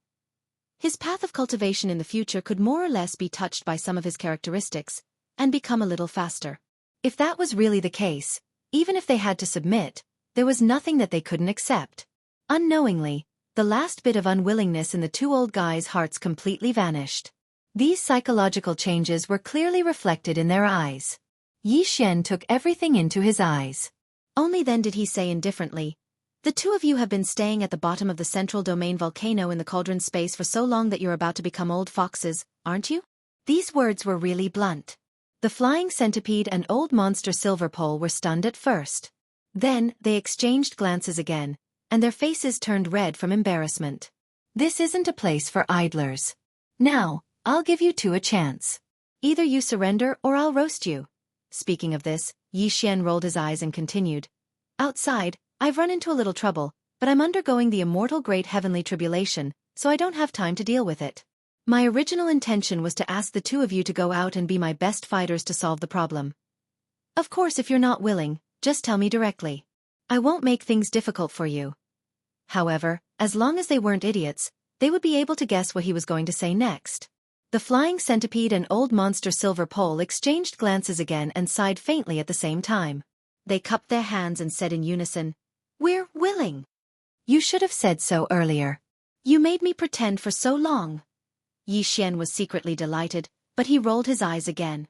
his path of cultivation in the future could more or less be touched by some of his characteristics, and become a little faster. If that was really the case, even if they had to submit, there was nothing that they couldn't accept. Unknowingly, the last bit of unwillingness in the 2 old guys' hearts completely vanished. These psychological changes were clearly reflected in their eyes. Yi Xian took everything into his eyes. Only then did he say indifferently, The two of you have been staying at the bottom of the central domain volcano in the cauldron space for so long that you're about to become old foxes, aren't you? These words were really blunt. The flying centipede and old monster Silverpole were stunned at first. Then, they exchanged glances again, and their faces turned red from embarrassment. This isn't a place for idlers. Now, I'll give you two a chance. Either you surrender or I'll roast you. Speaking of this, Yi Xian rolled his eyes and continued. Outside, I've run into a little trouble, but I'm undergoing the immortal great heavenly tribulation, so I don't have time to deal with it. My original intention was to ask the two of you to go out and be my best fighters to solve the problem. Of course, if you're not willing, just tell me directly. I won't make things difficult for you. However, as long as they weren't idiots, they would be able to guess what he was going to say next. The flying centipede and old monster Silverpole exchanged glances again and sighed faintly at the same time. They cupped their hands and said in unison, "We're willing." You should have said so earlier. You made me pretend for so long. Yi Xian was secretly delighted, but he rolled his eyes again.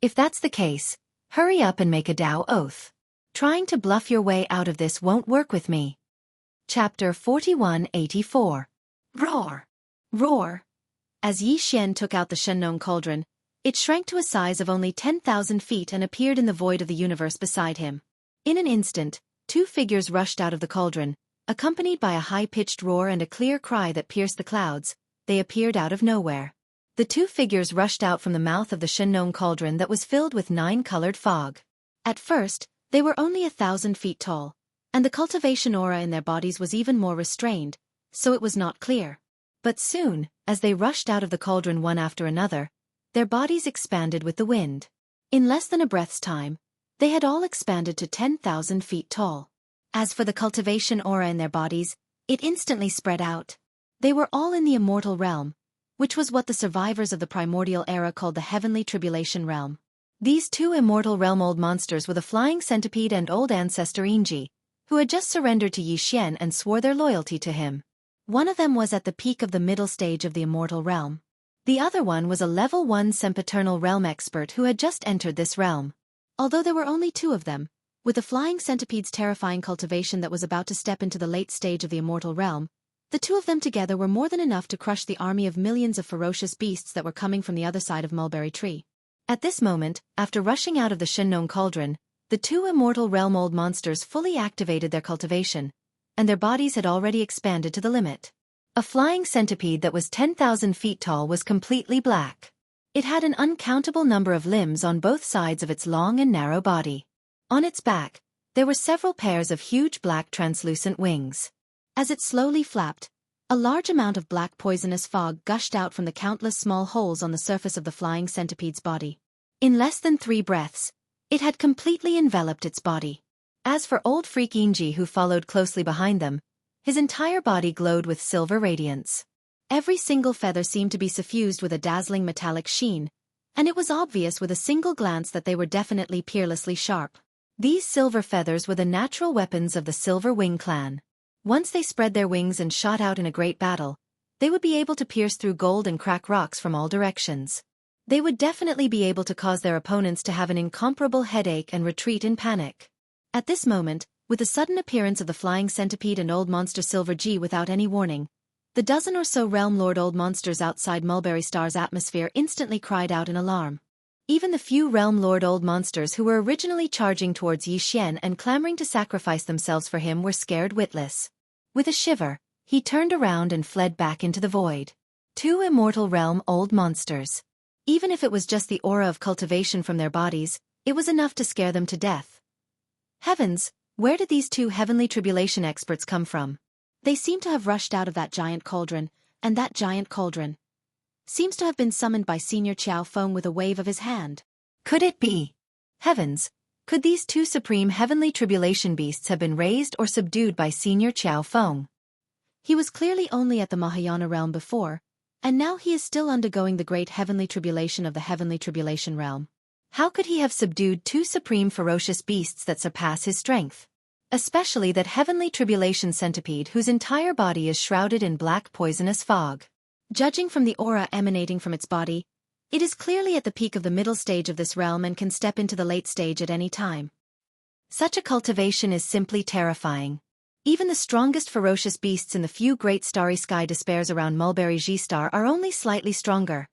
If that's the case, hurry up and make a Dao oath. Trying to bluff your way out of this won't work with me. Chapter 4184. Roar! Roar! As Yi Xian took out the Shenong cauldron, it shrank to a size of only 10,000 feet and appeared in the void of the universe beside him. In an instant, two figures rushed out of the cauldron, accompanied by a high-pitched roar and a clear cry that pierced the clouds. They appeared out of nowhere. The two figures rushed out from the mouth of the Shenong cauldron that was filled with 9-colored fog. At first, they were only 1,000 feet tall, and the cultivation aura in their bodies was even more restrained, so it was not clear. But soon, as they rushed out of the cauldron one after another, their bodies expanded with the wind. In less than a breath's time, they had all expanded to 10,000 feet tall. As for the cultivation aura in their bodies, it instantly spread out. They were all in the immortal realm, which was what the survivors of the primordial era called the heavenly tribulation realm. These two immortal realm old monsters were the flying centipede and old ancestor Enji, who had just surrendered to Yi Xian and swore their loyalty to him. One of them was at the peak of the middle stage of the immortal realm. The other one was a level 1 sempiternal realm expert who had just entered this realm. Although there were only two of them, with the flying centipede's terrifying cultivation that was about to step into the late stage of the immortal realm, the two of them together were more than enough to crush the army of millions of ferocious beasts that were coming from the other side of Mulberry Tree. At this moment, after rushing out of the Shenong cauldron, the two immortal realm old monsters fully activated their cultivation, and their bodies had already expanded to the limit. A flying centipede that was 10,000 feet tall was completely black. It had an uncountable number of limbs on both sides of its long and narrow body. On its back, there were several pairs of huge black translucent wings. As it slowly flapped, a large amount of black poisonous fog gushed out from the countless small holes on the surface of the flying centipede's body. In less than 3 breaths, it had completely enveloped its body. As for old freak Enji who followed closely behind them, his entire body glowed with silver radiance. Every single feather seemed to be suffused with a dazzling metallic sheen, and it was obvious with a single glance that they were definitely peerlessly sharp. These silver feathers were the natural weapons of the Silver Wing clan. Once they spread their wings and shot out in a great battle, they would be able to pierce through gold and crack rocks from all directions. They would definitely be able to cause their opponents to have an incomparable headache and retreat in panic. At this moment, with the sudden appearance of the flying centipede and old monster Silver G without any warning, the dozen or so Realm Lord old monsters outside Mulberry Star's atmosphere instantly cried out in alarm. Even the few Realm Lord old monsters who were originally charging towards Yi Xian and clamoring to sacrifice themselves for him were scared witless. With a shiver, he turned around and fled back into the void. Two immortal realm old monsters. Even if it was just the aura of cultivation from their bodies, it was enough to scare them to death. Heavens, where did these two heavenly tribulation experts come from? They seem to have rushed out of that giant cauldron, and that giant cauldron seems to have been summoned by Senior Qiao Feng with a wave of his hand. Could it be? Heavens, could these two supreme heavenly tribulation beasts have been raised or subdued by Senior Qiao Feng? He was clearly only at the Mahayana realm before, and now he is still undergoing the great heavenly tribulation of the heavenly tribulation realm. How could he have subdued two supreme ferocious beasts that surpass his strength? Especially that heavenly tribulation centipede whose entire body is shrouded in black poisonous fog. Judging from the aura emanating from its body, it is clearly at the peak of the middle stage of this realm and can step into the late stage at any time. Such a cultivation is simply terrifying. Even the strongest ferocious beasts in the few great starry sky despairs around Mulberry G-Star are only slightly stronger.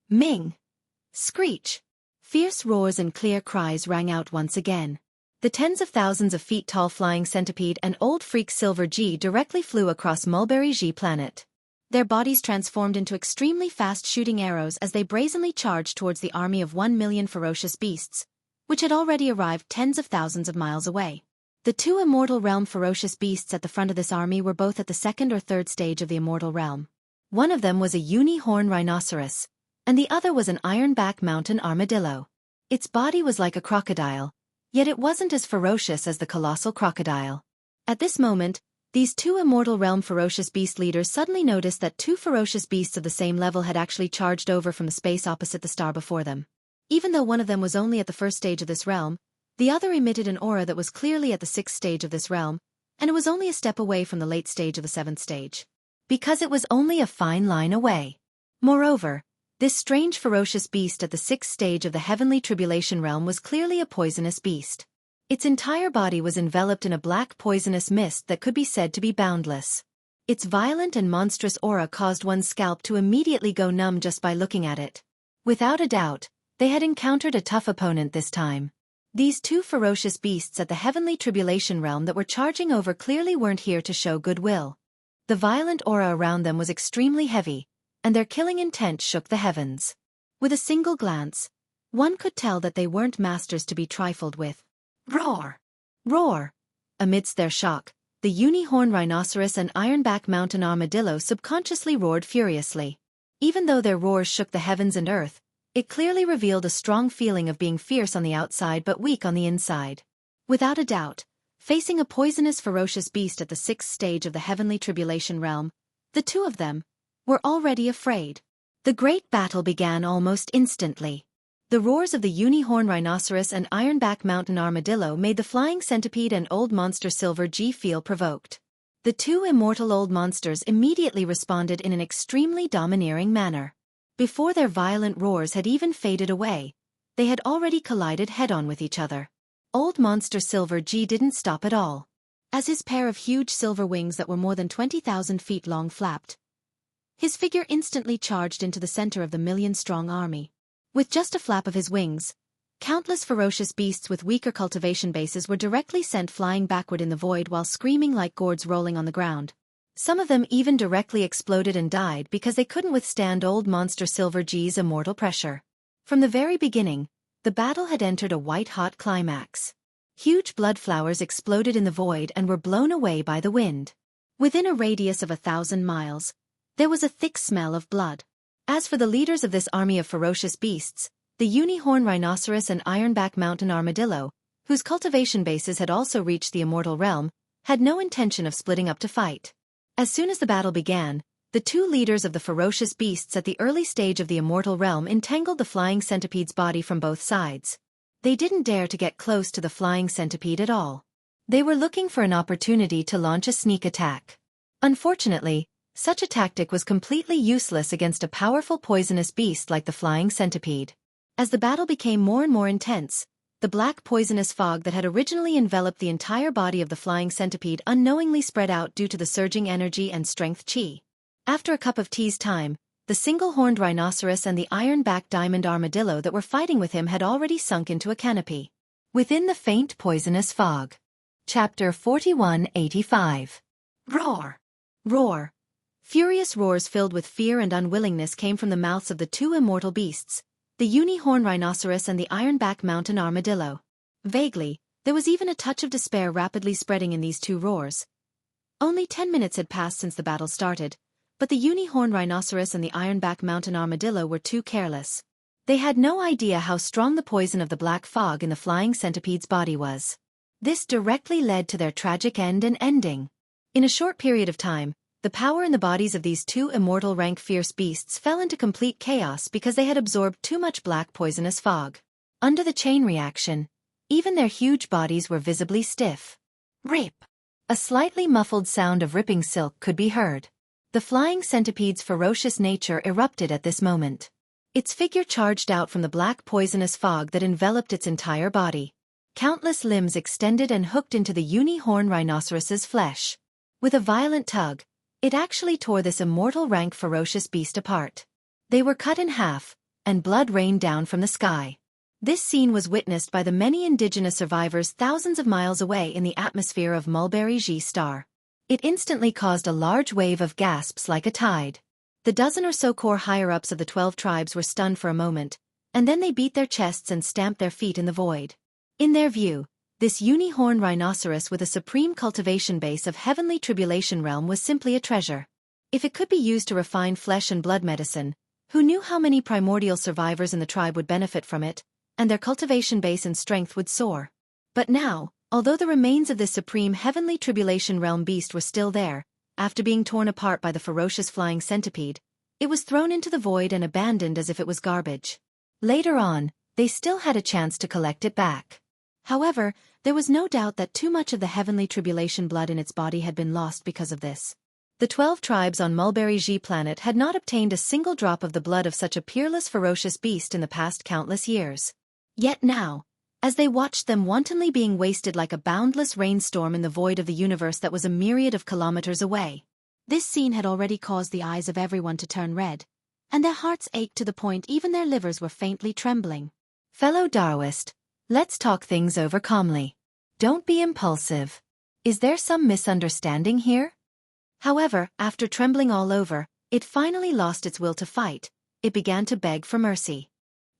Ming! Screech! Fierce roars and clear cries rang out once again. The tens of thousands of feet tall flying centipede and old freak Silver G directly flew across Mulberry G planet. Their bodies transformed into extremely fast shooting arrows as they brazenly charged towards the army of 1,000,000 ferocious beasts, which had already arrived tens of thousands of miles away. The two Immortal Realm ferocious beasts at the front of this army were both at the second or third stage of the Immortal Realm. One of them was a uni-horn rhinoceros, and the other was an ironback mountain armadillo. Its body was like a crocodile, yet it wasn't as ferocious as the colossal crocodile. At this moment, these two Immortal Realm ferocious beast leaders suddenly noticed that two ferocious beasts of the same level had actually charged over from the space opposite the star before them. Even though one of them was only at the first stage of this realm, the other emitted an aura that was clearly at the sixth stage of this realm, and it was only a step away from the late stage of the seventh stage. Because it was only a fine line away. Moreover, this strange ferocious beast at the sixth stage of the heavenly tribulation realm was clearly a poisonous beast. Its entire body was enveloped in a black poisonous mist that could be said to be boundless. Its violent and monstrous aura caused one's scalp to immediately go numb just by looking at it. Without a doubt, they had encountered a tough opponent this time. These two ferocious beasts at the heavenly tribulation realm that were charging over clearly weren't here to show goodwill. The violent aura around them was extremely heavy, and their killing intent shook the heavens. With a single glance, one could tell that they weren't masters to be trifled with. Roar! Roar! Amidst their shock, the uni-horn rhinoceros and ironback mountain armadillo subconsciously roared furiously. Even though their roars shook the heavens and earth, it clearly revealed a strong feeling of being fierce on the outside but weak on the inside. Without a doubt, facing a poisonous ferocious beast at the sixth stage of the heavenly tribulation realm, the two of them were already afraid. The great battle began almost instantly. The roars of the uni-horn rhinoceros and ironback mountain armadillo made the flying centipede and old monster Silver G feel provoked. The two immortal old monsters immediately responded in an extremely domineering manner. Before their violent roars had even faded away, they had already collided head-on with each other. Old monster Silver G didn't stop at all. As his pair of huge silver wings that were more than 20,000 feet long flapped, his figure instantly charged into the center of the million-strong army. With just a flap of his wings, countless ferocious beasts with weaker cultivation bases were directly sent flying backward in the void while screaming like gourds rolling on the ground. Some of them even directly exploded and died because they couldn't withstand old monster Silver G's immortal pressure. From the very beginning, the battle had entered a white-hot climax. Huge blood flowers exploded in the void and were blown away by the wind. Within a radius of 1,000 miles, there was a thick smell of blood. As for the leaders of this army of ferocious beasts, the uni-horn rhinoceros and ironback mountain armadillo, whose cultivation bases had also reached the immortal realm, had no intention of splitting up to fight. As soon as the battle began, the two leaders of the ferocious beasts at the early stage of the immortal realm entangled the flying centipede's body from both sides. They didn't dare to get close to the flying centipede at all. They were looking for an opportunity to launch a sneak attack. Unfortunately, such a tactic was completely useless against a powerful poisonous beast like the flying centipede. As the battle became more and more intense, the black poisonous fog that had originally enveloped the entire body of the flying centipede unknowingly spread out due to the surging energy and strength chi. After a cup of tea's time, the single-horned rhinoceros and the iron-backed diamond armadillo that were fighting with him had already sunk into a canopy within the faint poisonous fog. Chapter 4185. Roar! Roar! Furious roars filled with fear and unwillingness came from the mouths of the two immortal beasts, the uni-horn rhinoceros and the ironback mountain armadillo. Vaguely, there was even a touch of despair rapidly spreading in these two roars. Only 10 minutes had passed since the battle started, but the uni-horn rhinoceros and the ironback mountain armadillo were too careless. They had no idea how strong the poison of the black fog in the flying centipede's body was. This directly led to their tragic end and ending. In a short period of time, the power in the bodies of these two immortal rank fierce beasts fell into complete chaos because they had absorbed too much black poisonous fog. Under the chain reaction, even their huge bodies were visibly stiff. Rip! A slightly muffled sound of ripping silk could be heard. The flying centipede's ferocious nature erupted at this moment. Its figure charged out from the black poisonous fog that enveloped its entire body. countless limbs extended and hooked into the unicorn rhinoceros's flesh. With a violent tug, it actually tore this immortal rank ferocious beast apart. They were cut in half, and blood rained down from the sky. This scene was witnessed by the many indigenous survivors thousands of miles away in the atmosphere of Mulberry G star. It instantly caused a large wave of gasps like a tide. The dozen or so core higher-ups of the 12 tribes were stunned for a moment, and then they beat their chests and stamped their feet in the void. In their view, this unicorn rhinoceros with a supreme cultivation base of heavenly tribulation realm was simply a treasure. If it could be used to refine flesh and blood medicine, who knew how many primordial survivors in the tribe would benefit from it, and their cultivation base and strength would soar. But now, although the remains of this supreme heavenly tribulation realm beast were still there, after being torn apart by the ferocious flying centipede, it was thrown into the void and abandoned as if it was garbage. Later on, they still had a chance to collect it back. However, there was no doubt that too much of the heavenly tribulation blood in its body had been lost because of this. The 12 tribes on Mulberry G planet had not obtained a single drop of the blood of such a peerless ferocious beast in the past countless years. Yet now, as they watched them wantonly being wasted like a boundless rainstorm in the void of the universe that was a myriad of kilometers away, this scene had already caused the eyes of everyone to turn red, and their hearts ached to the point even their livers were faintly trembling. Fellow Darwist, let's talk things over calmly. Don't be impulsive. Is there some misunderstanding here? However, after trembling all over, it finally lost its will to fight. It began to beg for mercy.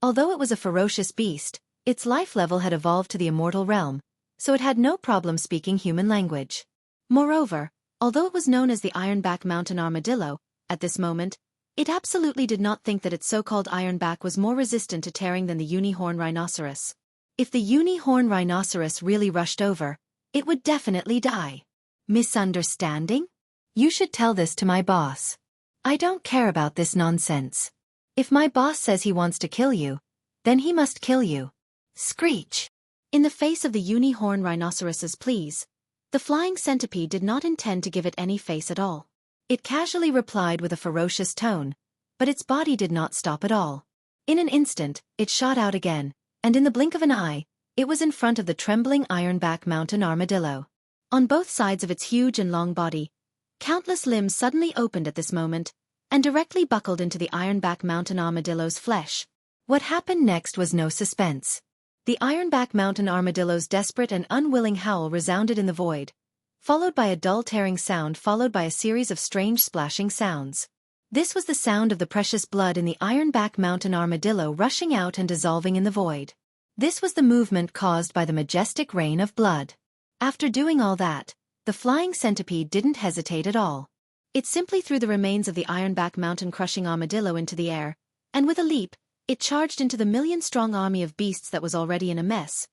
Although it was a ferocious beast, its life level had evolved to the immortal realm, so it had no problem speaking human language. Moreover, although it was known as the Ironback Mountain Armadillo, at this moment, it absolutely did not think that its so-called Ironback was more resistant to tearing than the unicorn rhinoceros. If the unicorn rhinoceros really rushed over, it would definitely die. Misunderstanding? You should tell this to my boss. I don't care about this nonsense. If my boss says he wants to kill you, then he must kill you. Screech. In the face of the unicorn rhinoceros's pleas, the flying centipede did not intend to give it any face at all. It casually replied with a ferocious tone, but its body did not stop at all. In an instant, it shot out again, and in the blink of an eye, it was in front of the trembling Ironback Mountain Armadillo. On both sides of its huge and long body, countless limbs suddenly opened at this moment, and directly buckled into the Ironback Mountain Armadillo's flesh. What happened next was no suspense. The Ironback Mountain Armadillo's desperate and unwilling howl resounded in the void, followed by a dull tearing sound followed by a series of strange splashing sounds. This was the sound of the precious blood in the Ironback Mountain Armadillo rushing out and dissolving in the void. This was the movement caused by the majestic rain of blood. After doing all that, the flying centipede didn't hesitate at all. It simply threw the remains of the Ironback Mountain crushing armadillo into the air, and with a leap, it charged into the million-strong army of beasts that was already in a mess.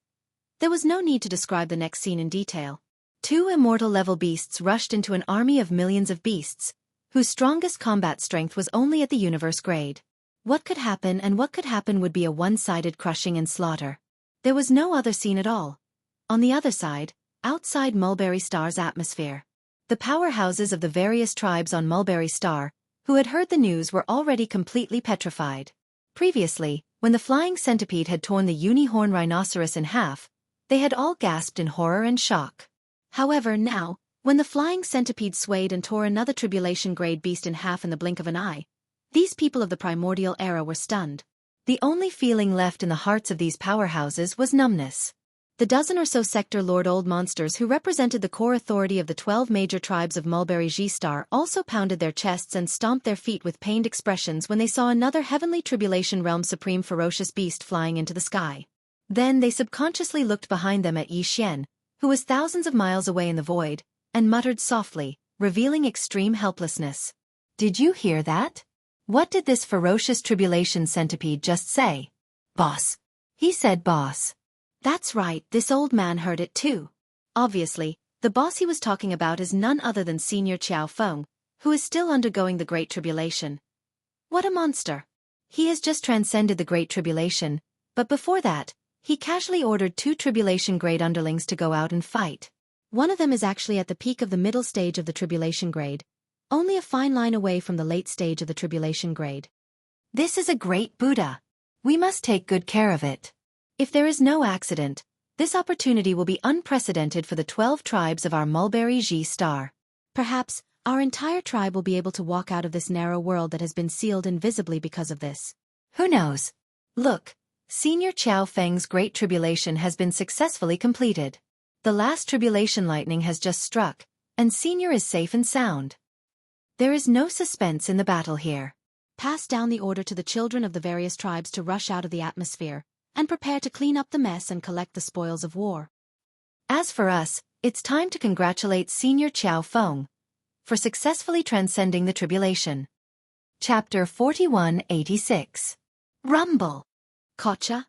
There was no need to describe the next scene in detail. 2 immortal-level beasts rushed into an army of millions of beasts, whose strongest combat strength was only at the universe grade. What could happen and what could happen would be a one-sided crushing and slaughter. There was no other scene at all. On the other side, outside Mulberry Star's atmosphere, the powerhouses of the various tribes on Mulberry Star, who had heard the news, were already completely petrified. Previously, when the flying centipede had torn the unicorn rhinoceros in half, they had all gasped in horror and shock. However, now, when the flying centipede swayed and tore another tribulation-grade beast in half in the blink of an eye, these people of the primordial era were stunned. The only feeling left in the hearts of these powerhouses was numbness. The dozen or so Sector Lord Old monsters who represented the core authority of the 12 major tribes of Mulberry G-Star also pounded their chests and stomped their feet with pained expressions when they saw another heavenly tribulation realm supreme ferocious beast flying into the sky. Then they subconsciously looked behind them at Yi Xian, who was thousands of miles away in the void, and muttered softly, revealing extreme helplessness. Did you hear that? What did this ferocious tribulation centipede just say? Boss. He said boss. That's right, this old man heard it too. Obviously, the boss he was talking about is none other than Senior Qiao Feng, who is still undergoing the Great Tribulation. What a monster. He has just transcended the Great Tribulation, but before that, he casually ordered 2 tribulation-grade underlings to go out and fight. One of them is actually at the peak of the middle stage of the tribulation grade, only a fine line away from the late stage of the tribulation grade. This is a great Buddha. We must take good care of it. If there is no accident, This opportunity will be unprecedented for the 12 tribes of our Mulberry G star. Perhaps, our entire tribe will be able to walk out of this narrow world that has been sealed invisibly because of this. Who knows? Look, Senior Chow Feng's Great Tribulation has been successfully completed. The last tribulation lightning has just struck, and Senior is safe and sound. There is no suspense in the battle here. Pass down the order to the children of the various tribes to rush out of the atmosphere, and prepare to clean up the mess and collect the spoils of war. As for us, it's time to congratulate Senior Chow Feng for successfully transcending the tribulation. Chapter 4186. Rumble. Kocha.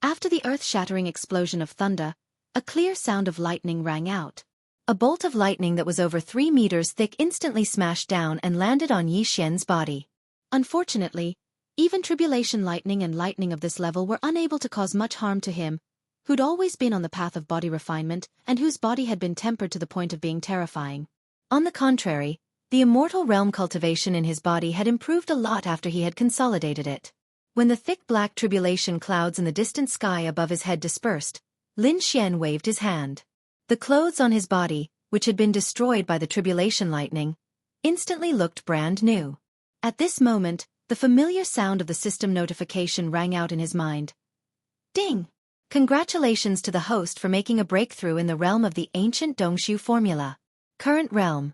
After the earth-shattering explosion of thunder, a clear sound of lightning rang out. A bolt of lightning that was over 3 meters thick instantly smashed down and landed on Yi Xian's body. Unfortunately, even tribulation lightning and lightning of this level were unable to cause much harm to him, who'd always been on the path of body refinement and whose body had been tempered to the point of being terrifying. On the contrary, the immortal realm cultivation in his body had improved a lot after he had consolidated it. When the thick black tribulation clouds in the distant sky above his head dispersed, Lin Xian waved his hand. The clothes on his body, which had been destroyed by the tribulation lightning, instantly looked brand new. At this moment, the familiar sound of the system notification rang out in his mind. Ding! Congratulations to the host for making a breakthrough in the realm of the ancient Dongshu formula. Current realm.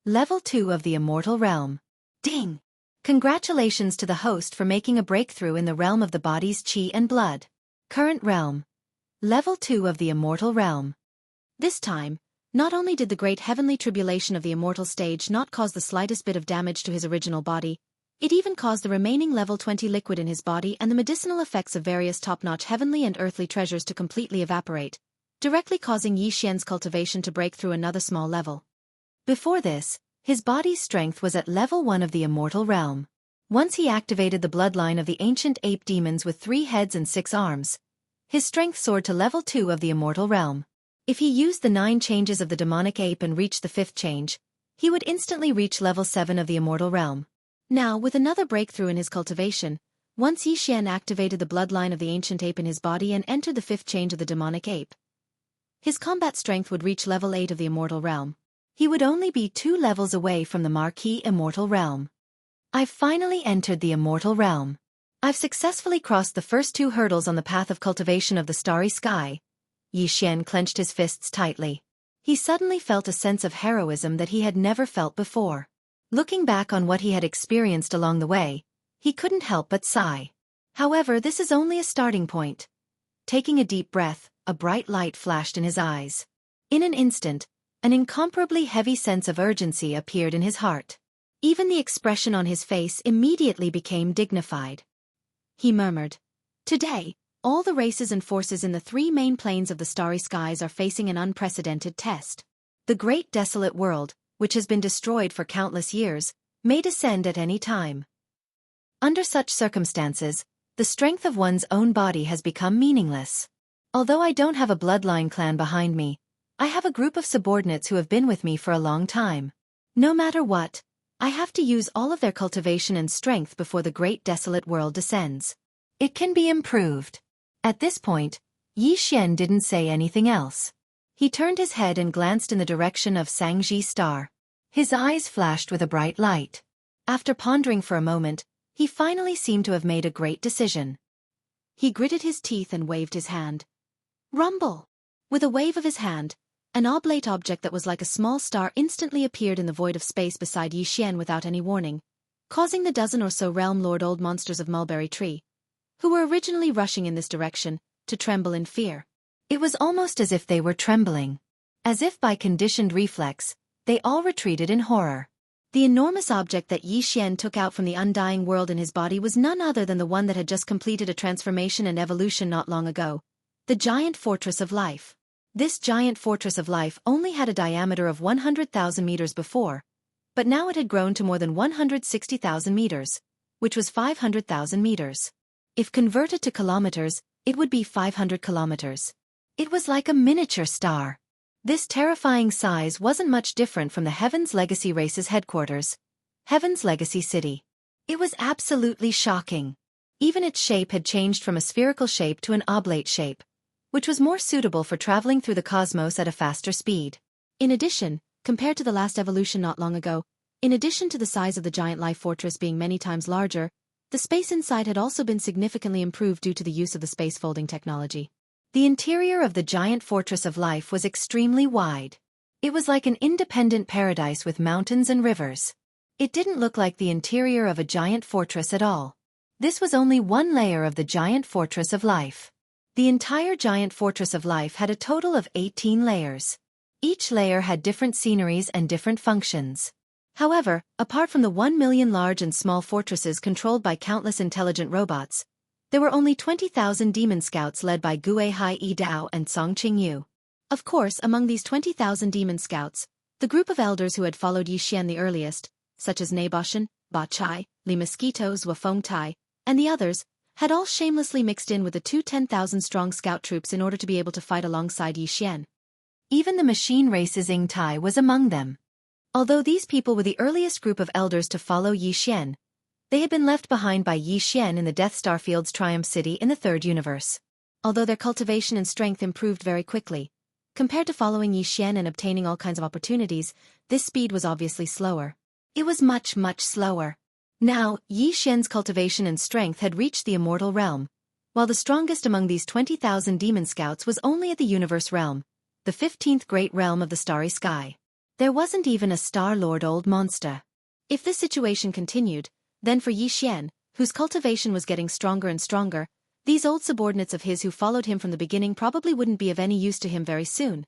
Level 2 of the immortal realm. Ding! Congratulations to the host for making a breakthrough in the realm of the body's qi and blood. Current realm. Level 2 of the immortal realm. This time, not only did the great heavenly tribulation of the immortal stage not cause the slightest bit of damage to his original body, it even caused the remaining level 20 liquid in his body and the medicinal effects of various top-notch heavenly and earthly treasures to completely evaporate, directly causing Yi Xian's cultivation to break through another small level. Before this, his body's strength was at level 1 of the immortal realm. Once he activated the bloodline of the ancient ape demons with 3 heads and 6 arms, his strength soared to level 2 of the immortal realm. If he used the 9 changes of the demonic ape and reached the 5th change, he would instantly reach level 7 of the immortal realm. Now, with another breakthrough in his cultivation, once Yi Xian activated the bloodline of the ancient ape in his body and entered the 5th change of the demonic ape, his combat strength would reach level 8 of the immortal realm. He would only be 2 levels away from the marquee immortal realm. I've finally entered the immortal realm. I've successfully crossed the first 2 hurdles on the path of cultivation of the starry sky. Yi Xian clenched his fists tightly. He suddenly felt a sense of heroism that he had never felt before. Looking back on what he had experienced along the way, he couldn't help but sigh. However, this is only a starting point. Taking a deep breath, a bright light flashed in his eyes. In an instant, an incomparably heavy sense of urgency appeared in his heart. Even the expression on his face immediately became dignified. He murmured, "Today, all the races and forces in the 3 main planes of the starry skies are facing an unprecedented test. The great desolate world, which has been destroyed for countless years, may descend at any time. Under such circumstances, the strength of one's own body has become meaningless. Although I don't have a bloodline clan behind me, I have a group of subordinates who have been with me for a long time. No matter what, I have to use all of their cultivation and strength before the great desolate world descends. It can be improved." At this point, Yi Xian didn't say anything else. He turned his head and glanced in the direction of Sangji Star. His eyes flashed with a bright light. After pondering for a moment, he finally seemed to have made a great decision. He gritted his teeth and waved his hand. Rumble! With a wave of his hand, an oblate object that was like a small star instantly appeared in the void of space beside Yi Xian without any warning, causing the dozen or so Realm Lord Old Monsters of Mulberry Tree, who were originally rushing in this direction, to tremble in fear. It was almost as if they were trembling. As if by conditioned reflex, they all retreated in horror. The enormous object that Yi Xian took out from the undying world in his body was none other than the one that had just completed a transformation and evolution not long ago, the giant fortress of life. This giant fortress of life only had a diameter of 100,000 meters before, but now it had grown to more than 160,000 meters, which was 500,000 meters. If converted to kilometers, it would be 500 kilometers. It was like a miniature star. This terrifying size wasn't much different from the Heaven's Legacy race's headquarters, Heaven's Legacy City. It was absolutely shocking. Even its shape had changed from a spherical shape to an oblate shape, which was more suitable for traveling through the cosmos at a faster speed. In addition, compared to the last evolution not long ago, in addition to the size of the giant life fortress being many times larger, the space inside had also been significantly improved due to the use of the space folding technology. The interior of the giant fortress of life was extremely wide. It was like an independent paradise with mountains and rivers. It didn't look like the interior of a giant fortress at all. This was only one layer of the giant fortress of life. The entire giant fortress of life had a total of 18 layers. Each layer had different sceneries and different functions. However, apart from the 1 million large and small fortresses controlled by countless intelligent robots, there were only 20,000 demon scouts led by Gue Hai Yi Dao and Song Qingyu. Of course, among these 20,000 demon scouts, the group of elders who had followed Yi Xian the earliest, such as Neiboshan, Ba Chai, Li Mosquito, Zhua Feng Tai, and the others, had all shamelessly mixed in with the two 10,000-strong scout troops in order to be able to fight alongside Yi Xian. Even the machine race's Ying Tai was among them. Although these people were the earliest group of elders to follow Yi Xian, they had been left behind by Yi Xian in the Death Star Field's Triumph City in the Third Universe. Although their cultivation and strength improved very quickly, compared to following Yi Xian and obtaining all kinds of opportunities, this speed was obviously slower. It was much, much slower. Now, Yi Xian's cultivation and strength had reached the immortal realm, while the strongest among these 20,000 demon scouts was only at the universe realm, the 15th great realm of the starry sky. There wasn't even a Star Lord old monster. If this situation continued, then for Yi Xian, whose cultivation was getting stronger and stronger, these old subordinates of his who followed him from the beginning probably wouldn't be of any use to him very soon.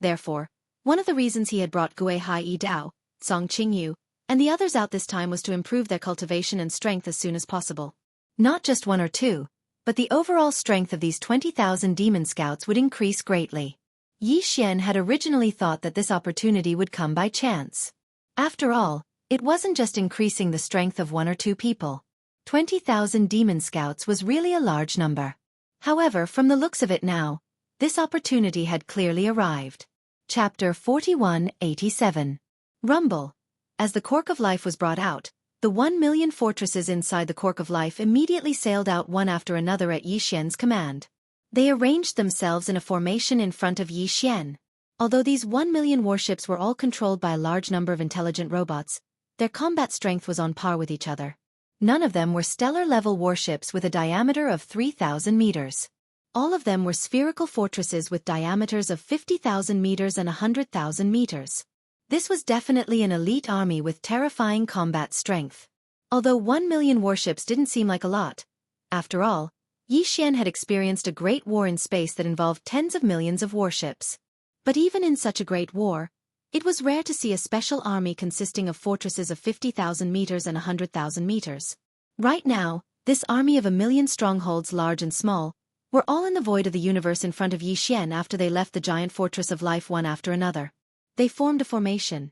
Therefore, one of the reasons he had brought Gue Hai Yi Dao, Song Qingyu, and the others out this time was to improve their cultivation and strength as soon as possible. Not just one or two, but the overall strength of these 20,000 demon scouts would increase greatly. Yi Xian had originally thought that this opportunity would come by chance. After all, it wasn't just increasing the strength of one or two people. 20,000 demon scouts was really a large number. However, from the looks of it now, this opportunity had clearly arrived. Chapter 4187. Rumble. As the Cork of Life was brought out, the 1 million fortresses inside the Cork of Life immediately sailed out one after another at Yi Xian's command. They arranged themselves in a formation in front of Yi Xian. Although these 1 million warships were all controlled by a large number of intelligent robots, their combat strength was on par with each other. None of them were stellar-level warships with a diameter of 3,000 meters. All of them were spherical fortresses with diameters of 50,000 meters and 100,000 meters. This was definitely an elite army with terrifying combat strength. Although 1 million warships didn't seem like a lot, after all, Yi Xian had experienced a great war in space that involved tens of millions of warships. But even in such a great war, it was rare to see a special army consisting of fortresses of 50,000 meters and 100,000 meters. Right now, this army of 1 million strongholds large and small, were all in the void of the universe in front of Yi Xian after they left the giant fortress of life one after another. They formed a formation.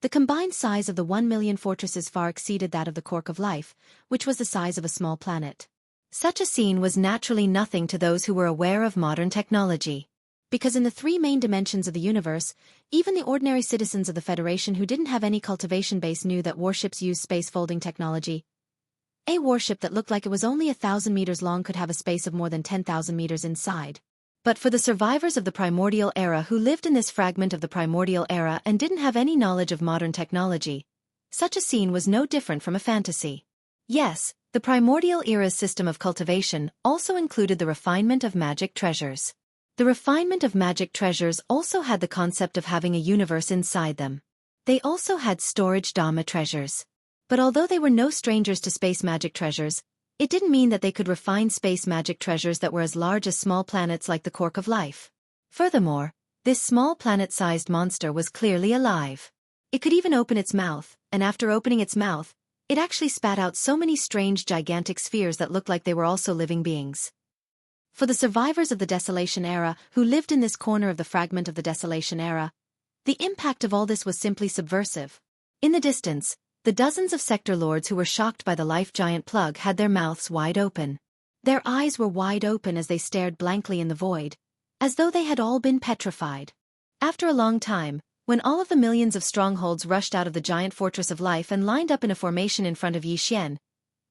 The combined size of the 1 million fortresses far exceeded that of the Cork of Life, which was the size of a small planet. Such a scene was naturally nothing to those who were aware of modern technology. Because in the three main dimensions of the universe, even the ordinary citizens of the Federation who didn't have any cultivation base knew that warships use space-folding technology. A warship that looked like it was only 1,000 meters long could have a space of more than 10,000 meters inside. But for the survivors of the primordial era who lived in this fragment of the primordial era and didn't have any knowledge of modern technology, such a scene was no different from a fantasy. Yes, the primordial era's system of cultivation also included the refinement of magic treasures. The refinement of magic treasures also had the concept of having a universe inside them. They also had storage Dharma treasures. But although they were no strangers to space magic treasures, it didn't mean that they could refine space magic treasures that were as large as small planets like the Cork of Life. Furthermore, this small planet-sized monster was clearly alive. It could even open its mouth, and after opening its mouth, it actually spat out so many strange gigantic spheres that looked like they were also living beings. For the survivors of the Desolation Era who lived in this corner of the fragment of the Desolation Era, the impact of all this was simply subversive. In the distance, the dozens of sector lords who were shocked by the life giant plug had their mouths wide open. Their eyes were wide open as they stared blankly in the void, as though they had all been petrified. After a long time, when all of the millions of strongholds rushed out of the giant fortress of life and lined up in a formation in front of Yi Xian,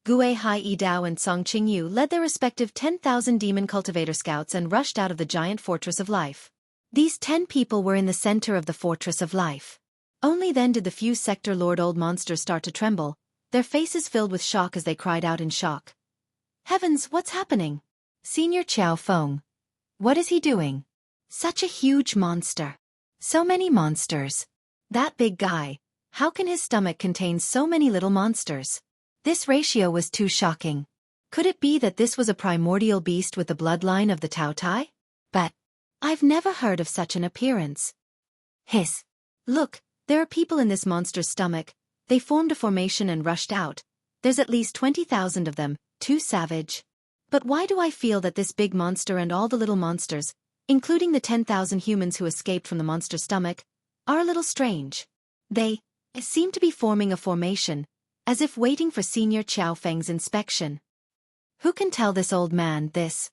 Gue Hai Yi Dao and Song Qing Yu led their respective 10,000 demon cultivator scouts and rushed out of the giant fortress of life. These 10 people were in the center of the fortress of life. Only then did the few Sector Lord old monsters start to tremble, their faces filled with shock as they cried out in shock. Heavens, what's happening? Senior Qiao Feng. What is he doing? Such a huge monster. So many monsters. That big guy. How can his stomach contain so many little monsters? This ratio was too shocking. Could it be that this was a primordial beast with the bloodline of the Tao Tai? But I've never heard of such an appearance. Hiss. Look, there are people in this monster's stomach. They formed a formation and rushed out. There's at least 20,000 of them, too savage. But why do I feel that this big monster and all the little monsters, including the 10,000 humans who escaped from the monster's stomach, are a little strange? They seem to be forming a formation, as if waiting for Senior Qiao Feng's inspection. Who can tell this old man this?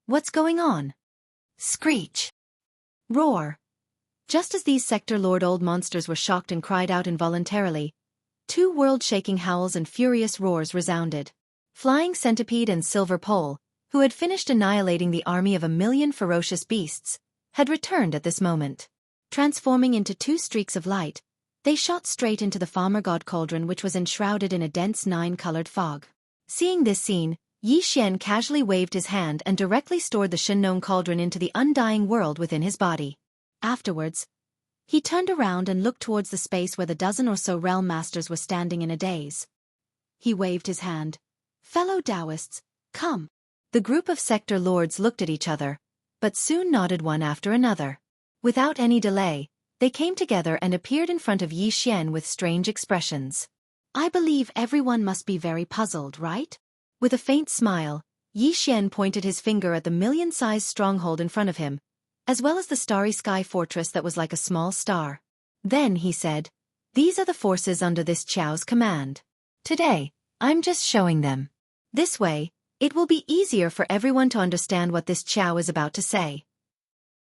What's going on? Screech. Roar. Just as these Sector Lord old monsters were shocked and cried out involuntarily, 2 world-shaking howls and furious roars resounded. Flying Centipede and Silver Pole, who had finished annihilating the army of 1,000,000 ferocious beasts, had returned at this moment. Transforming into 2 streaks of light, they shot straight into the Farmer God Cauldron, which was enshrouded in a dense 9-colored fog. Seeing this scene, Yi Xian casually waved his hand and directly stored the Shinnon Cauldron into the undying world within his body. Afterwards, he turned around and looked towards the space where the dozen or so realm masters were standing in a daze. He waved his hand. Fellow Taoists, come. The group of Sector Lords looked at each other, but soon nodded one after another. Without any delay, they came together and appeared in front of Yi Xian with strange expressions. I believe everyone must be very puzzled, right? With a faint smile, Yi Xian pointed his finger at the million-sized stronghold in front of him, as well as the starry sky fortress that was like a small star. Then he said, "These are the forces under this Qiao's command. Today, I'm just showing them. This way, it will be easier for everyone to understand what this Qiao is about to say."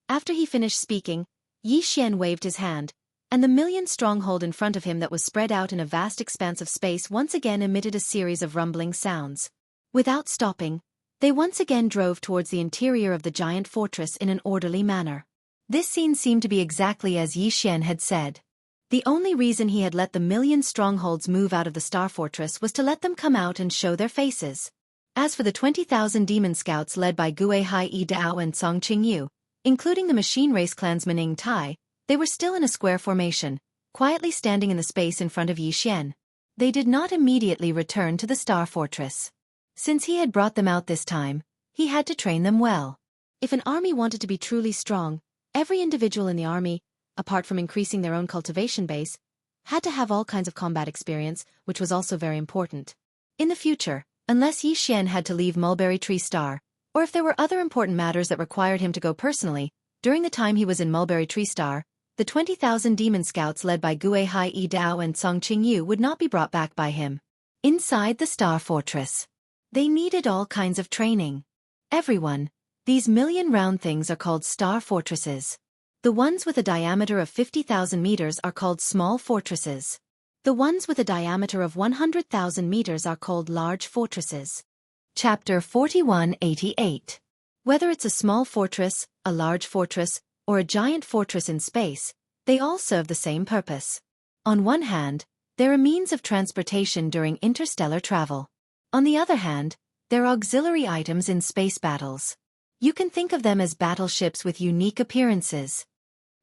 After he finished speaking, Yi Xian waved his hand, and the million stronghold in front of him that was spread out in a vast expanse of space once again emitted a series of rumbling sounds. Without stopping, they once again drove towards the interior of the giant fortress in an orderly manner. This scene seemed to be exactly as Yi Xian had said. The only reason he had let the million strongholds move out of the Star Fortress was to let them come out and show their faces. As for the 20,000 demon scouts led by Gue Hai Yi Dao and Song Qing Yu, including the machine race clansman Ing Tai, they were still in a square formation, quietly standing in the space in front of Yi Xian. They did not immediately return to the Star Fortress. Since he had brought them out this time, he had to train them well. If an army wanted to be truly strong, every individual in the army, apart from increasing their own cultivation base, had to have all kinds of combat experience, which was also very important. In the future, unless Yi Xian had to leave Mulberry Tree Star, or if there were other important matters that required him to go personally, during the time he was in Mulberry Tree Star, the 20,000 demon scouts led by Gue Hai Yi Dao and Song Qing Yu would not be brought back by him. Inside the Star Fortress, they needed all kinds of training. Everyone, these million round things are called Star Fortresses. The ones with a diameter of 50,000 meters are called small fortresses. The ones with a diameter of 100,000 meters are called large fortresses. Chapter 4188. Whether it's a small fortress, a large fortress, or a giant fortress in space, they all serve the same purpose. On one hand, they're a means of transportation during interstellar travel. On the other hand, they're auxiliary items in space battles. You can think of them as battleships with unique appearances.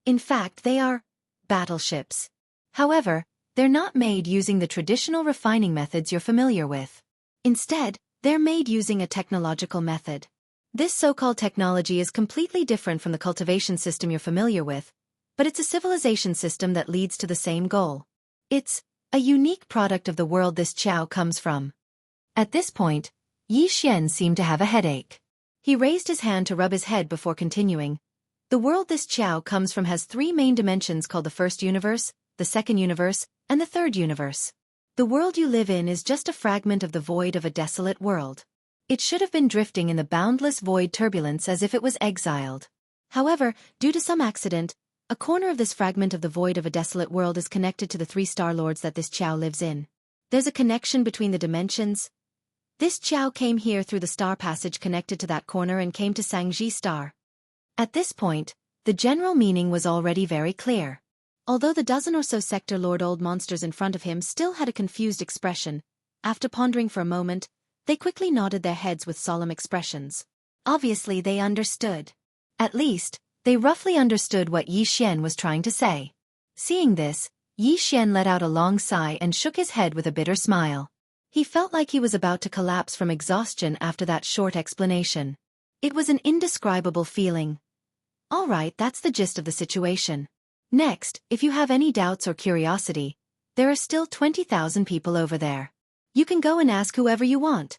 In fact, they are battleships. However, they're not made using the traditional refining methods you're familiar with. Instead, they're made using a technological method. This so-called technology is completely different from the cultivation system you're familiar with, but it's a civilization system that leads to the same goal. It's a unique product of the world this Qiao comes from. At this point, Yi Xian seemed to have a headache. He raised his hand to rub his head before continuing. The world this Qiao comes from has 3 main dimensions called the first universe, the second universe, and the third universe. The world you live in is just a fragment of the void of a desolate world. It should have been drifting in the boundless void turbulence as if it was exiled. However, due to some accident, a corner of this fragment of the void of a desolate world is connected to the 3 Star Lords that this Qiao lives in. There's a connection between the dimensions, This Chow came here through the star passage connected to that corner and came to Sangji Star. At this point, the general meaning was already very clear. Although the dozen or so Sector Lord old monsters in front of him still had a confused expression, after pondering for a moment, they quickly nodded their heads with solemn expressions. Obviously they understood. At least, they roughly understood what Yi Xian was trying to say. Seeing this, Yi Xian let out a long sigh and shook his head with a bitter smile. He felt like he was about to collapse from exhaustion after that short explanation. It was an indescribable feeling. All right, that's the gist of the situation. Next, if you have any doubts or curiosity, there are still 20,000 people over there. You can go and ask whoever you want.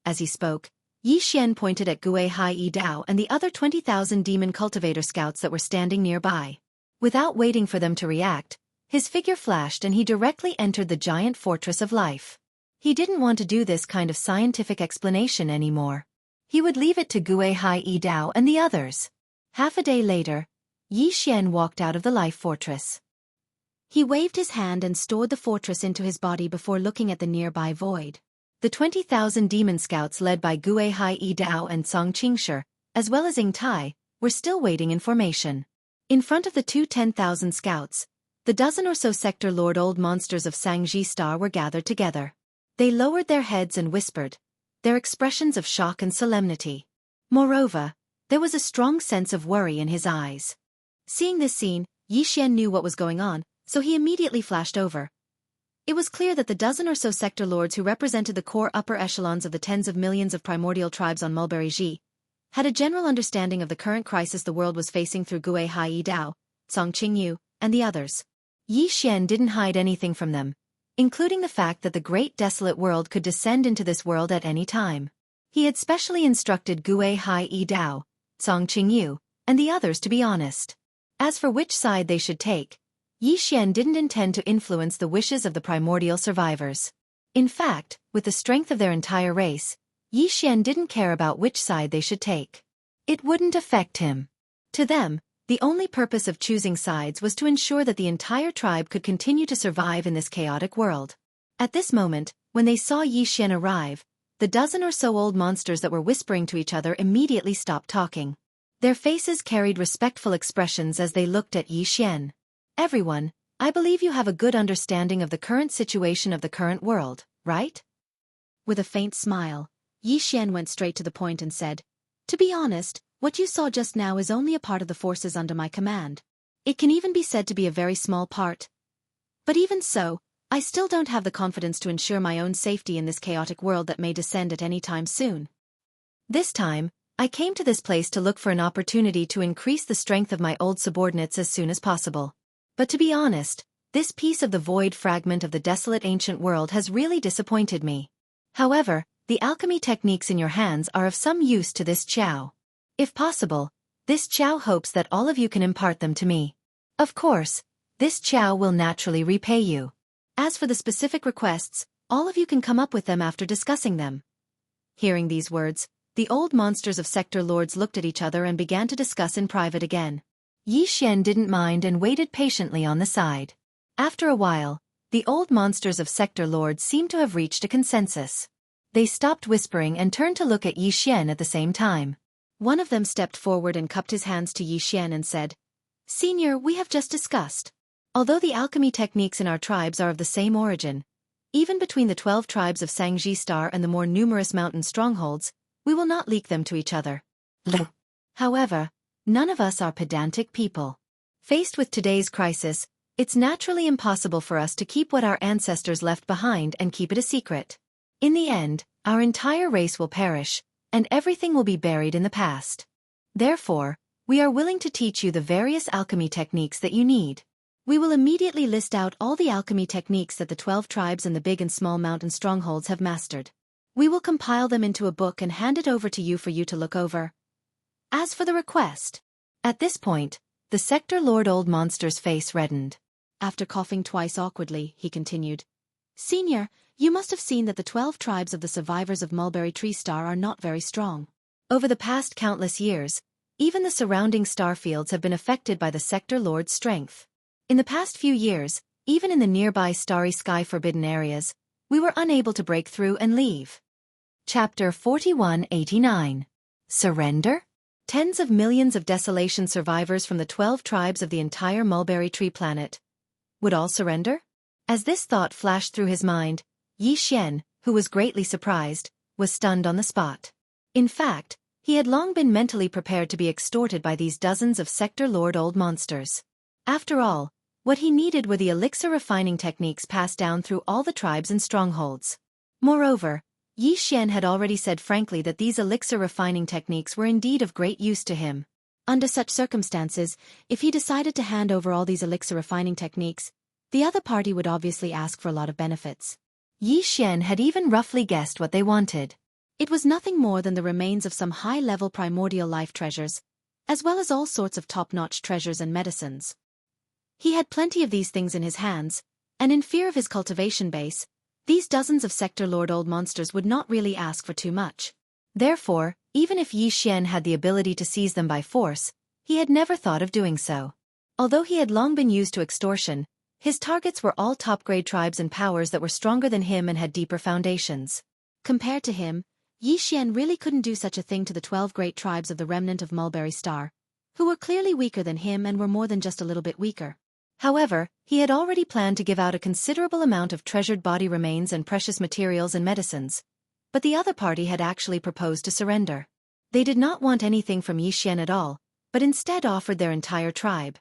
As he spoke, Yi Xian pointed at Gui Hai Yi Dao and the other 20,000 demon cultivator scouts that were standing nearby. Without waiting for them to react, his figure flashed and he directly entered the giant fortress of life. He didn't want to do this kind of scientific explanation anymore. He would leave it to Gui Hai Yi Dao and the others. Half a day later, Yi Xian walked out of the life fortress. He waved his hand and stored the fortress into his body before looking at the nearby void. The 20,000 demon scouts led by Gui Hai Yi Dao and Song Qingshi, as well as Ying Tai, were still waiting in formation. In front of the 10,000 scouts, the dozen or so Sector Lord old monsters of Sangji Star were gathered together. They lowered their heads and whispered, their expressions of shock and solemnity. Moreover, there was a strong sense of worry in his eyes. Seeing this scene, Yi Xian knew what was going on, so he immediately flashed over. It was clear that the dozen or so sector lords who represented the core upper echelons of the tens of millions of primordial tribes on Mulberry Ji had a general understanding of the current crisis the world was facing through Gui Hai Yi Dao, Song Qingyu, and the others. Yi Xian didn't hide anything from them, including the fact that the great desolate world could descend into this world at any time. He had specially instructed Gui Hai Yi Dao, Song Qingyu, and the others to be honest. As for which side they should take, Yi Xian didn't intend to influence the wishes of the primordial survivors. In fact, with the strength of their entire race, Yi Xian didn't care about which side they should take. It wouldn't affect him. To them, the only purpose of choosing sides was to ensure that the entire tribe could continue to survive in this chaotic world. At this moment, when they saw Yi Xian arrive, the dozen or so old monsters that were whispering to each other immediately stopped talking. Their faces carried respectful expressions as they looked at Yi Xian. Everyone, I believe you have a good understanding of the current situation of the current world, right? With a faint smile, Yi Xian went straight to the point and said, to be honest, what you saw just now is only a part of the forces under my command. It can even be said to be a very small part. But even so, I still don't have the confidence to ensure my own safety in this chaotic world that may descend at any time soon. This time, I came to this place to look for an opportunity to increase the strength of my old subordinates as soon as possible. But to be honest, this piece of the void fragment of the desolate ancient world has really disappointed me. However, the alchemy techniques in your hands are of some use to this Chow. If possible, this Chow hopes that all of you can impart them to me. Of course, this Chow will naturally repay you. As for the specific requests, all of you can come up with them after discussing them. Hearing these words, the old monsters of Sector Lords looked at each other and began to discuss in private again. Yi Xian didn't mind and waited patiently on the side. After a while, the old monsters of Sector Lords seemed to have reached a consensus. They stopped whispering and turned to look at Yi Xian at the same time. One of them stepped forward and cupped his hands to Yi Xian and said, Senior, we have just discussed. Although the alchemy techniques in our tribes are of the same origin, even between the 12 tribes of Sangji Star and the more numerous mountain strongholds, we will not leak them to each other. However, none of us are pedantic people. Faced with today's crisis, it's naturally impossible for us to keep what our ancestors left behind and keep it a secret. In the end, our entire race will perish, and everything will be buried in the past. Therefore, we are willing to teach you the various alchemy techniques that you need. We will immediately list out all the alchemy techniques that the 12 tribes and the big and small mountain strongholds have mastered. We will compile them into a book and hand it over to you for you to look over. As for the request, at this point, the Sector Lord Old Monster's face reddened. After coughing twice awkwardly, he continued, Senior, you must have seen that the 12 tribes of the survivors of Mulberry Tree Star are not very strong. Over the past countless years, even the surrounding star fields have been affected by the Sector Lord's strength. In the past few years, even in the nearby Starry Sky forbidden areas, we were unable to break through and leave. Chapter 4189. Surrender? Tens of millions of Desolation survivors from the 12 tribes of the entire mulberry tree planet. Would all surrender? As this thought flashed through his mind, Yi Xian, who was greatly surprised, was stunned on the spot. In fact, he had long been mentally prepared to be extorted by these dozens of Sector Lord old monsters. After all, what he needed were the elixir refining techniques passed down through all the tribes and strongholds. Moreover, Yi Xian had already said frankly that these elixir refining techniques were indeed of great use to him. Under such circumstances, if he decided to hand over all these elixir refining techniques, the other party would obviously ask for a lot of benefits. Yi Xian had even roughly guessed what they wanted. It was nothing more than the remains of some high-level primordial life treasures, as well as all sorts of top-notch treasures and medicines. He had plenty of these things in his hands, and in fear of his cultivation base, these dozens of Sector Lord old monsters would not really ask for too much. Therefore, even if Yi Xian had the ability to seize them by force, he had never thought of doing so. Although he had long been used to extortion, his targets were all top-grade tribes and powers that were stronger than him and had deeper foundations. Compared to him, Yi Xian really couldn't do such a thing to the 12 great tribes of the remnant of Mulberry Star, who were clearly weaker than him and were more than just a little bit weaker. However, he had already planned to give out a considerable amount of treasured body remains and precious materials and medicines, but the other party had actually proposed to surrender. They did not want anything from Yi Xian at all, but instead offered their entire tribe.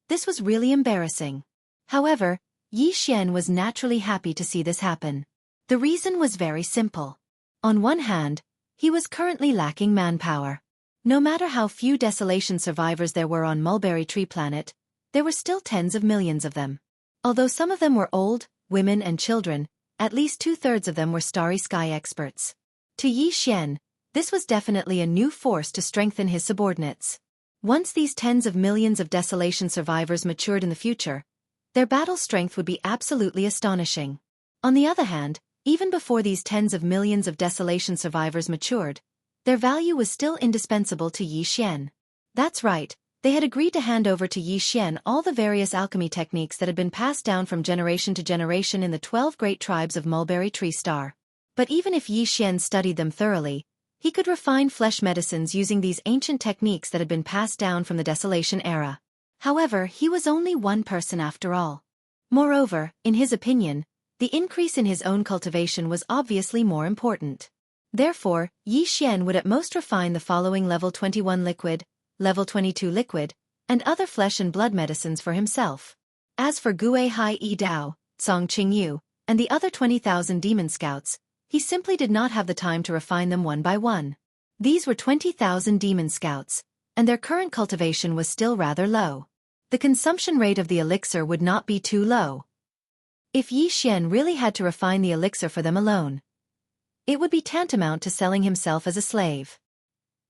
This was really embarrassing. However, Yi Xian was naturally happy to see this happen. The reason was very simple. On one hand, he was currently lacking manpower. No matter how few Desolation survivors there were on Mulberry Tree Planet, there were still tens of millions of them. Although some of them were old, women and children, at least 2/3 of them were starry sky experts. To Yi Xian, this was definitely a new force to strengthen his subordinates. Once these tens of millions of Desolation survivors matured in the future, their battle strength would be absolutely astonishing. On the other hand, even before these tens of millions of Desolation survivors matured, their value was still indispensable to Yi Xian. That's right, they had agreed to hand over to Yi Xian all the various alchemy techniques that had been passed down from generation to generation in the 12 great tribes of Mulberry Tree Star. But even if Yi Xian studied them thoroughly, he could refine flesh medicines using these ancient techniques that had been passed down from the Desolation era. However, he was only one person after all. Moreover, in his opinion, the increase in his own cultivation was obviously more important. Therefore, Yi Xian would at most refine the following level 21 liquid, level 22 liquid, and other flesh and blood medicines for himself. As for Gui Hai Yi Dao, Song Qing Yu, and the other 20,000 demon scouts, he simply did not have the time to refine them one by one. These were 20,000 demon scouts, and their current cultivation was still rather low. The consumption rate of the elixir would not be too low. If Yi Xian really had to refine the elixir for them alone, it would be tantamount to selling himself as a slave.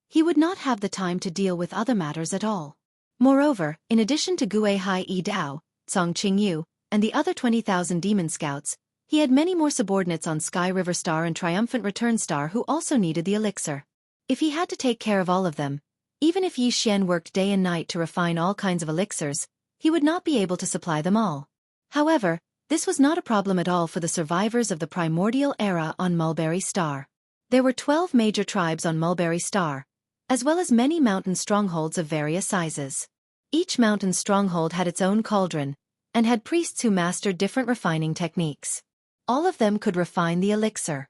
He would not have the time to deal with other matters at all. Moreover, in addition to Gui Hai Yi Dao, Song Qing Yu, and the other 20,000 demon scouts, he had many more subordinates on Sky River Star and Triumphant Return Star who also needed the elixir. If he had to take care of all of them, even if Yi Xian worked day and night to refine all kinds of elixirs, he would not be able to supply them all. However, this was not a problem at all for the survivors of the primordial era on Mulberry Star. There were 12 major tribes on Mulberry Star, as well as many mountain strongholds of various sizes. Each mountain stronghold had its own cauldron, and had priests who mastered different refining techniques. All of them could refine the elixir.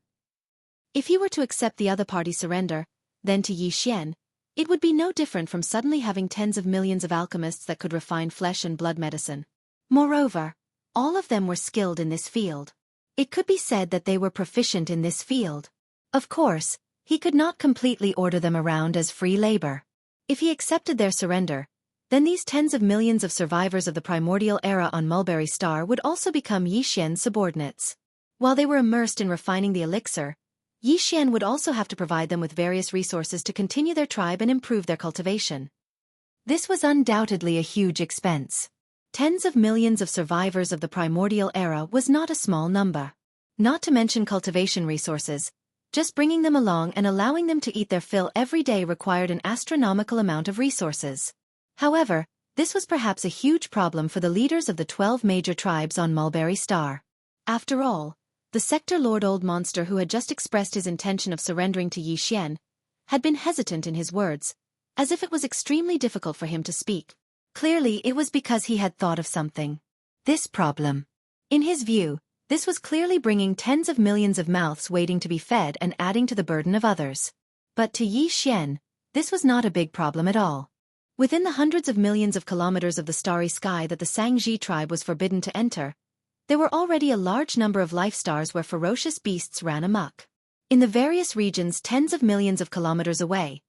If he were to accept the other party's surrender, then to Yi Xian, it would be no different from suddenly having tens of millions of alchemists that could refine flesh and blood medicine. Moreover, all of them were skilled in this field. It could be said that they were proficient in this field. Of course, he could not completely order them around as free labor. If he accepted their surrender, then these tens of millions of survivors of the primordial era on Mulberry Star would also become Yi Xian's subordinates. While they were immersed in refining the elixir, Yi Xian would also have to provide them with various resources to continue their tribe and improve their cultivation. This was undoubtedly a huge expense. Tens of millions of survivors of the primordial era was not a small number. Not to mention cultivation resources, just bringing them along and allowing them to eat their fill every day required an astronomical amount of resources. However, this was perhaps a huge problem for the leaders of the 12 major tribes on Mulberry Star. After all, The Sector Lord Old Monster, who had just expressed his intention of surrendering to Yi Xian, had been hesitant in his words, as if it was extremely difficult for him to speak. Clearly, it was because he had thought of something. This problem. In his view, this was clearly bringing tens of millions of mouths waiting to be fed and adding to the burden of others. But to Yi Xian, this was not a big problem at all. Within the hundreds of millions of kilometers of the starry sky that the Sangji tribe was forbidden to enter, there were already a large number of life stars where ferocious beasts ran amok. In the various regions tens of millions of kilometers away,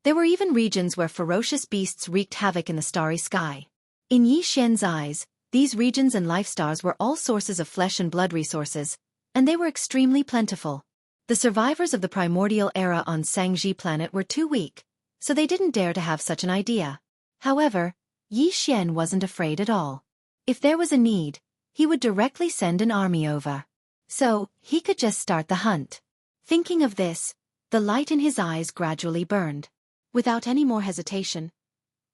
there were even regions where ferocious beasts wreaked havoc in the starry sky. In Yi Xian's eyes, these regions and life stars were all sources of flesh and blood resources, and they were extremely plentiful. The survivors of the primordial era on Sangji planet were too weak, so they didn't dare to have such an idea. However, Yi Xian wasn't afraid at all. If there was a need, he would directly send an army over. So, he could just start the hunt. Thinking of this, the light in his eyes gradually burned. Without any more hesitation,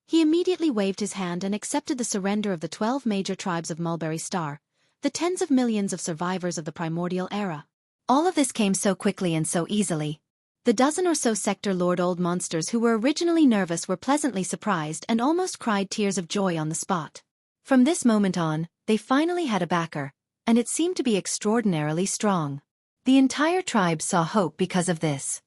he immediately waved his hand and accepted the surrender of the 12 major tribes of Mulberry Star, the tens of millions of survivors of the primordial era. All of this came so quickly and so easily. The dozen or so Sector Lord Old Monsters who were originally nervous were pleasantly surprised and almost cried tears of joy on the spot. From this moment on, they finally had a backer, and it seemed to be extraordinarily strong. The entire tribe saw hope because of this.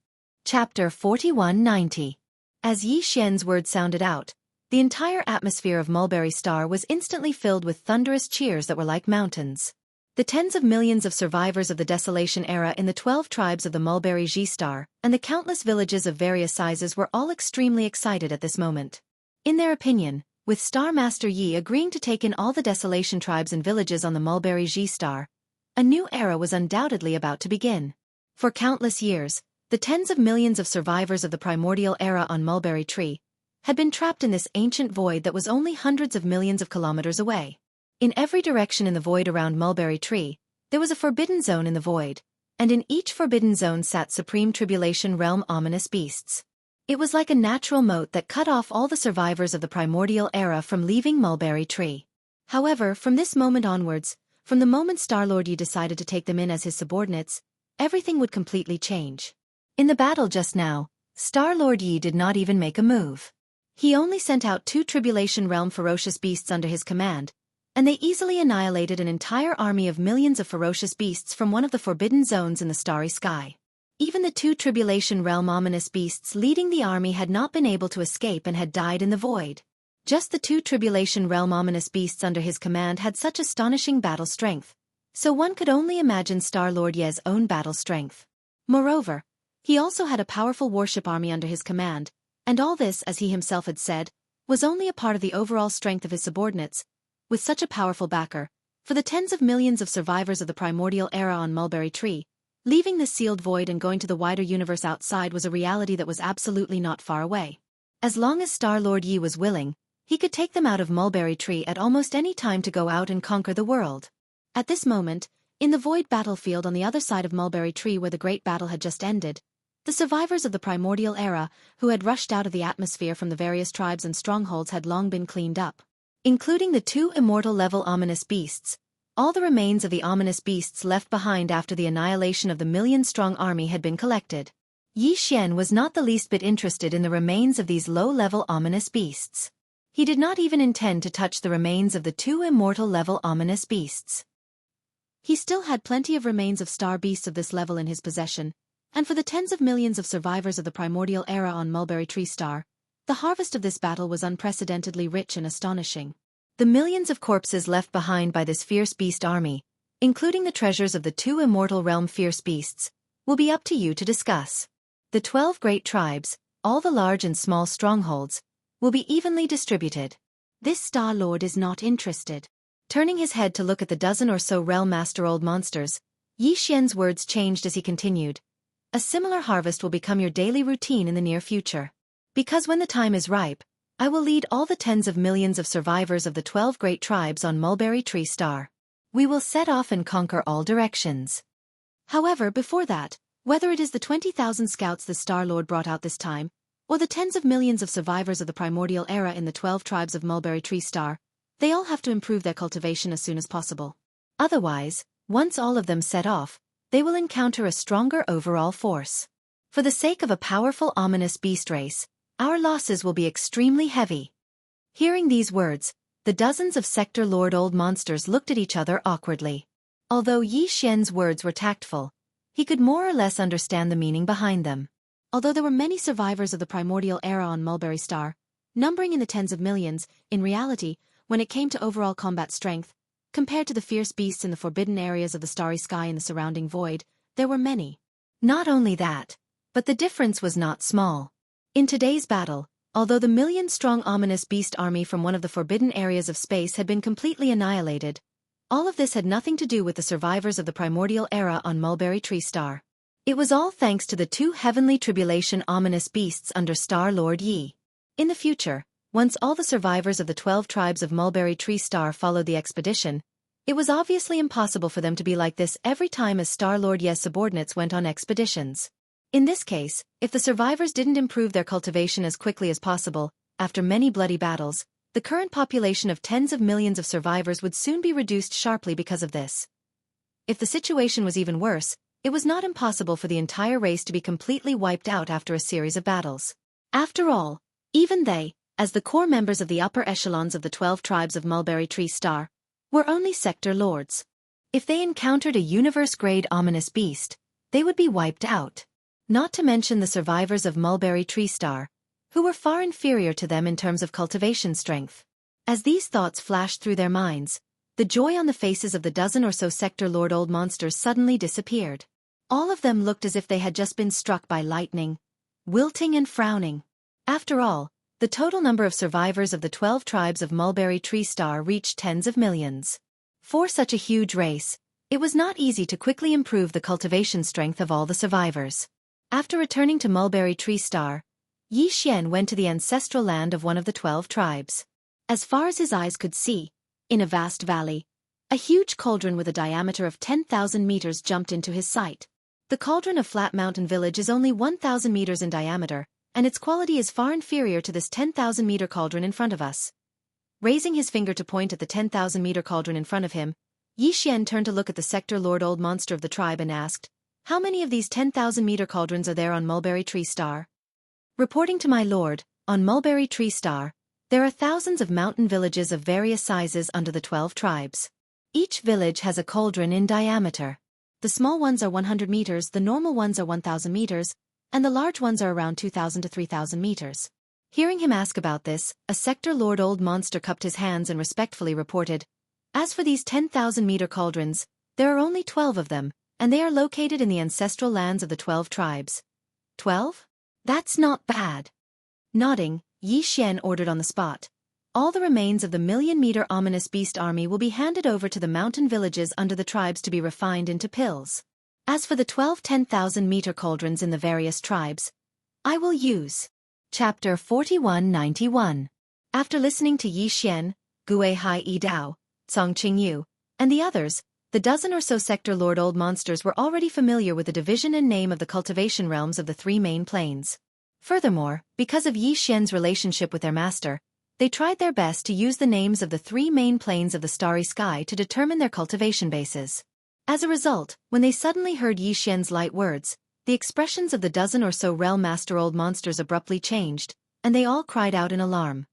Chapter 4190. As Yi Xian's words sounded out, the entire atmosphere of Mulberry Star was instantly filled with thunderous cheers that were like mountains. The tens of millions of survivors of the Desolation era in the 12 tribes of the Mulberry Star and the countless villages of various sizes were all extremely excited at this moment. In their opinion, with Star Master Yi agreeing to take in all the Desolation tribes and villages on the Mulberry Star, a new era was undoubtedly about to begin. For countless years, the tens of millions of survivors of the primordial era on Mulberry Tree had been trapped in this ancient void that was only hundreds of millions of kilometers away. In every direction in the void around Mulberry Tree, there was a forbidden zone in the void, and in each forbidden zone sat Supreme Tribulation Realm ominous beasts. It was like a natural moat that cut off all the survivors of the primordial era from leaving Mulberry Tree. However, from this moment onwards, from the moment Star-Lord Yi decided to take them in as his subordinates, everything would completely change. In the battle just now, Star-Lord Yi did not even make a move. He only sent out 2 Tribulation Realm ferocious beasts under his command, and they easily annihilated an entire army of millions of ferocious beasts from one of the forbidden zones in the starry sky. Even the 2 Tribulation Realm ominous beasts leading the army had not been able to escape and had died in the void. Just the 2 Tribulation Realm ominous beasts under his command had such astonishing battle strength, so one could only imagine Star-Lord Yi's own battle strength. Moreover, he also had a powerful warship army under his command, and all this, as he himself had said, was only a part of the overall strength of his subordinates. With such a powerful backer, for the tens of millions of survivors of the primordial era on Mulberry Tree, leaving this sealed void and going to the wider universe outside was a reality that was absolutely not far away. As long as Star-Lord Yi was willing, he could take them out of Mulberry Tree at almost any time to go out and conquer the world. At this moment, in the void battlefield on the other side of Mulberry Tree where the great battle had just ended, the survivors of the primordial era, who had rushed out of the atmosphere from the various tribes and strongholds, had long been cleaned up. Including the 2 immortal-level ominous beasts, all the remains of the ominous beasts left behind after the annihilation of the million-strong army had been collected. Yi Xian was not the least bit interested in the remains of these low-level ominous beasts. He did not even intend to touch the remains of the 2 immortal-level ominous beasts. He still had plenty of remains of star beasts of this level in his possession, and for the tens of millions of survivors of the primordial era on Mulberry Tree Star, the harvest of this battle was unprecedentedly rich and astonishing. The millions of corpses left behind by this fierce beast army, including the treasures of the 2 immortal realm fierce beasts, will be up to you to discuss. The 12 great tribes, all the large and small strongholds, will be evenly distributed. This Star-Lord is not interested. Turning his head to look at the dozen or so Realm Master Old Monsters, Yi Xian's words changed as he continued. A similar harvest will become your daily routine in the near future. Because when the time is ripe, I will lead all the tens of millions of survivors of the 12 great tribes on Mulberry Tree Star. We will set off and conquer all directions. However, before that, whether it is the 20,000 scouts the Star-Lord brought out this time, or the tens of millions of survivors of the primordial era in the 12 tribes of Mulberry Tree Star, they all have to improve their cultivation as soon as possible. Otherwise, once all of them set off, they will encounter a stronger overall force. For the sake of a powerful ominous beast race, our losses will be extremely heavy. Hearing these words, the dozens of Sector Lord old monsters looked at each other awkwardly. Although Yi Xian's words were tactful, he could more or less understand the meaning behind them. Although there were many survivors of the primordial era on Mulberry Star, numbering in the tens of millions, in reality, when it came to overall combat strength, compared to the fierce beasts in the forbidden areas of the starry sky and the surrounding void, there were many. Not only that, but the difference was not small. In today's battle, although the million-strong ominous beast army from one of the forbidden areas of space had been completely annihilated, all of this had nothing to do with the survivors of the primordial era on Mulberry Tree Star. It was all thanks to the two heavenly tribulation ominous beasts under Star Lord Yi. In the future, once all the survivors of the 12 tribes of Mulberry Tree Star followed the expedition, it was obviously impossible for them to be like this every time as Star Lord Yi's subordinates went on expeditions. In this case, if the survivors didn't improve their cultivation as quickly as possible, after many bloody battles, the current population of tens of millions of survivors would soon be reduced sharply because of this. If the situation was even worse, it was not impossible for the entire race to be completely wiped out after a series of battles. After all, even they, as the core members of the upper echelons of the 12 tribes of Mulberry Tree Star, were only sector lords. If they encountered a universe-grade ominous beast, they would be wiped out. Not to mention the survivors of Mulberry Tree Star, who were far inferior to them in terms of cultivation strength. As these thoughts flashed through their minds, the joy on the faces of the dozen or so Sector Lord old monsters suddenly disappeared. All of them looked as if they had just been struck by lightning, wilting and frowning. After all, the total number of survivors of the 12 tribes of Mulberry Tree Star reached tens of millions. For such a huge race, it was not easy to quickly improve the cultivation strength of all the survivors. After returning to Mulberry Tree Star, Yi Xian went to the ancestral land of one of the 12 tribes. As far as his eyes could see, in a vast valley, a huge cauldron with a diameter of 10,000 meters jumped into his sight. The cauldron of Flat Mountain Village is only 1,000 meters in diameter, and its quality is far inferior to this 10,000-meter cauldron in front of us. Raising his finger to point at the 10,000-meter cauldron in front of him, Yi Xian turned to look at the Sector Lord old monster of the tribe and asked, "How many of these 10,000-meter cauldrons are there on Mulberry Tree Star?" "Reporting to my lord, on Mulberry Tree Star, there are thousands of mountain villages of various sizes under the 12 tribes. Each village has a cauldron in diameter. The small ones are 100 meters, the normal ones are 1,000 meters, and the large ones are around 2,000 to 3,000 meters. Hearing him ask about this, a Sector Lord old monster cupped his hands and respectfully reported, "As for these 10,000-meter cauldrons, there are only 12 of them, and they are located in the ancestral lands of the 12 tribes. 12? That's not bad." Nodding, Yi Xian ordered on the spot, "All the remains of the million-meter ominous beast army will be handed over to the mountain villages under the tribes to be refined into pills. As for the 12 10,000-meter cauldrons in the various tribes, I will use." Chapter 4191. After listening to Yi Xian, Gue Hai Yi Dao, Cong Qingyu, and the others, the dozen or so Sector Lord old monsters were already familiar with the division and name of the cultivation realms of the three main planes. Furthermore, because of Yi Xian's relationship with their master, they tried their best to use the names of the three main planes of the starry sky to determine their cultivation bases. As a result, when they suddenly heard Yi Xian's light words, the expressions of the dozen or so realm master old monsters abruptly changed, and they all cried out in alarm.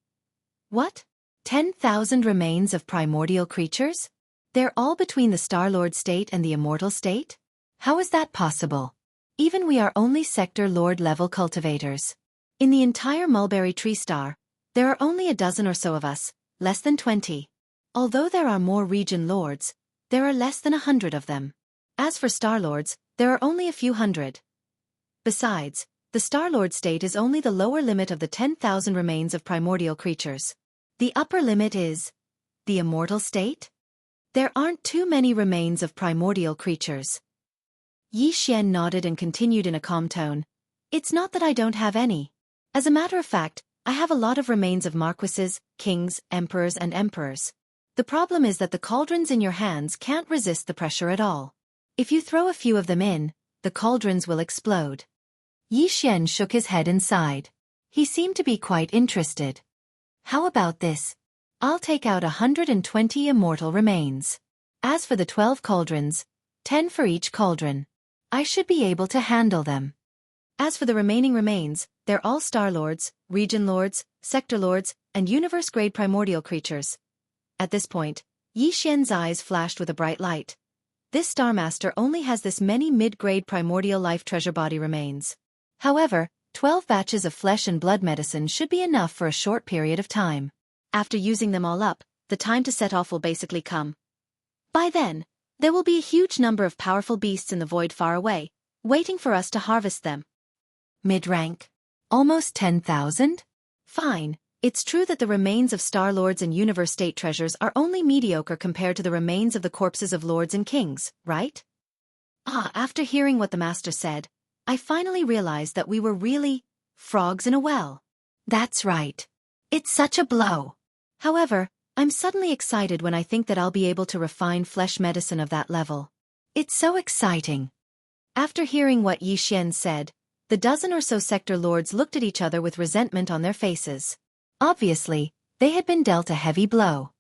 "What? 10,000 remains of primordial creatures? They're all between the Star-Lord state and the immortal state? How is that possible? Even we are only Sector Lord level cultivators. In the entire Mulberry Tree Star, there are only a dozen or so of us, less than 20. Although there are more region lords, there are less than 100 of them. As for Star-Lords, there are only a few hundred. Besides, the Star-Lord state is only the lower limit of the 10,000 remains of primordial creatures. The upper limit is the immortal state? There aren't too many remains of primordial creatures." Yi Xian nodded and continued in a calm tone, "It's not that I don't have any. As a matter of fact, I have a lot of remains of marquises, kings, emperors and emperors. The problem is that the cauldrons in your hands can't resist the pressure at all. If you throw a few of them in, the cauldrons will explode." Yi Xian shook his head and sighed. He seemed to be quite interested. "How about this? I'll take out 120 immortal remains. As for the 12 cauldrons, 10 for each cauldron. I should be able to handle them. As for the remaining remains, they're all Star Lords, Region Lords, Sector Lords, and Universe-grade primordial creatures. At this point, Yi Xian's eyes flashed with a bright light. This Star Master only has this many mid-grade primordial life treasure body remains. However, 12 batches of flesh and blood medicine should be enough for a short period of time. After using them all up, the time to set off will basically come. By then, there will be a huge number of powerful beasts in the void far away, waiting for us to harvest them. Mid-rank. Almost 10,000? Fine, it's true that the remains of Star Lords and Universe State treasures are only mediocre compared to the remains of the corpses of lords and kings, right? After hearing what the master said, I finally realized that we were really frogs in a well. That's right. It's such a blow. However, I'm suddenly excited when I think that I'll be able to refine flesh medicine of that level. It's so exciting. After hearing what Yi Xian said, the dozen or so sector lords looked at each other with resentment on their faces. Obviously, they had been dealt a heavy blow.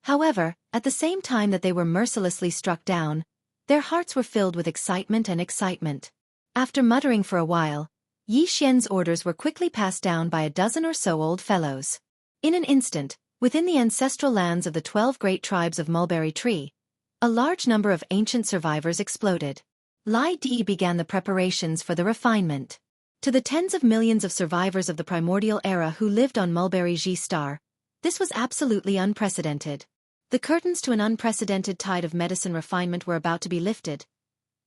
However, at the same time that they were mercilessly struck down, their hearts were filled with excitement and excitement. After muttering for a while, Yi Xian's orders were quickly passed down by a dozen or so old fellows. In an instant, within the ancestral lands of the 12 great tribes of Mulberry Tree, a large number of ancient survivors exploded. Lai Di began the preparations for the refinement. To the tens of millions of survivors of the primordial era who lived on Mulberry G Star, this was absolutely unprecedented. The curtains to an unprecedented tide of medicine refinement were about to be lifted.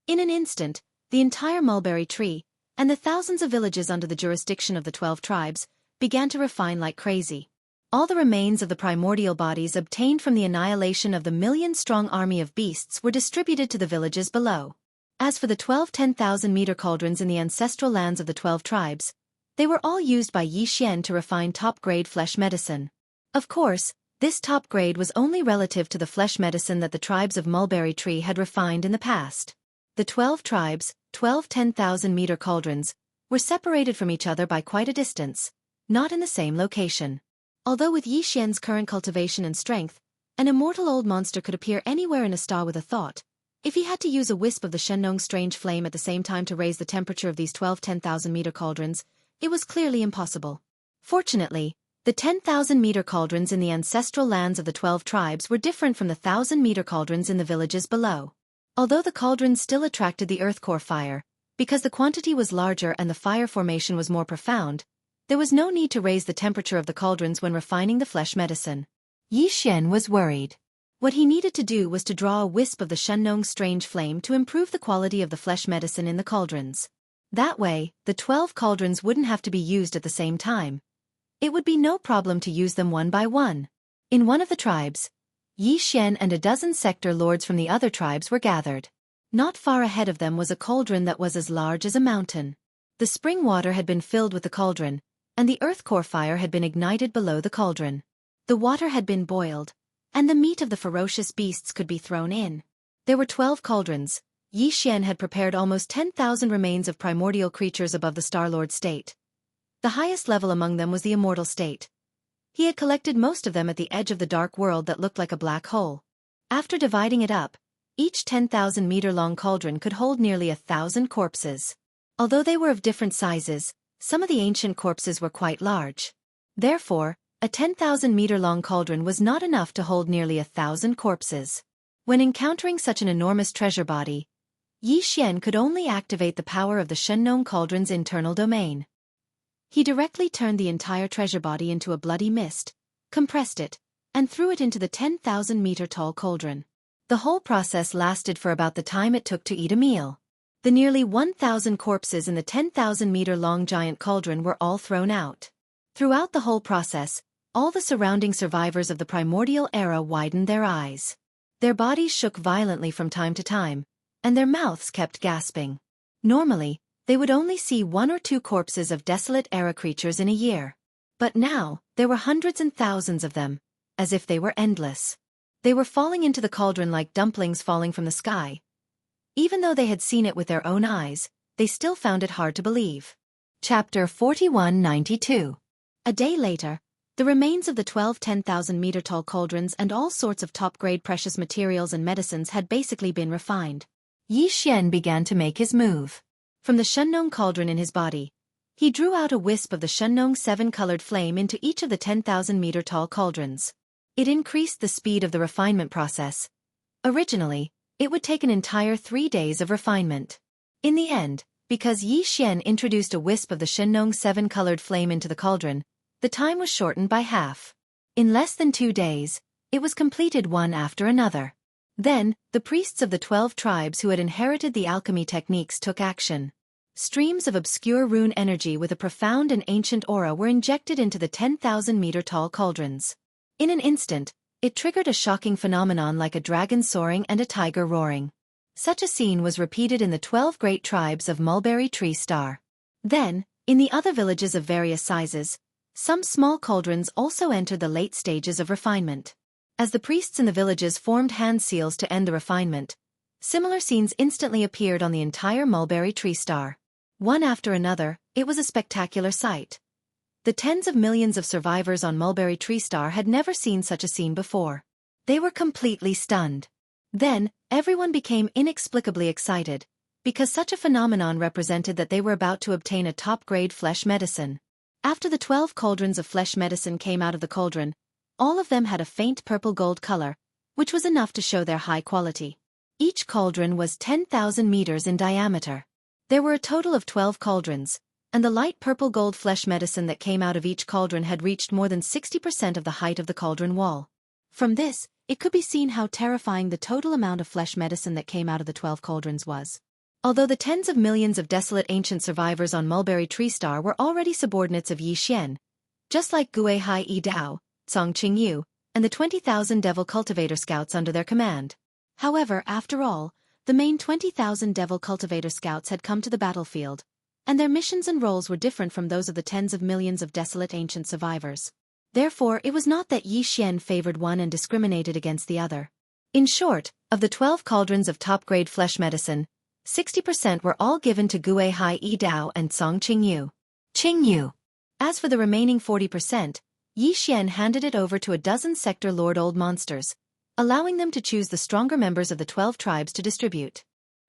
In an instant, the entire Mulberry Tree, and the thousands of villages under the jurisdiction of the 12 tribes, began to refine like crazy. All the remains of the primordial bodies obtained from the annihilation of the million-strong army of beasts were distributed to the villages below. As for the 12 10,000-meter cauldrons in the ancestral lands of the 12 tribes, they were all used by Yi Xian to refine top-grade flesh medicine. Of course, this top grade was only relative to the flesh medicine that the tribes of Mulberry Tree had refined in the past. The 12 tribes, 12 10,000-meter cauldrons, were separated from each other by quite a distance, not in the same location. Although with Yi Xian's current cultivation and strength, an immortal old monster could appear anywhere in a star with a thought. If he had to use a wisp of the Shenlong's strange flame at the same time to raise the temperature of these 12 10,000-meter cauldrons, it was clearly impossible. Fortunately, the 10,000-meter cauldrons in the ancestral lands of the 12 tribes were different from the 1,000-meter cauldrons in the villages below. Although the cauldrons still attracted the earth core fire, because the quantity was larger and the fire formation was more profound, there was no need to raise the temperature of the cauldrons when refining the flesh medicine. Yi Xian was worried. What he needed to do was to draw a wisp of the Shenlong's strange flame to improve the quality of the flesh medicine in the cauldrons. That way, the 12 cauldrons wouldn't have to be used at the same time. It would be no problem to use them one by one. In one of the tribes, Yi Xian and a dozen sector lords from the other tribes were gathered. Not far ahead of them was a cauldron that was as large as a mountain. The spring water had been filled with the cauldron, and the earth core fire had been ignited below the cauldron. The water had been boiled, and the meat of the ferocious beasts could be thrown in. There were 12 cauldrons. Yi Xian had prepared almost 10,000 remains of primordial creatures above the Star-Lord state. The highest level among them was the immortal state. He had collected most of them at the edge of the dark world that looked like a black hole. After dividing it up, each 10,000-meter-long cauldron could hold nearly 1,000 corpses. Although they were of different sizes, some of the ancient corpses were quite large. Therefore, a 10,000-meter-long cauldron was not enough to hold nearly 1,000 corpses. When encountering such an enormous treasure body, Yi Xian could only activate the power of the Shenlong cauldron's internal domain. He directly turned the entire treasure body into a bloody mist, compressed it, and threw it into the 10,000-meter-tall cauldron. The whole process lasted for about the time it took to eat a meal. The nearly 1,000 corpses in the 10,000-meter-long giant cauldron were all thrown out. Throughout the whole process, all the surrounding survivors of the primordial era widened their eyes. Their bodies shook violently from time to time, and their mouths kept gasping. Normally, they would only see 1 or 2 corpses of desolate era creatures in a year. But now, there were hundreds and thousands of them, as if they were endless. They were falling into the cauldron like dumplings falling from the sky. Even though they had seen it with their own eyes, they still found it hard to believe. Chapter 4192. A day later, the remains of the 12 10,000-meter-tall cauldrons and all sorts of top-grade precious materials and medicines had basically been refined. Yi Xian began to make his move. From the Shunnong cauldron in his body, he drew out a wisp of the Shunnong 7-colored flame into each of the 10,000-meter-tall cauldrons. It increased the speed of the refinement process. Originally, it would take an entire 3 days of refinement. In the end, because Yi Xian introduced a wisp of the Shunnong 7-colored flame into the cauldron, the time was shortened by half. In less than 2 days, it was completed one after another. Then, the priests of the 12 tribes who had inherited the alchemy techniques took action. Streams of obscure rune energy with a profound and ancient aura were injected into the 10,000-meter-tall cauldrons. In an instant, it triggered a shocking phenomenon like a dragon soaring and a tiger roaring. Such a scene was repeated in the 12 great tribes of Mulberry Tree Star. Then, in the other villages of various sizes, some small cauldrons also entered the late stages of refinement. As the priests in the villages formed hand seals to end the refinement, similar scenes instantly appeared on the entire Mulberry Tree Star. One after another, it was a spectacular sight. The tens of millions of survivors on Mulberry Tree Star had never seen such a scene before. They were completely stunned. Then, everyone became inexplicably excited, because such a phenomenon represented that they were about to obtain a top-grade flesh medicine. After the 12 cauldrons of flesh medicine came out of the cauldron, all of them had a faint purple-gold color, which was enough to show their high quality. Each cauldron was 10,000 meters in diameter. There were a total of 12 cauldrons, and the light purple-gold flesh medicine that came out of each cauldron had reached more than 60% of the height of the cauldron wall. From this, it could be seen how terrifying the total amount of flesh medicine that came out of the 12 cauldrons was. Although the tens of millions of desolate ancient survivors on Mulberry Tree Star were already subordinates of Yi Xian, just like Gui Hai Yi Dao, Song Qingyu, and the 20,000 Devil Cultivator Scouts under their command. However, after all, the main 20,000 Devil Cultivator Scouts had come to the battlefield, and their missions and roles were different from those of the tens of millions of desolate ancient survivors. Therefore, it was not that Yi Xian favored one and discriminated against the other. In short, of the 12 cauldrons of top-grade flesh medicine, 60% were all given to Gui Hai Yi Dao and Song Qingyu. As for the remaining 40%, Yi Xian handed it over to a dozen sector Lord Old Monsters, allowing them to choose the stronger members of the 12 tribes to distribute.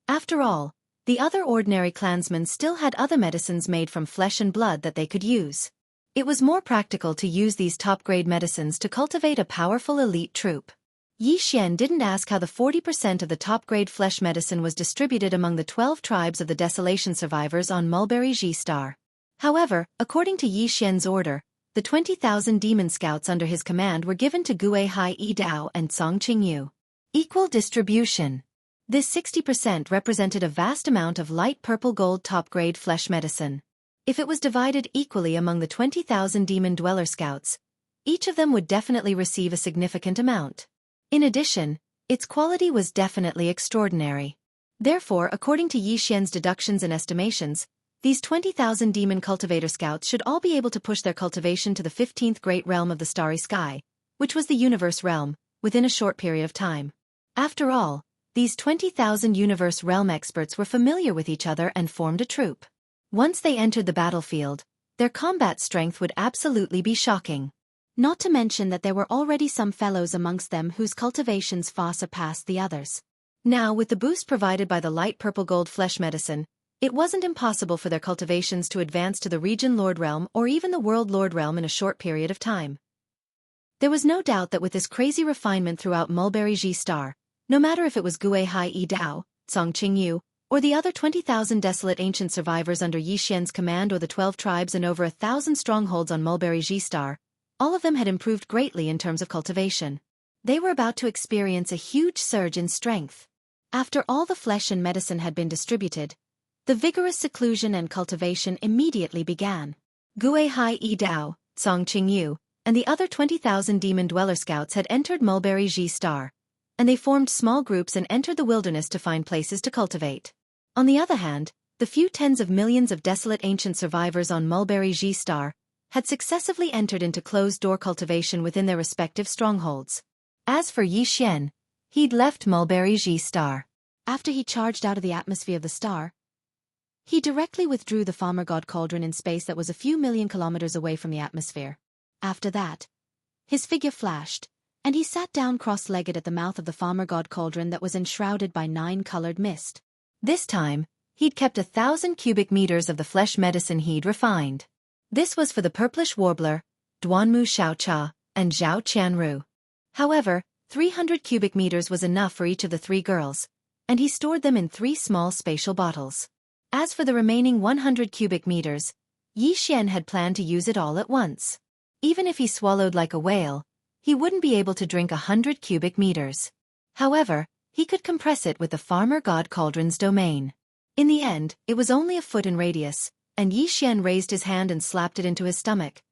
After all, the other ordinary clansmen still had other medicines made from flesh and blood that they could use. It was more practical to use these top-grade medicines to cultivate a powerful elite troop. Yi Xian didn't ask how the 40% of the top-grade flesh medicine was distributed among the 12 tribes of the desolation survivors on Mulberry Tree Star. However, according to Yi Xian's order, the 20,000 demon scouts under his command were given to Gui Hai Yi Dao and Song Qingyu. Equal distribution. This 60% represented a vast amount of light purple-gold top-grade flesh medicine. If it was divided equally among the 20,000 demon dweller scouts, each of them would definitely receive a significant amount. In addition, its quality was definitely extraordinary. Therefore, according to Yi Xian's deductions and estimations, these 20,000 demon cultivator scouts should all be able to push their cultivation to the 15th great realm of the starry sky, which was the universe realm, within a short period of time. After all, these 20,000 universe realm experts were familiar with each other and formed a troop. Once they entered the battlefield, their combat strength would absolutely be shocking. Not to mention that there were already some fellows amongst them whose cultivations far surpassed the others. Now, with the boost provided by the light purple-gold flesh medicine, it wasn't impossible for their cultivations to advance to the Region Lord Realm or even the World Lord Realm in a short period of time. There was no doubt that with this crazy refinement throughout Mulberry Tree Star, no matter if it was Gui Hai Yi Dao, Song Qingyu, or the other 20,000 desolate ancient survivors under Yi Xian's command or the 12 tribes and over 1,000 strongholds on Mulberry Tree Star, all of them had improved greatly in terms of cultivation. They were about to experience a huge surge in strength. After all the flesh and medicine had been distributed, the vigorous seclusion and cultivation immediately began. Gui Hai Yi Dao, Song Qingyu, and the other 20,000 demon dweller scouts had entered Mulberry Tree Star, and they formed small groups and entered the wilderness to find places to cultivate. On the other hand, the few tens of millions of desolate ancient survivors on Mulberry Tree Star had successively entered into closed-door cultivation within their respective strongholds. As for Yi Xian, he'd left Mulberry Tree Star. After he charged out of the atmosphere of the star, he directly withdrew the Farmer God Cauldron in space that was a few million kilometers away from the atmosphere. After that, his figure flashed, and he sat down cross-legged at the mouth of the Farmer God Cauldron that was enshrouded by 9-colored mist. This time, he'd kept 1,000 cubic meters of the flesh medicine he'd refined. This was for the purplish warbler, Duanmu Xiaocha, and Zhao Qianru. However, 300 cubic meters was enough for each of the 3 girls, and he stored them in 3 small spatial bottles. As for the remaining 100 cubic meters, Yi Xian had planned to use it all at once. Even if he swallowed like a whale, he wouldn't be able to drink 100 cubic meters. However, he could compress it with the farmer god Cauldron's domain. In the end, it was only a foot in radius, and Yi Xian raised his hand and slapped it into his stomach.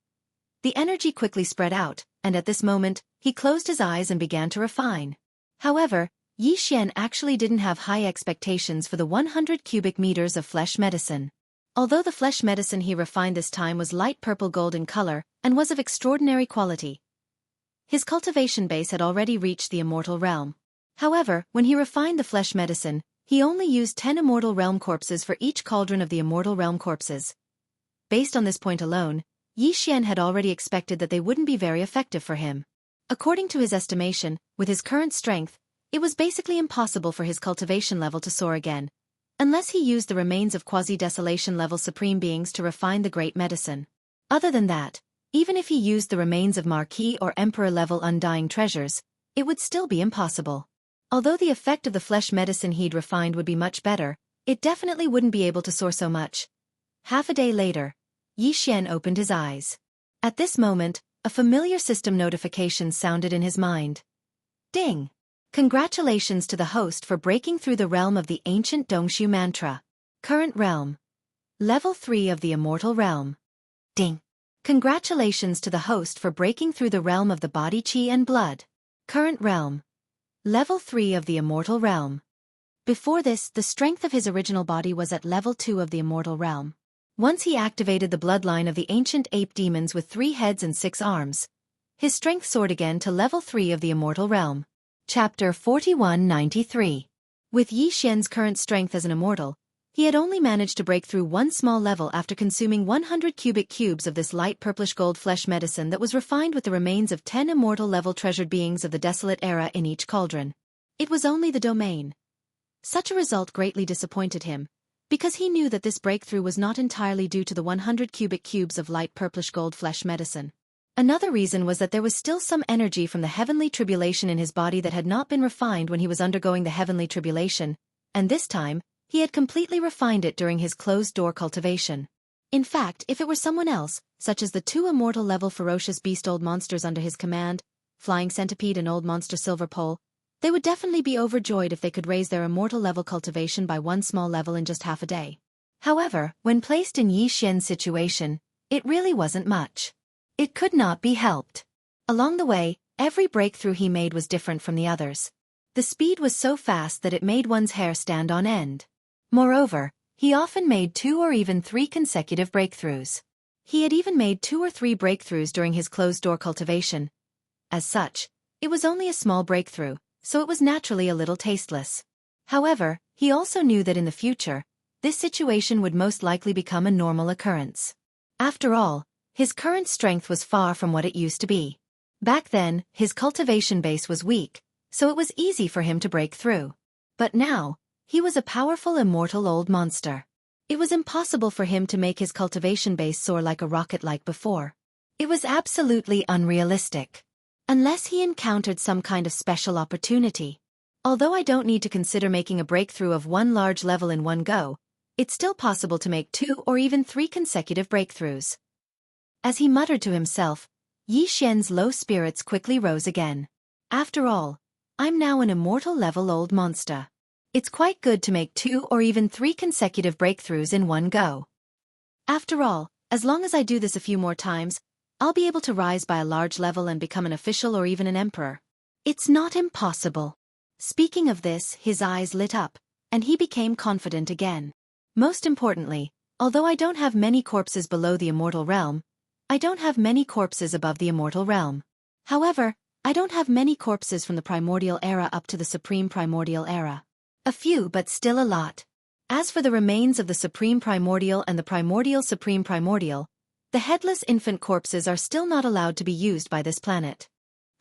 The energy quickly spread out, and at this moment, he closed his eyes and began to refine. However, Yi Xian actually didn't have high expectations for the 100 cubic meters of flesh medicine. Although the flesh medicine he refined this time was light purple gold in color and was of extraordinary quality, his cultivation base had already reached the immortal realm. However, when he refined the flesh medicine, he only used 10 immortal realm corpses for each cauldron of the immortal realm corpses. Based on this point alone, Yi Xian had already expected that they wouldn't be very effective for him. According to his estimation, with his current strength, it was basically impossible for his cultivation level to soar again, unless he used the remains of quasi-desolation level supreme beings to refine the great medicine. Other than that, even if he used the remains of Marquis or Emperor level undying treasures, it would still be impossible. Although the effect of the flesh medicine he'd refined would be much better, it definitely wouldn't be able to soar so much. Half a day later, Yi Xian opened his eyes. At this moment, a familiar system notification sounded in his mind. Ding! Congratulations to the host for breaking through the realm of the ancient Dongshu mantra. Current realm. Level 3 of the immortal realm. Ding! Congratulations to the host for breaking through the realm of the body chi and blood. Current realm. Level 3 of the immortal realm. Before this, the strength of his original body was at level 2 of the immortal realm. Once he activated the bloodline of the ancient ape demons with 3 heads and 6 arms, his strength soared again to level 3 of the immortal realm. Chapter 4193. With Yi Xian's current strength as an immortal, he had only managed to break through one small level after consuming 100 cubic cubes of this light purplish gold flesh medicine that was refined with the remains of 10 immortal level treasured beings of the desolate era in each cauldron. It was only the domain. Such a result greatly disappointed him, because he knew that this breakthrough was not entirely due to the 100 cubic cubes of light purplish gold flesh medicine. Another reason was that there was still some energy from the heavenly tribulation in his body that had not been refined when he was undergoing the heavenly tribulation, and this time, he had completely refined it during his closed-door cultivation. In fact, if it were someone else, such as the 2 immortal-level ferocious beast old monsters under his command, Flying Centipede and Old Monster Silverpole, they would definitely be overjoyed if they could raise their immortal-level cultivation by one small level in just half a day. However, when placed in Yi Xian's situation, it really wasn't much. It could not be helped. Along the way, every breakthrough he made was different from the others. The speed was so fast that it made one's hair stand on end. Moreover, he often made 2 or even 3 consecutive breakthroughs. He had even made 2 or 3 breakthroughs during his closed-door cultivation. As such, it was only a small breakthrough, so it was naturally a little tasteless. However, he also knew that in the future, this situation would most likely become a normal occurrence. After all, his current strength was far from what it used to be. Back then, his cultivation base was weak, so it was easy for him to break through. But now, he was a powerful immortal old monster. It was impossible for him to make his cultivation base soar like a rocket like before. It was absolutely unrealistic. Unless he encountered some kind of special opportunity. Although I don't need to consider making a breakthrough of one large level in one go, it's still possible to make 2 or even 3 consecutive breakthroughs. As he muttered to himself, Yi Xian's low spirits quickly rose again. After all, I'm now an immortal level old monster. It's quite good to make 2 or even 3 consecutive breakthroughs in one go. After all, as long as I do this a few more times, I'll be able to rise by a large level and become an official or even an emperor. It's not impossible. Speaking of this, his eyes lit up, and he became confident again. Most importantly, although I don't have many corpses below the immortal realm, I don't have many corpses above the immortal realm. However, I don't have many corpses from the primordial era up to the supreme primordial era. A few, but still a lot. As for the remains of the supreme primordial and the primordial supreme primordial, the headless infant corpses are still not allowed to be used by this planet.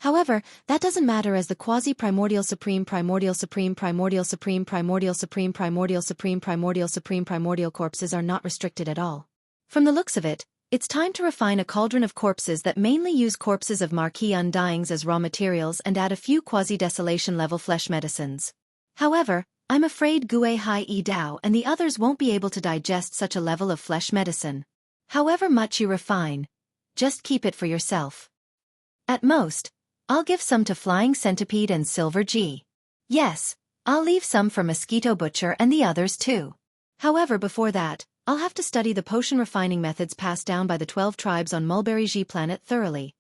However, that doesn't matter as the quasi-primordial supreme primordial supreme primordial supreme primordial supreme primordial supreme primordial supreme primordial corpses are not restricted at all. From the looks of it, it's time to refine a cauldron of corpses that mainly use corpses of marquee undyings as raw materials and add a few quasi-desolation level flesh medicines. However, I'm afraid Gue Hai E Dao and the others won't be able to digest such a level of flesh medicine. However much you refine, just keep it for yourself. At most, I'll give some to Flying Centipede and Silver G. Yes, I'll leave some for Mosquito Butcher and the others too. However, before that, I'll have to study the potion refining methods passed down by the 12 tribes on Mulberry G planet thoroughly.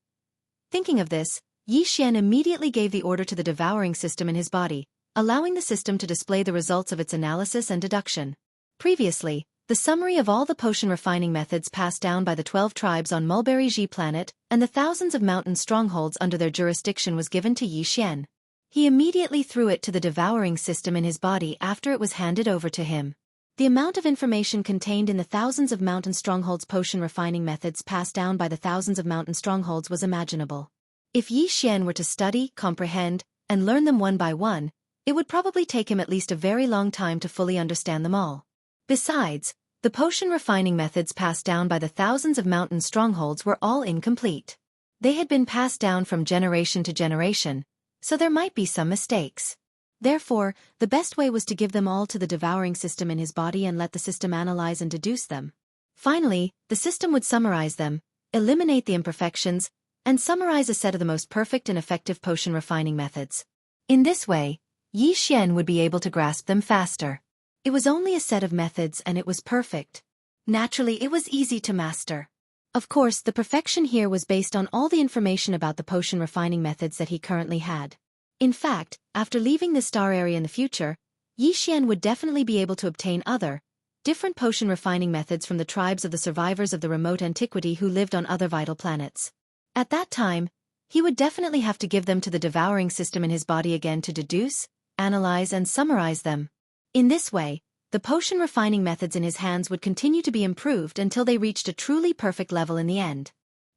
Thinking of this, Yi Xian immediately gave the order to the devouring system in his body, allowing the system to display the results of its analysis and deduction. Previously, the summary of all the potion refining methods passed down by the 12 tribes on Mulberry G planet and the thousands of mountain strongholds under their jurisdiction was given to Yi Xian. He immediately threw it to the devouring system in his body after it was handed over to him. The amount of information contained in the thousands of mountain strongholds potion refining methods passed down by the thousands of mountain strongholds was imaginable. If Yi Xian were to study, comprehend, and learn them one by one, it would probably take him at least a very long time to fully understand them all. Besides, the potion refining methods passed down by the thousands of mountain strongholds were all incomplete. They had been passed down from generation to generation, so there might be some mistakes. Therefore, the best way was to give them all to the devouring system in his body and let the system analyze and deduce them. Finally, the system would summarize them, eliminate the imperfections, and summarize a set of the most perfect and effective potion refining methods. In this way, Yi Xian would be able to grasp them faster. It was only a set of methods and it was perfect. Naturally, it was easy to master. Of course, the perfection here was based on all the information about the potion refining methods that he currently had. In fact, after leaving this star area in the future, Yi Xian would definitely be able to obtain other, different potion refining methods from the tribes of the survivors of the remote antiquity who lived on other vital planets. At that time, he would definitely have to give them to the devouring system in his body again to deduce, analyze and summarize them. In this way, the potion refining methods in his hands would continue to be improved until they reached a truly perfect level in the end.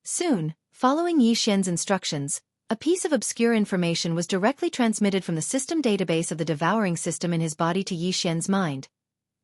Soon, following Yi Xian's instructions, a piece of obscure information was directly transmitted from the system database of the devouring system in his body to Yi Xian's mind,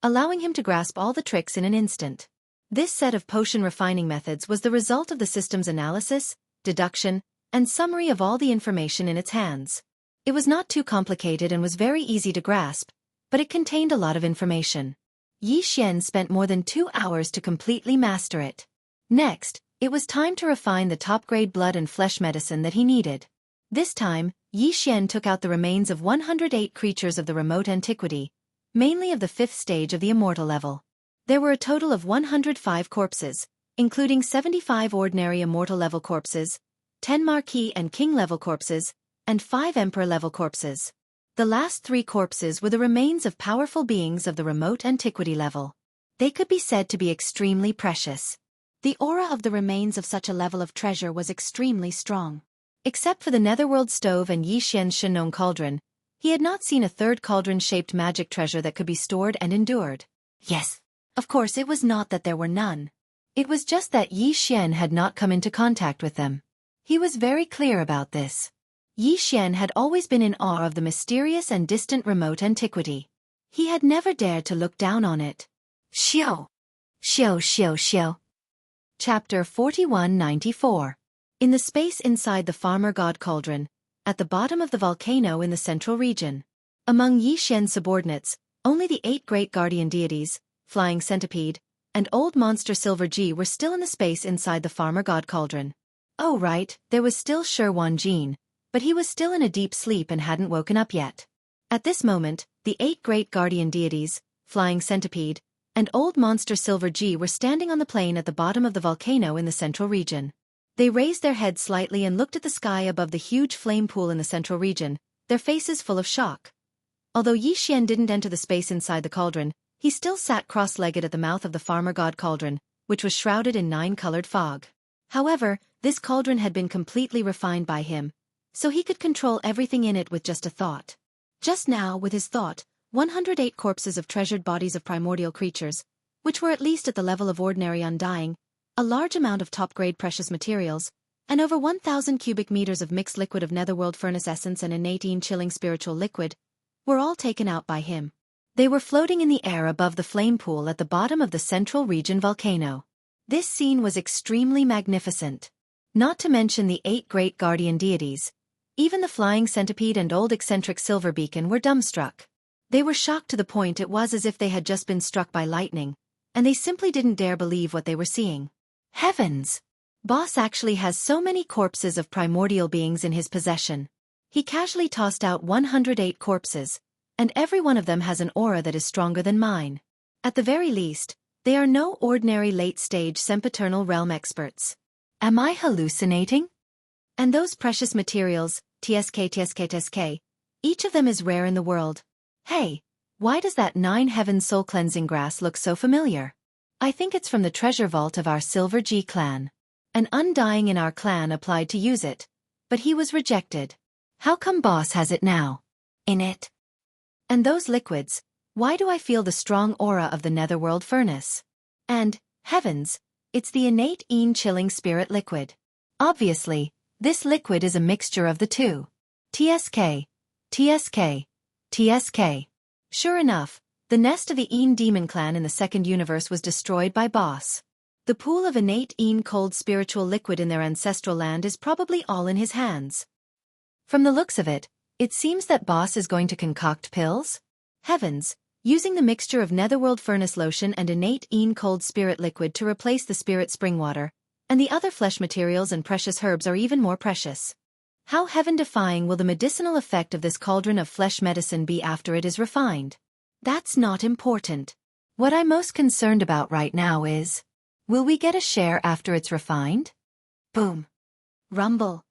allowing him to grasp all the tricks in an instant. This set of potion refining methods was the result of the system's analysis, deduction, and summary of all the information in its hands. It was not too complicated and was very easy to grasp, but it contained a lot of information. Yi Xian spent more than 2 hours to completely master it. Next, it was time to refine the top-grade blood and flesh medicine that he needed. This time, Yi Xian took out the remains of 108 creatures of the remote antiquity, mainly of the 5th stage of the immortal level. There were a total of 105 corpses, including 75 ordinary immortal level corpses, 10 marquis and king level corpses, and 5 emperor level corpses. The last 3 corpses were the remains of powerful beings of the remote antiquity level. They could be said to be extremely precious. The aura of the remains of such a level of treasure was extremely strong. Except for the netherworld stove and Yi Xian's Shenong cauldron, he had not seen a third cauldron-shaped magic treasure that could be stored and endured. Yes, of course it was not that there were none. It was just that Yi Xian had not come into contact with them. He was very clear about this. Yi Xian had always been in awe of the mysterious and distant remote antiquity. He had never dared to look down on it. Xiao. Xiao xiao xiao. Chapter 4194. In the space inside the farmer god cauldron, at the bottom of the volcano in the central region. Among Yi Xian's subordinates, only the 8 great guardian deities, Flying Centipede, and Old Monster Silver G were still in the space inside the farmer god cauldron. Oh right, there was still Shi Wan Jin, but he was still in a deep sleep and hadn't woken up yet. At this moment, the 8 great guardian deities, Flying Centipede, and Old Monster Silver G were standing on the plain at the bottom of the volcano in the central region. They raised their heads slightly and looked at the sky above the huge flame pool in the central region, their faces full of shock. Although Yi Xian didn't enter the space inside the cauldron, he still sat cross-legged at the mouth of the farmer god cauldron, which was shrouded in 9-colored fog. However, this cauldron had been completely refined by him, so he could control everything in it with just a thought. Just now, with his thought, 108 corpses of treasured bodies of primordial creatures, which were at least at the level of ordinary undying, a large amount of top-grade precious materials, and over 1,000 cubic meters of mixed liquid of netherworld furnace essence and innate chilling spiritual liquid were all taken out by him. They were floating in the air above the flame pool at the bottom of the central region volcano. This scene was extremely magnificent. Not to mention the 8 great guardian deities. Even the flying centipede and old eccentric silver beacon were dumbstruck. They were shocked to the point it was as if they had just been struck by lightning, and they simply didn't dare believe what they were seeing. Heavens! Boss actually has so many corpses of primordial beings in his possession. He casually tossed out 108 corpses, and every one of them has an aura that is stronger than mine. At the very least, they are no ordinary late-stage sempiternal realm experts. Am I hallucinating? And those precious materials, TSK, each of them is rare in the world. Hey, why does that 9 Heavens soul cleansing grass look so familiar? I think it's from the treasure vault of our Silver G clan. An undying in our clan applied to use it, but he was rejected. How come Boss has it now? In it. And those liquids, why do I feel the strong aura of the netherworld furnace? And, heavens, it's the innate chilling spirit liquid. Obviously, this liquid is a mixture of the two. TSK. Sure enough, the nest of the demon clan in the second universe was destroyed by Boss. The pool of innate cold spiritual liquid in their ancestral land is probably all in his hands. From the looks of it, it seems that Boss is going to concoct pills? Heavens, using the mixture of netherworld furnace lotion and innate cold spirit liquid to replace the spirit spring water, and the other flesh materials and precious herbs are even more precious. How heaven-defying will the medicinal effect of this cauldron of flesh medicine be after it is refined? That's not important. What I'm most concerned about right now is, will we get a share after it's refined? Boom. Rumble.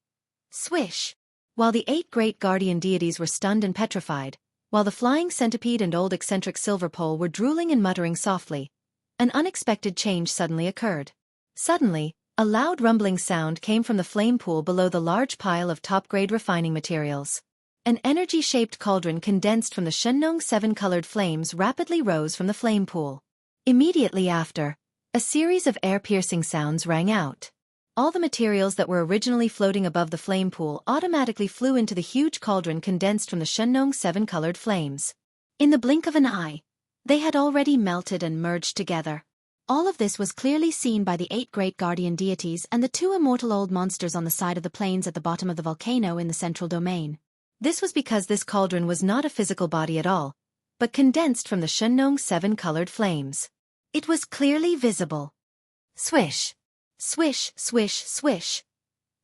Swish. While the 8 great guardian deities were stunned and petrified, while the flying centipede and old eccentric silver pole were drooling and muttering softly, an unexpected change suddenly occurred. Suddenly, a loud rumbling sound came from the flame pool below the large pile of top-grade refining materials. An energy-shaped cauldron condensed from the Shengnong 7-colored flames rapidly rose from the flame pool. Immediately after, a series of air-piercing sounds rang out. All the materials that were originally floating above the flame pool automatically flew into the huge cauldron condensed from the Shengnong 7-colored flames. In the blink of an eye, they had already melted and merged together. All of this was clearly seen by the 8 great guardian deities and the 2 immortal old monsters on the side of the plains at the bottom of the volcano in the central domain. This was because this cauldron was not a physical body at all, but condensed from the Shengnong 7-colored flames. It was clearly visible. Swish. Swish, swish, swish.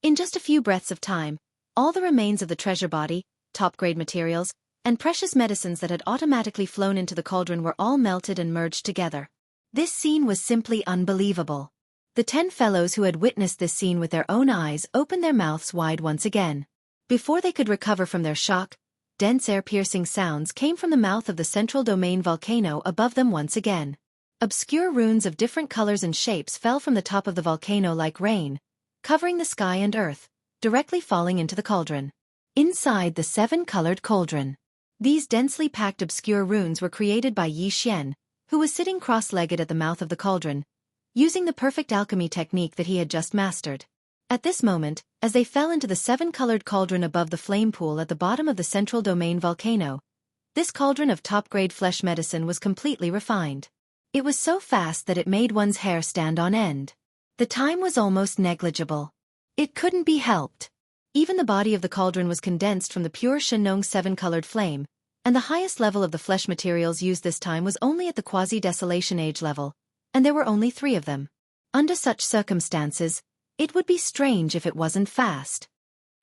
In just a few breaths of time, all the remains of the treasure body, top-grade materials, and precious medicines that had automatically flown into the cauldron were all melted and merged together. This scene was simply unbelievable. The 10 fellows who had witnessed this scene with their own eyes opened their mouths wide once again. Before they could recover from their shock, dense air-piercing sounds came from the mouth of the central domain volcano above them once again. Obscure runes of different colors and shapes fell from the top of the volcano like rain, covering the sky and earth, directly falling into the cauldron. Inside the 7-colored cauldron, these densely packed obscure runes were created by Yi Xian, who was sitting cross-legged at the mouth of the cauldron, using the perfect alchemy technique that he had just mastered. At this moment, as they fell into the 7-colored cauldron above the flame pool at the bottom of the central domain volcano, this cauldron of top-grade flesh medicine was completely refined. It was so fast that it made one's hair stand on end. The time was almost negligible. It couldn't be helped. Even the body of the cauldron was condensed from the pure Shengnong 7-colored flame, and the highest level of the flesh materials used this time was only at the quasi-desolation age level, and there were only 3 of them. Under such circumstances, it would be strange if it wasn't fast.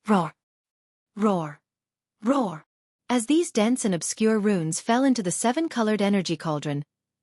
Roar! Roar! Roar! As these dense and obscure runes fell into the 7-colored energy cauldron,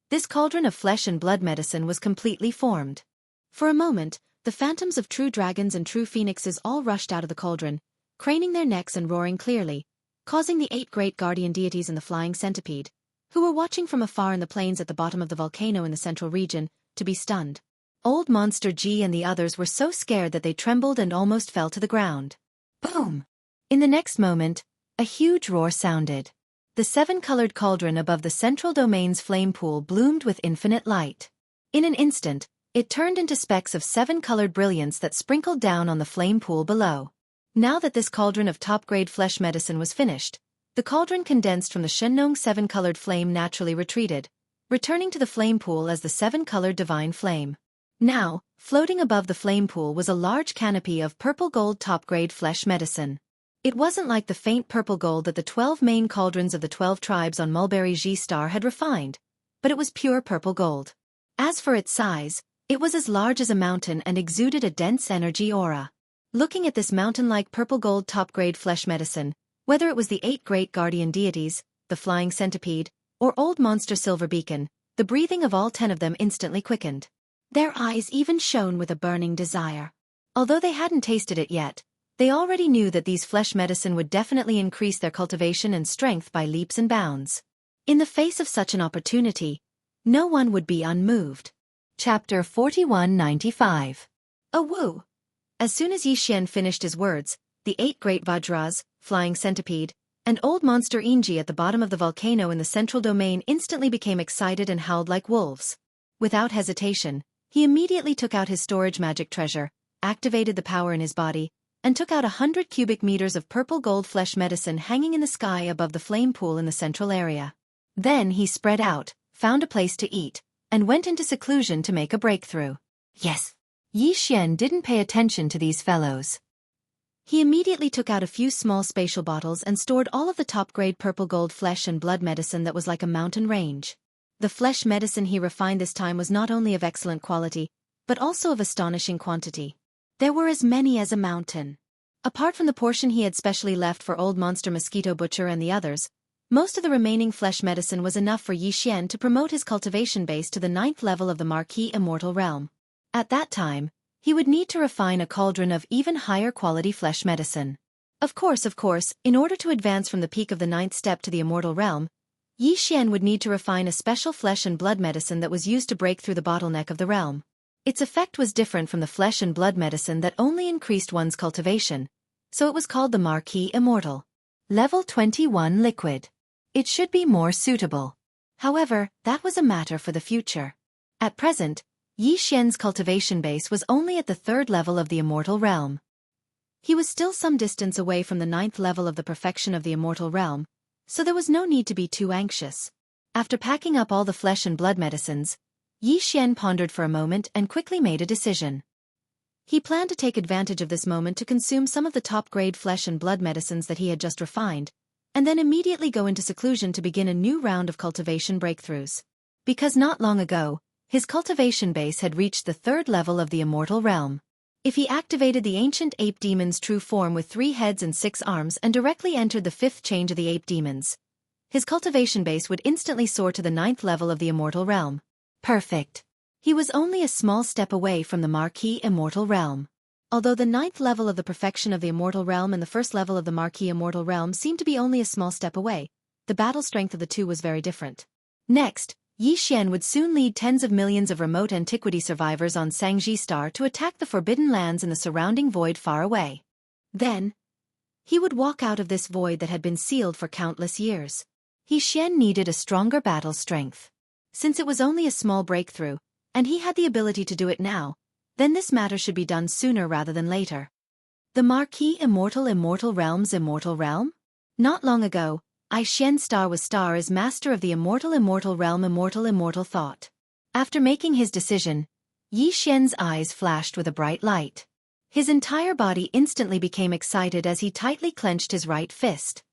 this cauldron of flesh and blood medicine was completely formed. For a moment, the phantoms of true dragons and true phoenixes all rushed out of the cauldron, craning their necks and roaring clearly, causing the 8 great guardian deities and the flying centipede, who were watching from afar in the plains at the bottom of the volcano in the central region, to be stunned. Old Monster G and the others were so scared that they trembled and almost fell to the ground. Boom! In the next moment, a huge roar sounded. The 7-colored cauldron above the central domain's flame pool bloomed with infinite light. In an instant, It turned into specks of 7-colored brilliance that sprinkled down on the flame pool below. Now that this cauldron of top-grade flesh medicine was finished, the cauldron condensed from the Shenlong 7-colored flame naturally retreated, returning to the flame pool as the 7-colored divine flame. Now, floating above the flame pool was a large canopy of purple gold top-grade flesh medicine. It wasn't like the faint purple gold that the 12 main cauldrons of the 12 tribes on Mulberry G-Star had refined, but it was pure purple gold. As for its size, it was as large as a mountain and exuded a dense energy aura. Looking at this mountain-like purple gold top-grade flesh medicine, whether it was the 8 great guardian deities, the flying centipede, or old monster Silver Beacon, the breathing of all 10 of them instantly quickened. Their eyes even shone with a burning desire. Although they hadn't tasted it yet, they already knew that these flesh medicine would definitely increase their cultivation and strength by leaps and bounds. In the face of such an opportunity, no one would be unmoved. Chapter 4195. A woo! As soon as Yi Xian finished his words, the 8 great Vajras, flying centipede, and old monster Inji at the bottom of the volcano in the central domain instantly became excited and howled like wolves. Without hesitation, he immediately took out his storage magic treasure, activated the power in his body, and took out 100 cubic meters of purple gold flesh medicine hanging in the sky above the flame pool in the central area. Then he spread out, found a place to eat, and went into seclusion to make a breakthrough. Yes! Yi Xian didn't pay attention to these fellows. He immediately took out a few small spatial bottles and stored all of the top-grade purple gold flesh and blood medicine that was like a mountain range. The flesh medicine he refined this time was not only of excellent quality, but also of astonishing quantity. There were as many as a mountain. Apart from the portion he had specially left for old monster Mosquito Butcher and the others, most of the remaining flesh medicine was enough for Yi Xian to promote his cultivation base to the 9th level of the Marquis Immortal Realm. At that time, he would need to refine a cauldron of even higher quality flesh medicine. Of course, in order to advance from the peak of the 9th step to the Immortal Realm, Yi Xian would need to refine a special flesh and blood medicine that was used to break through the bottleneck of the realm. Its effect was different from the flesh and blood medicine that only increased one's cultivation, so it was called the Marquis Immortal. Level 21 Liquid. It should be more suitable. However, that was a matter for the future. At present, Yi Xian's cultivation base was only at the 3rd level of the Immortal Realm. He was still some distance away from the 9th level of the perfection of the Immortal Realm, so there was no need to be too anxious. After packing up all the flesh and blood medicines, Yi Xian pondered for a moment and quickly made a decision. He planned to take advantage of this moment to consume some of the top-grade flesh and blood medicines that he had just refined, and then immediately go into seclusion to begin a new round of cultivation breakthroughs. Because not long ago, his cultivation base had reached the 3rd level of the Immortal Realm. If he activated the ancient ape demon's true form with 3 heads and 6 arms and directly entered the 5th change of the ape demons, his cultivation base would instantly soar to the 9th level of the Immortal Realm. Perfect. He was only a small step away from the Marquis Immortal Realm. Although the 9th level of the perfection of the Immortal Realm and the 1st level of the Marquis Immortal Realm seemed to be only a small step away, the battle strength of the two was very different. Next, Yi Xian would soon lead tens of millions of remote antiquity survivors on Sangji Star to attack the forbidden lands in the surrounding void far away. Then, he would walk out of this void that had been sealed for countless years. Yi Xian needed a stronger battle strength. Since it was only a small breakthrough, and he had the ability to do it now, then this matter should be done sooner rather than later. The Marquis Immortal Realm's Immortal Realm? Not long ago, Yi Xian Star was Star as master of the Immortal Realm Immortal Thought. After making his decision, Yi Xian's eyes flashed with a bright light. His entire body instantly became excited as he tightly clenched his right fist.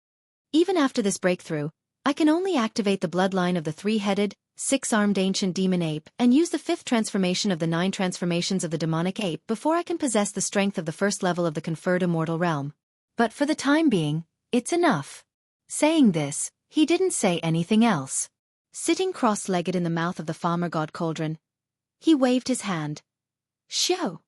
Even after this breakthrough, I can only activate the bloodline of the 3-headed, 6-armed ancient demon ape and use the 5th transformation of the 9 transformations of the demonic ape before I can possess the strength of the 1st level of the conferred Immortal Realm. But for the time being, it's enough. Saying this, he didn't say anything else. Sitting cross-legged in the mouth of the Farmer God Cauldron, he waved his hand. Show!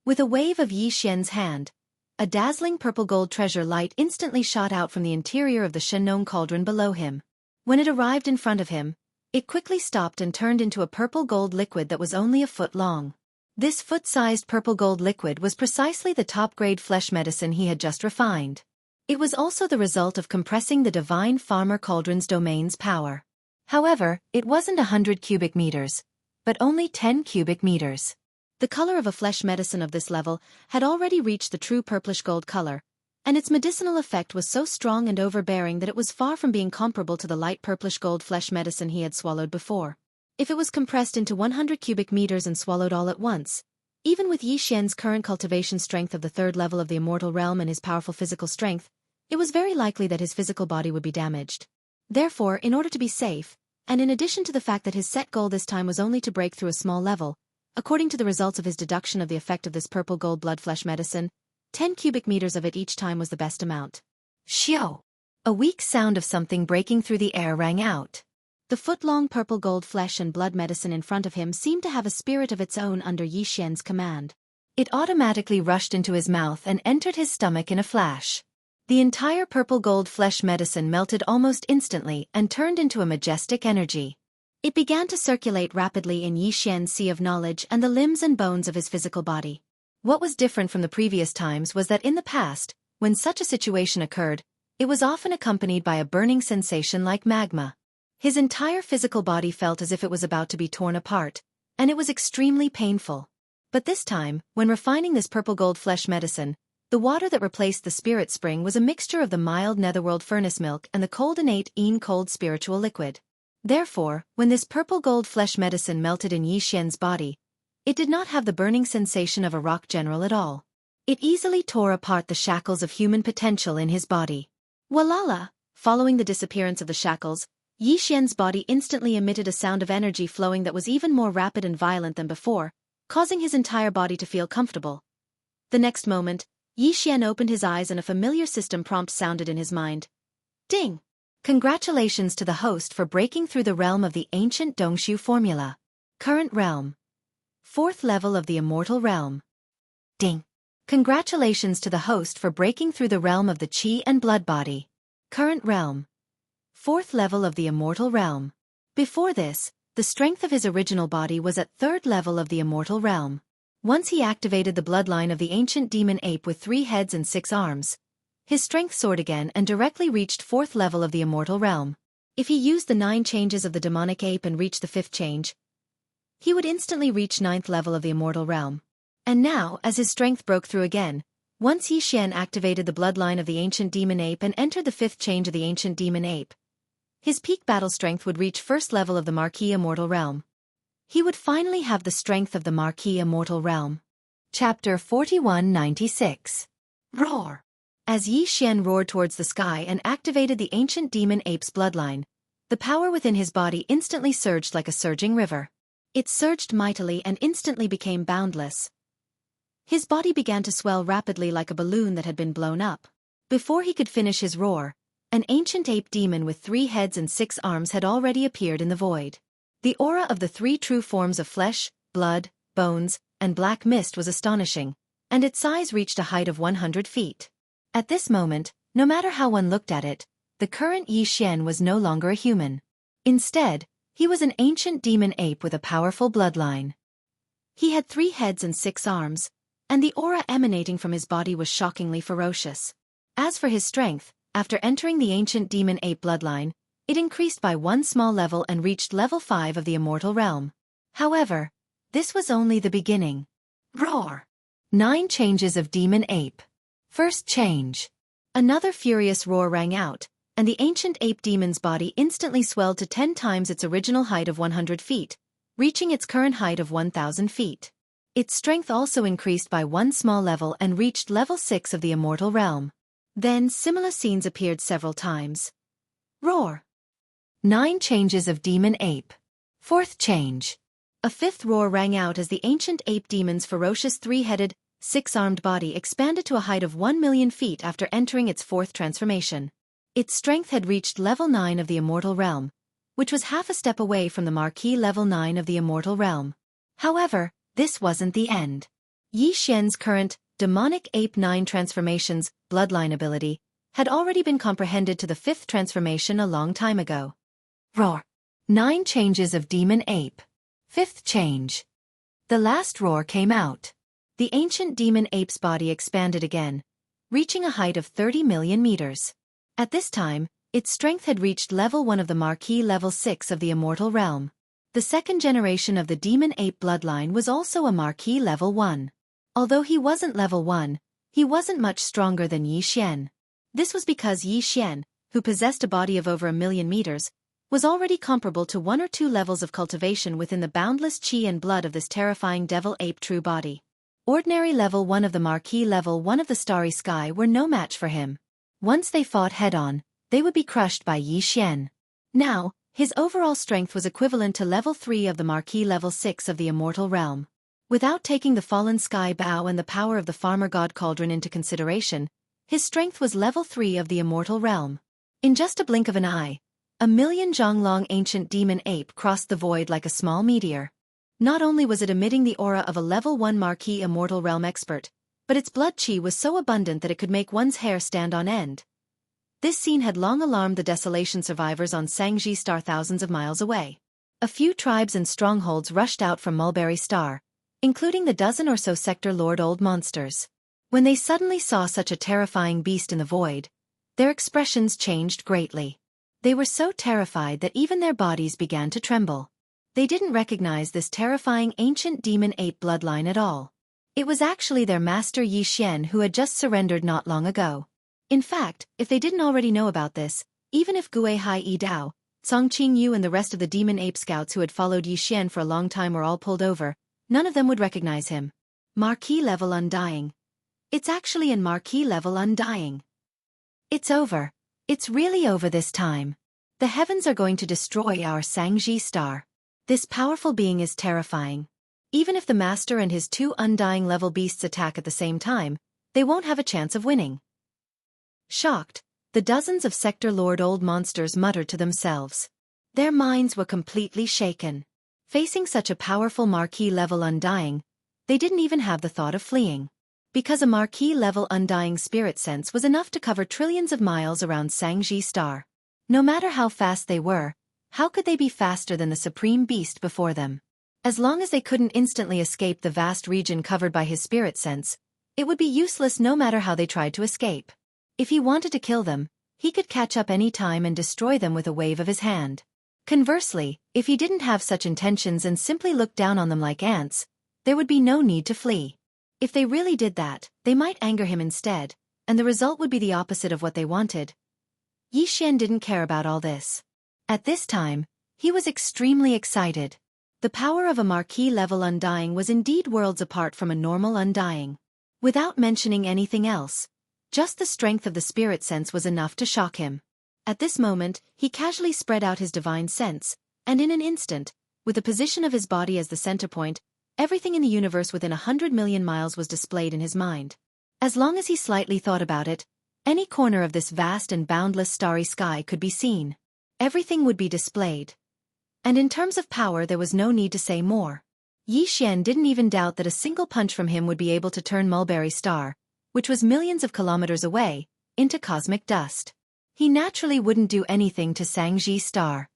With a wave of Yi Xian's hand, a dazzling purple gold treasure light instantly shot out from the interior of the Shenlong cauldron below him. When it arrived in front of him, it quickly stopped and turned into a purple gold liquid that was only a foot long. This foot-sized purple gold liquid was precisely the top-grade flesh medicine he had just refined. It was also the result of compressing the divine Farmer Cauldron's domain's power. However, it wasn't 100 cubic meters, but only 10 cubic meters. The color of a flesh medicine of this level had already reached the true purplish gold color, and its medicinal effect was so strong and overbearing that it was far from being comparable to the light purplish gold flesh medicine he had swallowed before. If it was compressed into 100 cubic meters and swallowed all at once, even with Yi Xian's current cultivation strength of the third level of the immortal realm and his powerful physical strength, it was very likely that his physical body would be damaged. Therefore, in order to be safe, and in addition to the fact that his set goal this time was only to break through a small level, according to the results of his deduction of the effect of this purple gold blood flesh medicine, 10 cubic meters of it each time was the best amount. Xiao! A weak sound of something breaking through the air rang out. The foot-long purple gold flesh and blood medicine in front of him seemed to have a spirit of its own under Yi Xian's command. It automatically rushed into his mouth and entered his stomach in a flash. The entire purple gold flesh medicine melted almost instantly and turned into a majestic energy. It began to circulate rapidly in Yi Xian's sea of knowledge and the limbs and bones of his physical body. What was different from the previous times was that in the past, when such a situation occurred, it was often accompanied by a burning sensation like magma. His entire physical body felt as if it was about to be torn apart, and it was extremely painful. But this time, when refining this purple gold flesh medicine, the water that replaced the spirit spring was a mixture of the mild netherworld furnace milk and the cold innate cold spiritual liquid. Therefore, when this purple gold flesh medicine melted in Yi Xian's body, it did not have the burning sensation of a rock general at all. It easily tore apart the shackles of human potential in his body. Walala! Following the disappearance of the shackles, Yi Xian's body instantly emitted a sound of energy flowing that was even more rapid and violent than before, causing his entire body to feel comfortable. The next moment, Yi Xian opened his eyes and a familiar system prompt sounded in his mind. Ding! Congratulations to the host for breaking through the realm of the ancient Dongshu formula. Current realm. 4th level of the immortal realm. Ding! Congratulations to the host for breaking through the realm of the Qi and blood body. Current realm. 4th level of the immortal realm. Before this, the strength of his original body was at 3rd level of the immortal realm. Once he activated the bloodline of the ancient demon ape with 3 heads and 6 arms, his strength soared again and directly reached 4th level of the immortal realm. If he used the 9 changes of the demonic ape and reached the 5th change, he would instantly reach 9th level of the immortal realm. And now, as his strength broke through again, once Yi Xian activated the bloodline of the ancient demon ape and entered the 5th change of the ancient demon ape, his peak battle strength would reach 1st level of the Marquis Immortal Realm. He would finally have the strength of the Marquis Immortal Realm. Chapter 4196. Roar! As Yi Xian roared towards the sky and activated the ancient demon ape's bloodline, the power within his body instantly surged like a surging river. It surged mightily and instantly became boundless. His body began to swell rapidly like a balloon that had been blown up. Before he could finish his roar, an ancient ape demon with 3 heads and 6 arms had already appeared in the void. The aura of the 3 true forms of flesh, blood, bones, and black mist was astonishing, and its size reached a height of 100 feet. At this moment, no matter how one looked at it, the current Yi Xian was no longer a human. Instead, he was an ancient demon ape with a powerful bloodline. He had 3 heads and 6 arms, and the aura emanating from his body was shockingly ferocious. As for his strength, after entering the ancient demon ape bloodline, it increased by 1 small level and reached level 5 of the immortal realm. However, this was only the beginning. Roar! 9 changes of demon ape. First change. Another furious roar rang out, and the ancient ape demon's body instantly swelled to 10 times its original height of 100 feet, reaching its current height of 1,000 feet. Its strength also increased by 1 small level and reached level 6 of the immortal realm. Then similar scenes appeared several times. Roar! 9 changes of demon ape. 4th change. A 5th roar rang out as the ancient ape demon's ferocious 3-headed, 6-armed body expanded to a height of 1,000,000 feet after entering its 4th transformation. Its strength had reached level 9 of the immortal realm, which was half a step away from the Marquis level 9 of the immortal realm. However, this wasn't the end. Yi Xian's current, demonic ape 9 transformations, bloodline ability, had already been comprehended to the 5th transformation a long time ago. Roar! 9 changes of demon ape. 5th change. The last roar came out. The ancient demon ape's body expanded again, reaching a height of 30 million meters. At this time, its strength had reached level 1 of the Marquis level 6 of the immortal realm. The second generation of the demon ape bloodline was also a marquee level 1. Although he wasn't level 1, he wasn't much stronger than Yi Xian. This was because Yi Xian, who possessed a body of over 1,000,000 meters, was already comparable to 1 or 2 levels of cultivation within the boundless chi and blood of this terrifying devil ape true body. Ordinary level 1 of the marquee level 1 of the starry sky were no match for him. Once they fought head-on, they would be crushed by Yi Xian. Now, his overall strength was equivalent to level 3 of the marquee level 6 of the immortal realm. Without taking the fallen sky bow and the power of the farmer god cauldron into consideration, his strength was level 3 of the immortal realm. In just a blink of an eye, 1,000,000 Zhonglong ancient demon ape crossed the void like a small meteor. Not only was it emitting the aura of a level 1 marquee immortal realm expert, but its blood chi was so abundant that it could make one's hair stand on end. This scene had long alarmed the desolation survivors on Sangji Star thousands of miles away. A few tribes and strongholds rushed out from Mulberry Star, including the dozen or so Sector Lord old monsters. When they suddenly saw such a terrifying beast in the void, their expressions changed greatly. They were so terrified that even their bodies began to tremble. They didn't recognize this terrifying ancient demon ape bloodline at all. It was actually their master Yi Xian who had just surrendered not long ago. In fact, if they didn't already know about this, even if Gue Hai Yi Dao, Song Qing Yu and the rest of the demon ape scouts who had followed Yi Xian for a long time were all pulled over, none of them would recognize him. Marquee level undying. It's actually in marquee level undying. It's over. It's really over this time. The heavens are going to destroy our Sangji star. This powerful being is terrifying. Even if the master and his 2 undying level beasts attack at the same time, they won't have a chance of winning. Shocked, the dozens of Sector Lord old monsters muttered to themselves. Their minds were completely shaken. Facing such a powerful marquee level undying, they didn't even have the thought of fleeing. Because a marquee level undying spirit sense was enough to cover trillions of miles around Sangji star. No matter how fast they were, how could they be faster than the supreme beast before them? As long as they couldn't instantly escape the vast region covered by his spirit sense, it would be useless no matter how they tried to escape. If he wanted to kill them, he could catch up any time and destroy them with a wave of his hand. Conversely, if he didn't have such intentions and simply looked down on them like ants, there would be no need to flee. If they really did that, they might anger him instead, and the result would be the opposite of what they wanted. Yi Xian didn't care about all this. At this time, he was extremely excited. The power of a marquee level undying was indeed worlds apart from a normal undying. Without mentioning anything else, just the strength of the spirit sense was enough to shock him. At this moment, he casually spread out his divine sense, and in an instant, with the position of his body as the center point, everything in the universe within 100 million miles was displayed in his mind. As long as he slightly thought about it, any corner of this vast and boundless starry sky could be seen. Everything would be displayed. And in terms of power there was no need to say more. Yi Xian didn't even doubt that a single punch from him would be able to turn Mulberry Star, which was millions of kilometers away, into cosmic dust. He naturally wouldn't do anything to Sangji Star.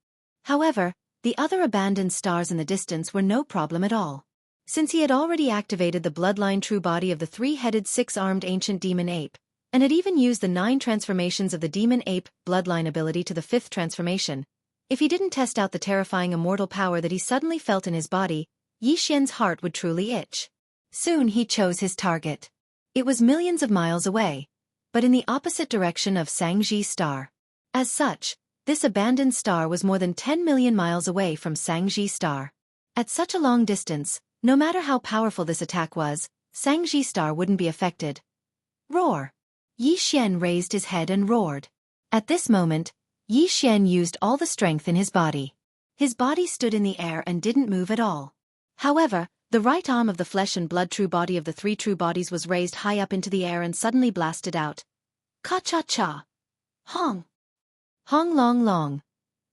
However, the other abandoned stars in the distance were no problem at all. Since he had already activated the bloodline true body of the 3-headed 6-armed ancient demon ape, and had even used the 9 transformations of the demon ape bloodline ability to the 5th transformation, if he didn't test out the terrifying immortal power that he suddenly felt in his body, Yi Xian's heart would truly itch. Soon he chose his target. It was millions of miles away, but in the opposite direction of Sangji Star. As such, this abandoned star was more than 10 million miles away from Sangji Star. At such a long distance, no matter how powerful this attack was, Sangji Star wouldn't be affected. Roar! Yi Xian raised his head and roared. At this moment, Yi Xian used all the strength in his body. His body stood in the air and didn't move at all. However, the right arm of the flesh and blood true body of the 3 true bodies was raised high up into the air and suddenly blasted out. Ka-cha-cha! Hong! Hong long long!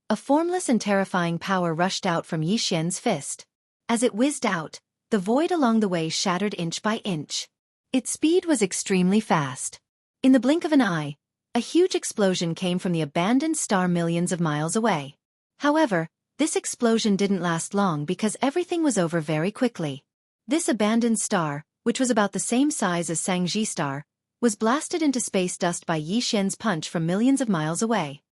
A formless and terrifying power rushed out from Yi Xian's fist. As it whizzed out, the void along the way shattered inch by inch. Its speed was extremely fast. In the blink of an eye, a huge explosion came from the abandoned star millions of miles away. However, this explosion didn't last long because everything was over very quickly. This abandoned star, which was about the same size as Sangji Star, was blasted into space dust by Yi Xian's punch from millions of miles away.